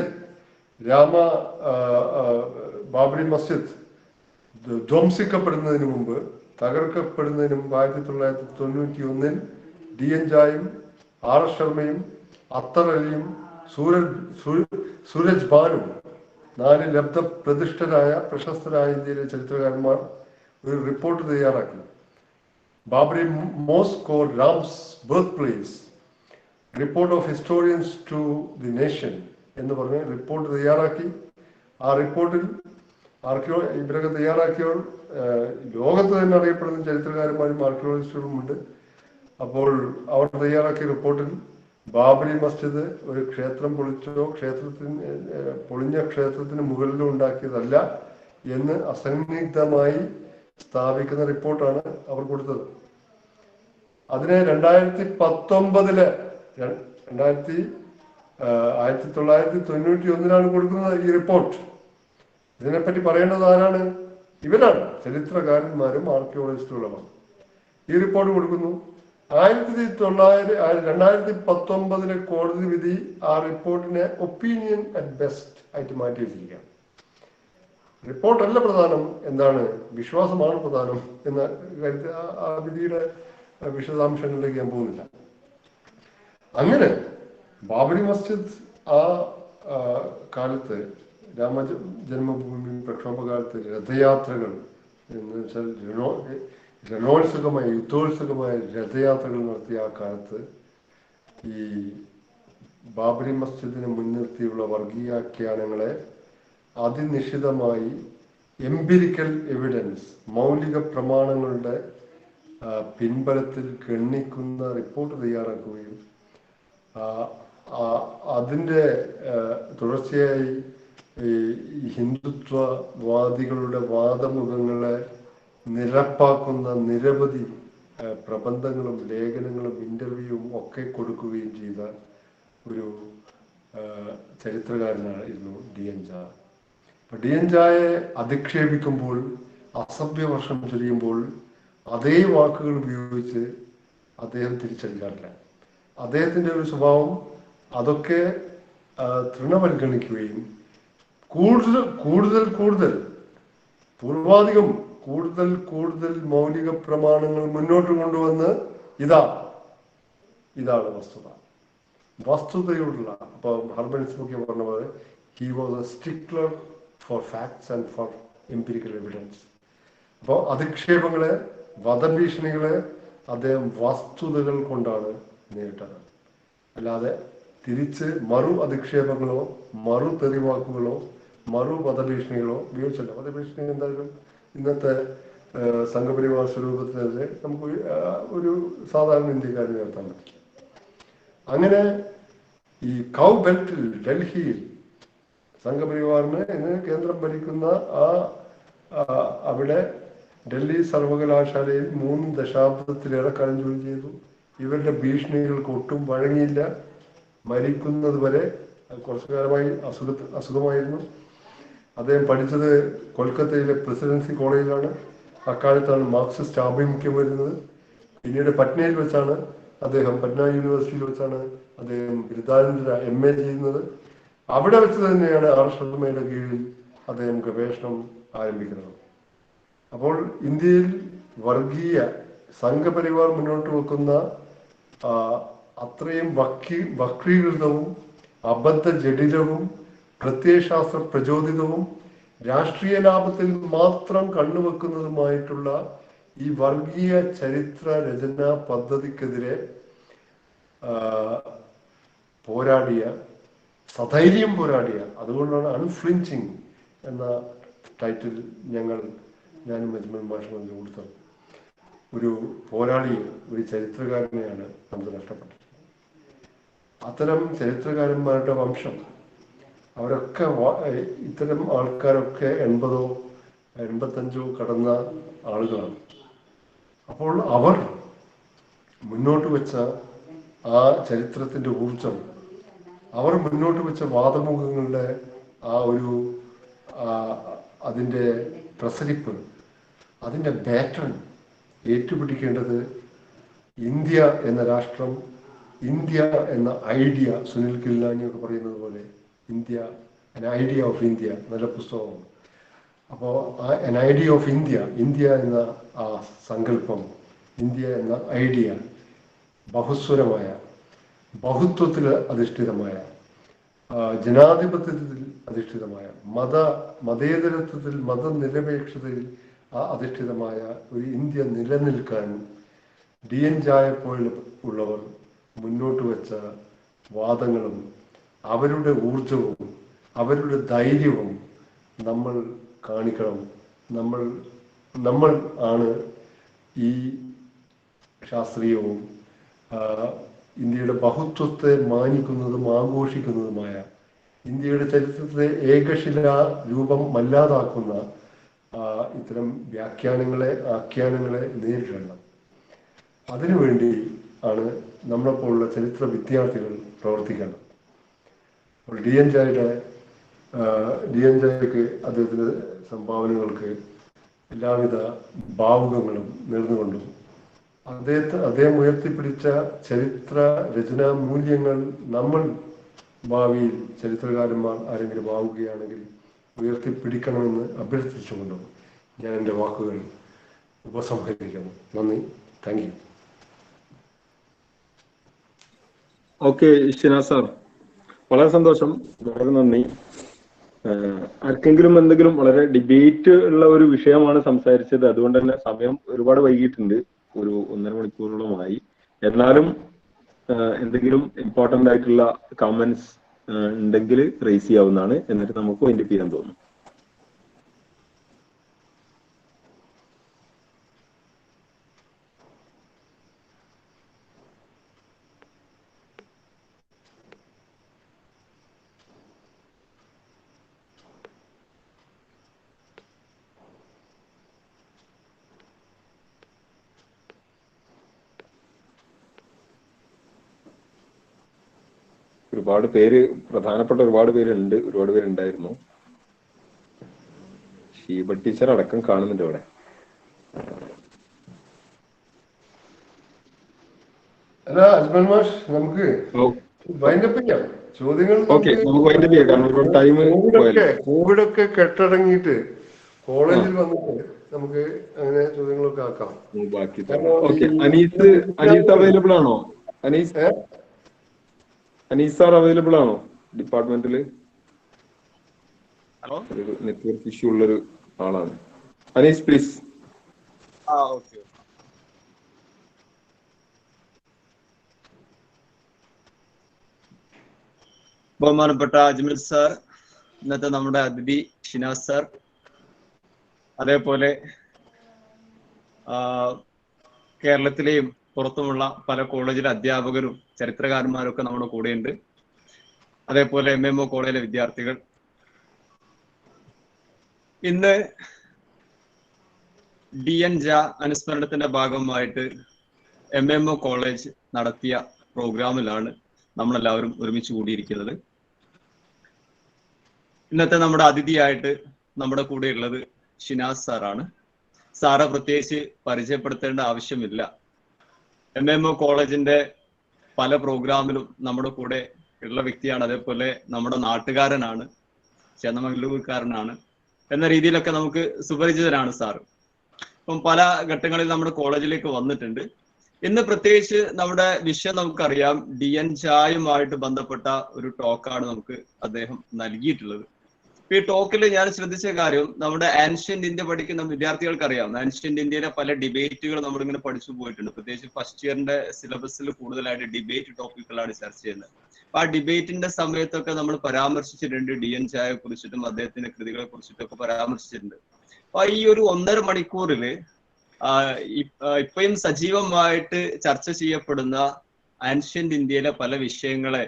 ബാബറി മസ്ജിദ് ധ്വംസിക്കപ്പെടുന്നതിന് മുമ്പ്, തകർക്കപ്പെടുന്നതിന് മുമ്പ് 1991 DN Jhaയും RS ശർമ്മയും അത്തർ അലിയും സൂരജ് ഭാനും 4 ലബ്ധപ്രതിഷ്ഠരായ പ്രശസ്തരായ ഇന്ത്യയിലെ ചരിത്രകാരന്മാർ ഒരു റിപ്പോർട്ട് തയ്യാറാക്കി. Babri mosque or Ram's birth place, report of historians to the nation എന്ന് പറഞ്ഞ് റിപ്പോർട്ട് തയ്യാറാക്കി. ആ റിപ്പോർട്ടിൽ ഇവരൊക്കെ തയ്യാറാക്കിയവർ ലോകത്ത് തന്നെ അറിയപ്പെടുന്ന ചരിത്രകാരന്മാരും ആർക്കിയോളജിസ്റ്റുകളും ഉണ്ട്. അപ്പോൾ അവർ തയ്യാറാക്കിയ റിപ്പോർട്ടിൽ ബാബറി മസ്ജിദ് ഒരു ക്ഷേത്രം പൊളിഞ്ഞ ക്ഷേത്രത്തിന് മുകളിലും ഉണ്ടാക്കിയതല്ല എന്ന് അസന്നിഗ്ധമായി സ്ഥാപിക്കുന്ന റിപ്പോർട്ടാണ് അവർ കൊടുത്തത്. അതിനെ 1991 കൊടുക്കുന്നത് ഈ റിപ്പോർട്ട്. ഇതിനെപ്പറ്റി പറയേണ്ടത് ആരാണ്? ഇവരാണ്, ചരിത്രകാരന്മാരും ആർക്കിയോളജിസ്റ്റുകളുമാണ്. ഈ റിപ്പോർട്ട് കൊടുക്കുന്നു. 2019 കോടതി വിധി ആ റിപ്പോർട്ടിനെ ഒപ്പീനിയൻ അറ്റ് ബെസ്റ്റ് ആയിട്ട് മാറ്റി വെച്ചിരിക്കുകയാണ്. റിപ്പോർട്ടല്ല പ്രധാനം, എന്താണ് വിശ്വാസമാണ് പ്രധാനം എന്ന കാര്യത്തിൽ ആ വിധിയുടെ വിശദാംശങ്ങളിലേക്ക് ഞാൻ പോകുന്നില്ല. അങ്ങനെ ബാബറി മസ്ജിദ് ആ കാലത്ത്, രാമജന്മഭൂമി പ്രക്ഷോഭകാലത്ത് രഥയാത്രകൾ എന്ന് വെച്ചാൽ രണോത്സുകമായ യുദ്ധോത്സുകമായ രഥയാത്രകൾ നടത്തിയ ആ കാലത്ത് ഈ ബാബരി മസ്ജിദിനെ മുൻനിർത്തിയുള്ള വർഗീയാഖ്യാനങ്ങളെ അതിനിശ്ചിതമായി എംപിരിക്കൽ എവിഡൻസ്, മൗലിക പ്രമാണങ്ങളുടെ പിൻബലത്തിൽ ഗണ്ണിക്കുന്ന റിപ്പോർട്ട് തയ്യാറാക്കുകയും അതിൻ്റെ തുടർച്ചയായി ഈ ഹിന്ദുത്വവാദികളുടെ വാദമുഖങ്ങളെ നിരപ്പാക്കുന്ന നിരവധി പ്രബന്ധങ്ങളും ലേഖനങ്ങളും ഇന്റർവ്യൂവും ഒക്കെ കൊടുക്കുകയും ചെയ്ത ഒരു ചരിത്രകാരനായിരുന്നു DN ഝാ. DN ഝായെ അധിക്ഷേപിക്കുമ്പോൾ, അസഭ്യവർഷം ചൊരിയുമ്പോൾ അതേ വാക്കുകൾ ഉപയോഗിച്ച് അദ്ദേഹം തിരിച്ചടിക്കാറില്ല. അദ്ദേഹത്തിന്റെ ഒരു സ്വഭാവം അതൊക്കെ തൃണവൽക്കരിക്കുകയും കൂടുതൽ കൂടുതൽ കൂടുതൽ പൂർവാധികം കൂടുതൽ കൂടുതൽ മൗലിക പ്രമാണങ്ങൾ മുന്നോട്ട് കൊണ്ടുവന്ന് ഇതാണ് വസ്തുതയോടുള്ള. അപ്പൊ ഹർബൻസ് മുഖ്യ പറഞ്ഞ പോലെ he was a stickler for facts and for empirical evidence. അപ്പോൾ അധിക്ഷേപങ്ങളെ, വധഭീഷണികളെ അദ്ദേഹം വസ്തുതകൾ കൊണ്ടാണ് നേരിട്ടത്. അല്ലാതെ തിരിച്ച് മറു അധിക്ഷേപങ്ങളോ മറു തെറിവാക്കുകളോ മറു വധഭീഷണികളോ ഉപയോഗിച്ചല്ല. വധഭീഷണി എന്തായാലും ഇന്നത്തെ സംഘപരിവാർ സ്വരൂപത്തിനെതിരെ നമുക്ക് ഒരു സാധാരണ ഇന്ത്യക്കാരന് ഉയർത്താൻ പറ്റില്ല. അങ്ങനെ ഈ കൗ ബെൽറ്റിൽ ഡൽഹിയിൽ സംഘപരിവാറിന് ഇന്ന് കേന്ദ്രം ഭരിക്കുന്ന അവിടെ ഡൽഹി സർവകലാശാലയിൽ 3 ദശാബ്ദത്തിലേറെ കാലം ജോലി ചെയ്തു. ഇവരുടെ ഭീഷണികൾക്ക് ഒട്ടും വഴങ്ങിയില്ല. മരിക്കുന്നത് വരെ കുറച്ചു കാലമായി അസുഖമായിരുന്നു. അദ്ദേഹം പഠിച്ചത് കൊൽക്കത്തയിലെ പ്രസിഡൻസി കോളേജിലാണ്. അക്കാലത്താണ് മാർക്സിസ്റ്റ് ആഭിമുഖ്യം വരുന്നത്. പിന്നീട് പട്നയിൽ വെച്ചാണ് പട്ന യൂണിവേഴ്സിറ്റിയിൽ വെച്ചാണ് അദ്ദേഹം ബിരുദാനന്തര MA ചെയ്യുന്നത്. അവിടെ വെച്ച് തന്നെയാണ് R. ശർമ്മയുടെ കീഴിൽ അദ്ദേഹം ഗവേഷണം ആരംഭിക്കുന്നത്. അപ്പോൾ ഇന്ത്യയിൽ വർഗീയ സംഘപരിവാർ മുന്നോട്ട് വെക്കുന്ന അത്രയും വക്രീകൃതവും അബദ്ധ ജഡിലവും പ്രത്യയശാസ്ത്ര പ്രചോദിതവും രാഷ്ട്രീയ ലാഭത്തിൽ മാത്രം കണ്ണുവെക്കുന്നതുമായിട്ടുള്ള ഈ വർഗീയ ചരിത്ര രചനാ പദ്ധതിക്കെതിരെ സധൈര്യം പോരാടിയ, അതുകൊണ്ടാണ് അൺഫ്ലിഞ്ചിങ് എന്ന ടൈറ്റിൽ ഞാനും അജ്മൽ മാഷും കൊടുത്തത്. ഒരു പോരാളിയെ, ഒരു ചരിത്രകാരനെയാണ് നമുക്ക് നഷ്ടപ്പെട്ടത്. അത്തരം ചരിത്രകാരന്മാരുടെ വംശം, അവരൊക്കെ ഇത്തരം ആൾക്കാരൊക്കെ 80ഓ 85ഓ കടന്ന ആളുകളാണ്. അപ്പോൾ അവർ മുന്നോട്ട് വെച്ച ആ ചരിത്രത്തിന്റെ ഊർജം, അവർ മുന്നോട്ട് വെച്ച വാദമുഖങ്ങളുടെ അതിൻ്റെ പ്രസരിപ്പ്, അതിൻ്റെ പാറ്റേൺ ഏറ്റുപിടിക്കേണ്ടത് ഇന്ത്യ എന്ന രാഷ്ട്രം, ഇന്ത്യ എന്ന ഐഡിയ, സുനിൽ ഗിൽനാനിയൊക്കെ പറയുന്നത് പോലെ India, an idea of India, നല്ല പുസ്തകമാണ്. അപ്പോൾ an idea of India, India എന്ന ആ സങ്കല്പം, ഇന്ത്യ എന്ന ഐഡിയ ബഹുസ്വരമായ, ബഹുത്വത്തിൽ അധിഷ്ഠിതമായ, ജനാധിപത്യത്തിൽ അധിഷ്ഠിതമായ, മതേതരത്വത്തിൽ, മതനിരപേക്ഷതയിൽ അധിഷ്ഠിതമായ ഒരു ഇന്ത്യ നിലനിൽക്കാൻ DN ഝായെ പോലുള്ളവർ മുന്നോട്ട് വെച്ച വാദങ്ങളും അവരുടെ ഊർജവും അവരുടെ ധൈര്യവും നമ്മൾ കാണിക്കണം. നമ്മൾ ആണ് ഈ ശാസ്ത്രീയവും ഇന്ത്യയുടെ ബഹുത്വത്തെ മാനിക്കുന്നതും ആഘോഷിക്കുന്നതുമായ, ഇന്ത്യയുടെ ചരിത്രത്തെ ഏകശിലാ രൂപം അല്ലാതാക്കുന്ന ഇത്തരം ആഖ്യാനങ്ങളെ നേരിടണം. അതിനുവേണ്ടി ആണ് നമ്മളെപ്പോലുള്ള ചരിത്ര വിദ്യാർത്ഥികൾ പ്രവർത്തിക്കേണ്ടത്. DN ഝായ്ക്ക് അദ്ദേഹത്തിന്റെ സംഭാവനകൾക്ക് എല്ലാവിധ ഭാവുകങ്ങളും നേർന്നുകൊണ്ടും അദ്ദേഹം ഉയർത്തിപ്പിടിച്ച ചരിത്ര രചനാ മൂല്യങ്ങൾ നമ്മൾ ഭാവിയിൽ ചരിത്രകാരന്മാർ ആരെങ്കിലും ആവുകയാണെങ്കിൽ ഉയർത്തിപ്പിടിക്കണമെന്ന് അഭ്യർത്ഥിച്ചുകൊണ്ടും ഞാൻ എൻ്റെ വാക്കുകൾ ഉപസംഹരിക്കുന്നു. നന്ദി. Thank U. Okay Shinas sir, വളരെ സന്തോഷം, വളരെ നന്ദി. ആർക്കെങ്കിലും എന്തെങ്കിലും, വളരെ ഡിബേറ്റ് ഉള്ള ഒരു വിഷയമാണ് സംസാരിച്ചത്, അതുകൊണ്ട് തന്നെ സമയം ഒരുപാട് വൈകിട്ടുണ്ട്, ഒരു 1.5 മണിക്കൂറോളമായി. എന്നാലും എന്തെങ്കിലും ഇമ്പോർട്ടന്റ് ആയിട്ടുള്ള കമന്റ്സ് ഉണ്ടെങ്കിൽ റേസ് ചെയ്യാവുന്നതാണ്. എന്നിട്ട് നമുക്ക് വൈൻഡപ്പ് ചെയ്യാൻ തോന്നുന്നു. ഒരുപാട് പേര്, പ്രധാനപ്പെട്ട ഒരുപാട് പേരുണ്ട്, ഒരുപാട് പേരുണ്ടായിരുന്നു. ഷീബ ടീച്ചർ അടക്കം കാണുന്നുണ്ട് ഇവിടെ. അല്ല അജ്മൽ മാഷ്, നമുക്ക് വൈൻഡപ്പ് ചെയ്യാം. ചോദ്യങ്ങൾ നമുക്ക് വൈൻഡപ്പ് ചെയ്യാം. കാരണം ഒരുപാട് ടൈം പോയല്ലോ. കോവിഡൊക്കെ കെട്ടടങ്ങിയിട്ട് കോളേജിൽ വന്നിട്ട് നമുക്ക് അങ്ങനെ ചോദ്യങ്ങളൊക്കെ ആക്കാം. അനീസ് അവൈലബിൾ ആണോ? അനീസ് സാർ അവൈലബിൾ ആണോ ഡിപ്പാർട്ട്മെന്റില്? ഹലോ, നെറ്റ്വർക്ക് ഇഷ്യൂ ഉള്ളൊരു ആളാണ്. അനീസ് പ്ലീസ്. ഓക്കെ. ബഹുമാനപ്പെട്ട അജ്മൽ സാർ, ഇന്നത്തെ നമ്മുടെ അതിഥി ഷിനാസ് സാർ, അതേപോലെ കേരളത്തിലെയും പുറത്തുമുള്ള പല കോളേജിലെ അധ്യാപകരും ചരിത്രകാരന്മാരും ഒക്കെ നമ്മുടെ കൂടെയുണ്ട്. അതേപോലെ MMO കോളേജിലെ വിദ്യാർത്ഥികൾ. ഇന്ന് DN ജാ അനുസ്മരണത്തിന്റെ ഭാഗമായിട്ട് MMO കോളേജ് നടത്തിയ പ്രോഗ്രാമിലാണ് നമ്മളെല്ലാവരും ഒരുമിച്ച് കൂടിയിരിക്കുന്നത്. ഇന്നത്തെ നമ്മുടെ അതിഥിയായിട്ട് നമ്മുടെ കൂടെ ഉള്ളത് ഷിനാസ് സാറാണ്. സാറെ പ്രത്യേകിച്ച് പരിചയപ്പെടുത്തേണ്ട ആവശ്യമില്ല. MMO കോളേജിന്റെ പല പ്രോഗ്രാമിലും നമ്മുടെ കൂടെ ഉള്ള വ്യക്തിയാണ്. അതേപോലെ നമ്മുടെ നാട്ടുകാരനാണ്, ചെന്നമംഗലൂർക്കാരനാണ് എന്ന രീതിയിലൊക്കെ നമുക്ക് സുപരിചിതനാണ് സാറ്. അപ്പം പല ഘട്ടങ്ങളിൽ നമ്മുടെ കോളേജിലേക്ക് വന്നിട്ടുണ്ട്. ഇന്ന് പ്രത്യേകിച്ച് നമ്മുടെ വിഷയം നമുക്കറിയാം, DN ജായുമായിട്ട് ബന്ധപ്പെട്ട ഒരു ടോക്കാണ് നമുക്ക് അദ്ദേഹം നൽകിയിട്ടുള്ളത്. ഈ ടോക്കിൽ ഞാൻ ശ്രദ്ധിച്ച കാര്യം, നമ്മുടെ ആൻഷ്യന്റ് ഇന്ത്യ പഠിക്കുന്ന വിദ്യാർത്ഥികൾക്ക് അറിയാം, ആൻഷ്യന്റ് ഇന്ത്യയിലെ പല ഡിബേറ്റുകൾ നമ്മളിങ്ങനെ പഠിച്ചു പോയിട്ടുണ്ട്. പ്രത്യേകിച്ച് ഫസ്റ്റ് ഇയറിന്റെ സിലബസിൽ കൂടുതലായിട്ട് ഡിബേറ്റ് ടോപ്പിക്കുകളാണ് ചർച്ച ചെയ്യുന്നത്. അപ്പൊ ആ ഡിബേറ്റിന്റെ സമയത്തൊക്കെ നമ്മൾ പരാമർശിച്ചിട്ടുണ്ട്, DN ജായെ കുറിച്ചിട്ടും അദ്ദേഹത്തിന്റെ കൃതികളെ കുറിച്ചിട്ടൊക്കെ പരാമർശിച്ചിട്ടുണ്ട്. അപ്പൊ ഈ ഒരു 1.5 മണിക്കൂറില് ഇപ്പോഴും സജീവമായിട്ട് ചർച്ച ചെയ്യപ്പെടുന്ന ആൻഷ്യന്റ് ഇന്ത്യയിലെ പല വിഷയങ്ങളെ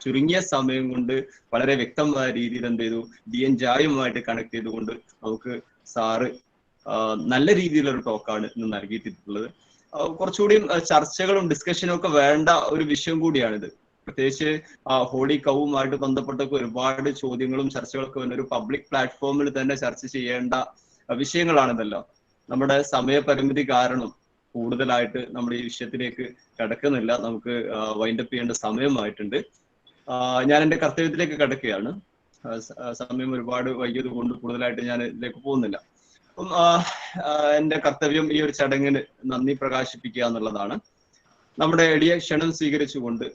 ചുരുങ്ങിയ സമയം കൊണ്ട് വളരെ വ്യക്തമായ രീതിയിൽ എന്ത് ചെയ്തു, DN ജായുമായിട്ട് കണക്ട് ചെയ്തുകൊണ്ട് നമുക്ക് സാറ് നല്ല രീതിയിലൊരു ടോക്കാണ് ഇന്ന് നൽകിയിട്ടുള്ളത്. കുറച്ചുകൂടി ചർച്ചകളും ഡിസ്കഷനും ഒക്കെ വേണ്ട ഒരു വിഷയം കൂടിയാണിത്. പ്രത്യേകിച്ച് ഹോളി കവുമായിട്ട് ബന്ധപ്പെട്ടൊക്കെ ഒരുപാട് ചോദ്യങ്ങളും ചർച്ചകളൊക്കെ വരുന്ന ഒരു പബ്ലിക് പ്ലാറ്റ്ഫോമിൽ തന്നെ ചർച്ച ചെയ്യേണ്ട വിഷയങ്ങളാണിതല്ലോ. നമ്മുടെ സമയപരിമിതി കാരണം കൂടുതലായിട്ട് നമ്മൾ ഈ വിഷയത്തിലേക്ക് കടക്കുന്നില്ല. നമുക്ക് വൈൻഡപ്പ് ചെയ്യേണ്ട സമയമായിട്ടുണ്ട്. ഞാൻ എൻ്റെ കർത്തവ്യത്തിലേക്ക് കടക്കുകയാണ്. സമയം ഒരുപാട് വൈകിയത് കൊണ്ട് കൂടുതലായിട്ട് ഞാൻ ഇതിലേക്ക് പോകുന്നില്ല. അപ്പം എൻ്റെ കർത്തവ്യം ഈ ഒരു ചടങ്ങിന് നന്ദി പ്രകാശിപ്പിക്കുക എന്നുള്ളതാണ്. നമ്മുടെ എളിയ ക്ഷണം സ്വീകരിച്ചുകൊണ്ട്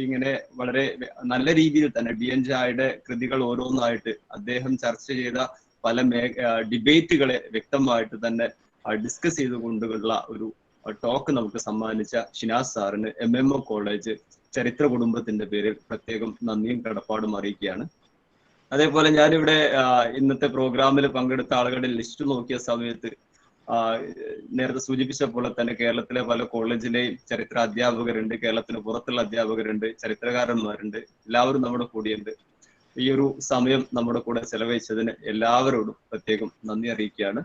ഇങ്ങനെ വളരെ നല്ല രീതിയിൽ തന്നെ DN ജായുടെ കൃതികൾ ഓരോന്നായിട്ട് അദ്ദേഹം ചർച്ച ചെയ്ത പല ഡിബേറ്റുകളെ വ്യക്തമായിട്ട് തന്നെ ഡിസ്കസ് ചെയ്തുകൊണ്ടുള്ള ഒരു ടോക്ക് നമുക്ക് സമ്മാനിച്ച ഷിനാസ് സാറിന് MMO കോളേജ് ചരിത്ര കുടുംബത്തിന്റെ പേരിൽ പ്രത്യേകം നന്ദിയും കടപ്പാടും അറിയിക്കുകയാണ്. അതേപോലെ ഞാനിവിടെ ഇന്നത്തെ പ്രോഗ്രാമിൽ പങ്കെടുത്ത ആളുകളുടെ ലിസ്റ്റ് നോക്കിയ സമയത്ത് നേരത്തെ സൂചിപ്പിച്ച പോലെ തന്നെ കേരളത്തിലെ പല കോളേജിലെയും ചരിത്ര അധ്യാപകരുണ്ട്, കേരളത്തിന് പുറത്തുള്ള അധ്യാപകരുണ്ട്, ചരിത്രകാരന്മാരുണ്ട്, എല്ലാവരും നമ്മുടെ കൂടെയുണ്ട്. ഈ ഒരു സമയം നമ്മുടെ കൂടെ ചെലവഴിച്ചതിന് എല്ലാവരോടും പ്രത്യേകം നന്ദി അറിയിക്കുകയാണ്.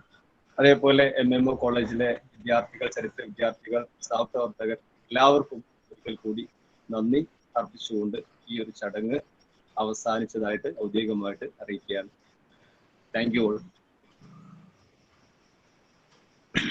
അതേപോലെ MMO കോളേജിലെ വിദ്യാർത്ഥികൾ, ചരിത്ര വിദ്യാർത്ഥികൾ, സഹപ്രവർത്തകർ എല്ലാവർക്കും ഒരിക്കൽ കൂടി നന്ദി അർപ്പിച്ചുകൊണ്ട് ഈ ഒരു ചടങ്ങ് അവസാനിച്ചതായിട്ട് ഔദ്യോഗികമായിട്ട് അറിയിക്കുകയാണ്. Thank you all.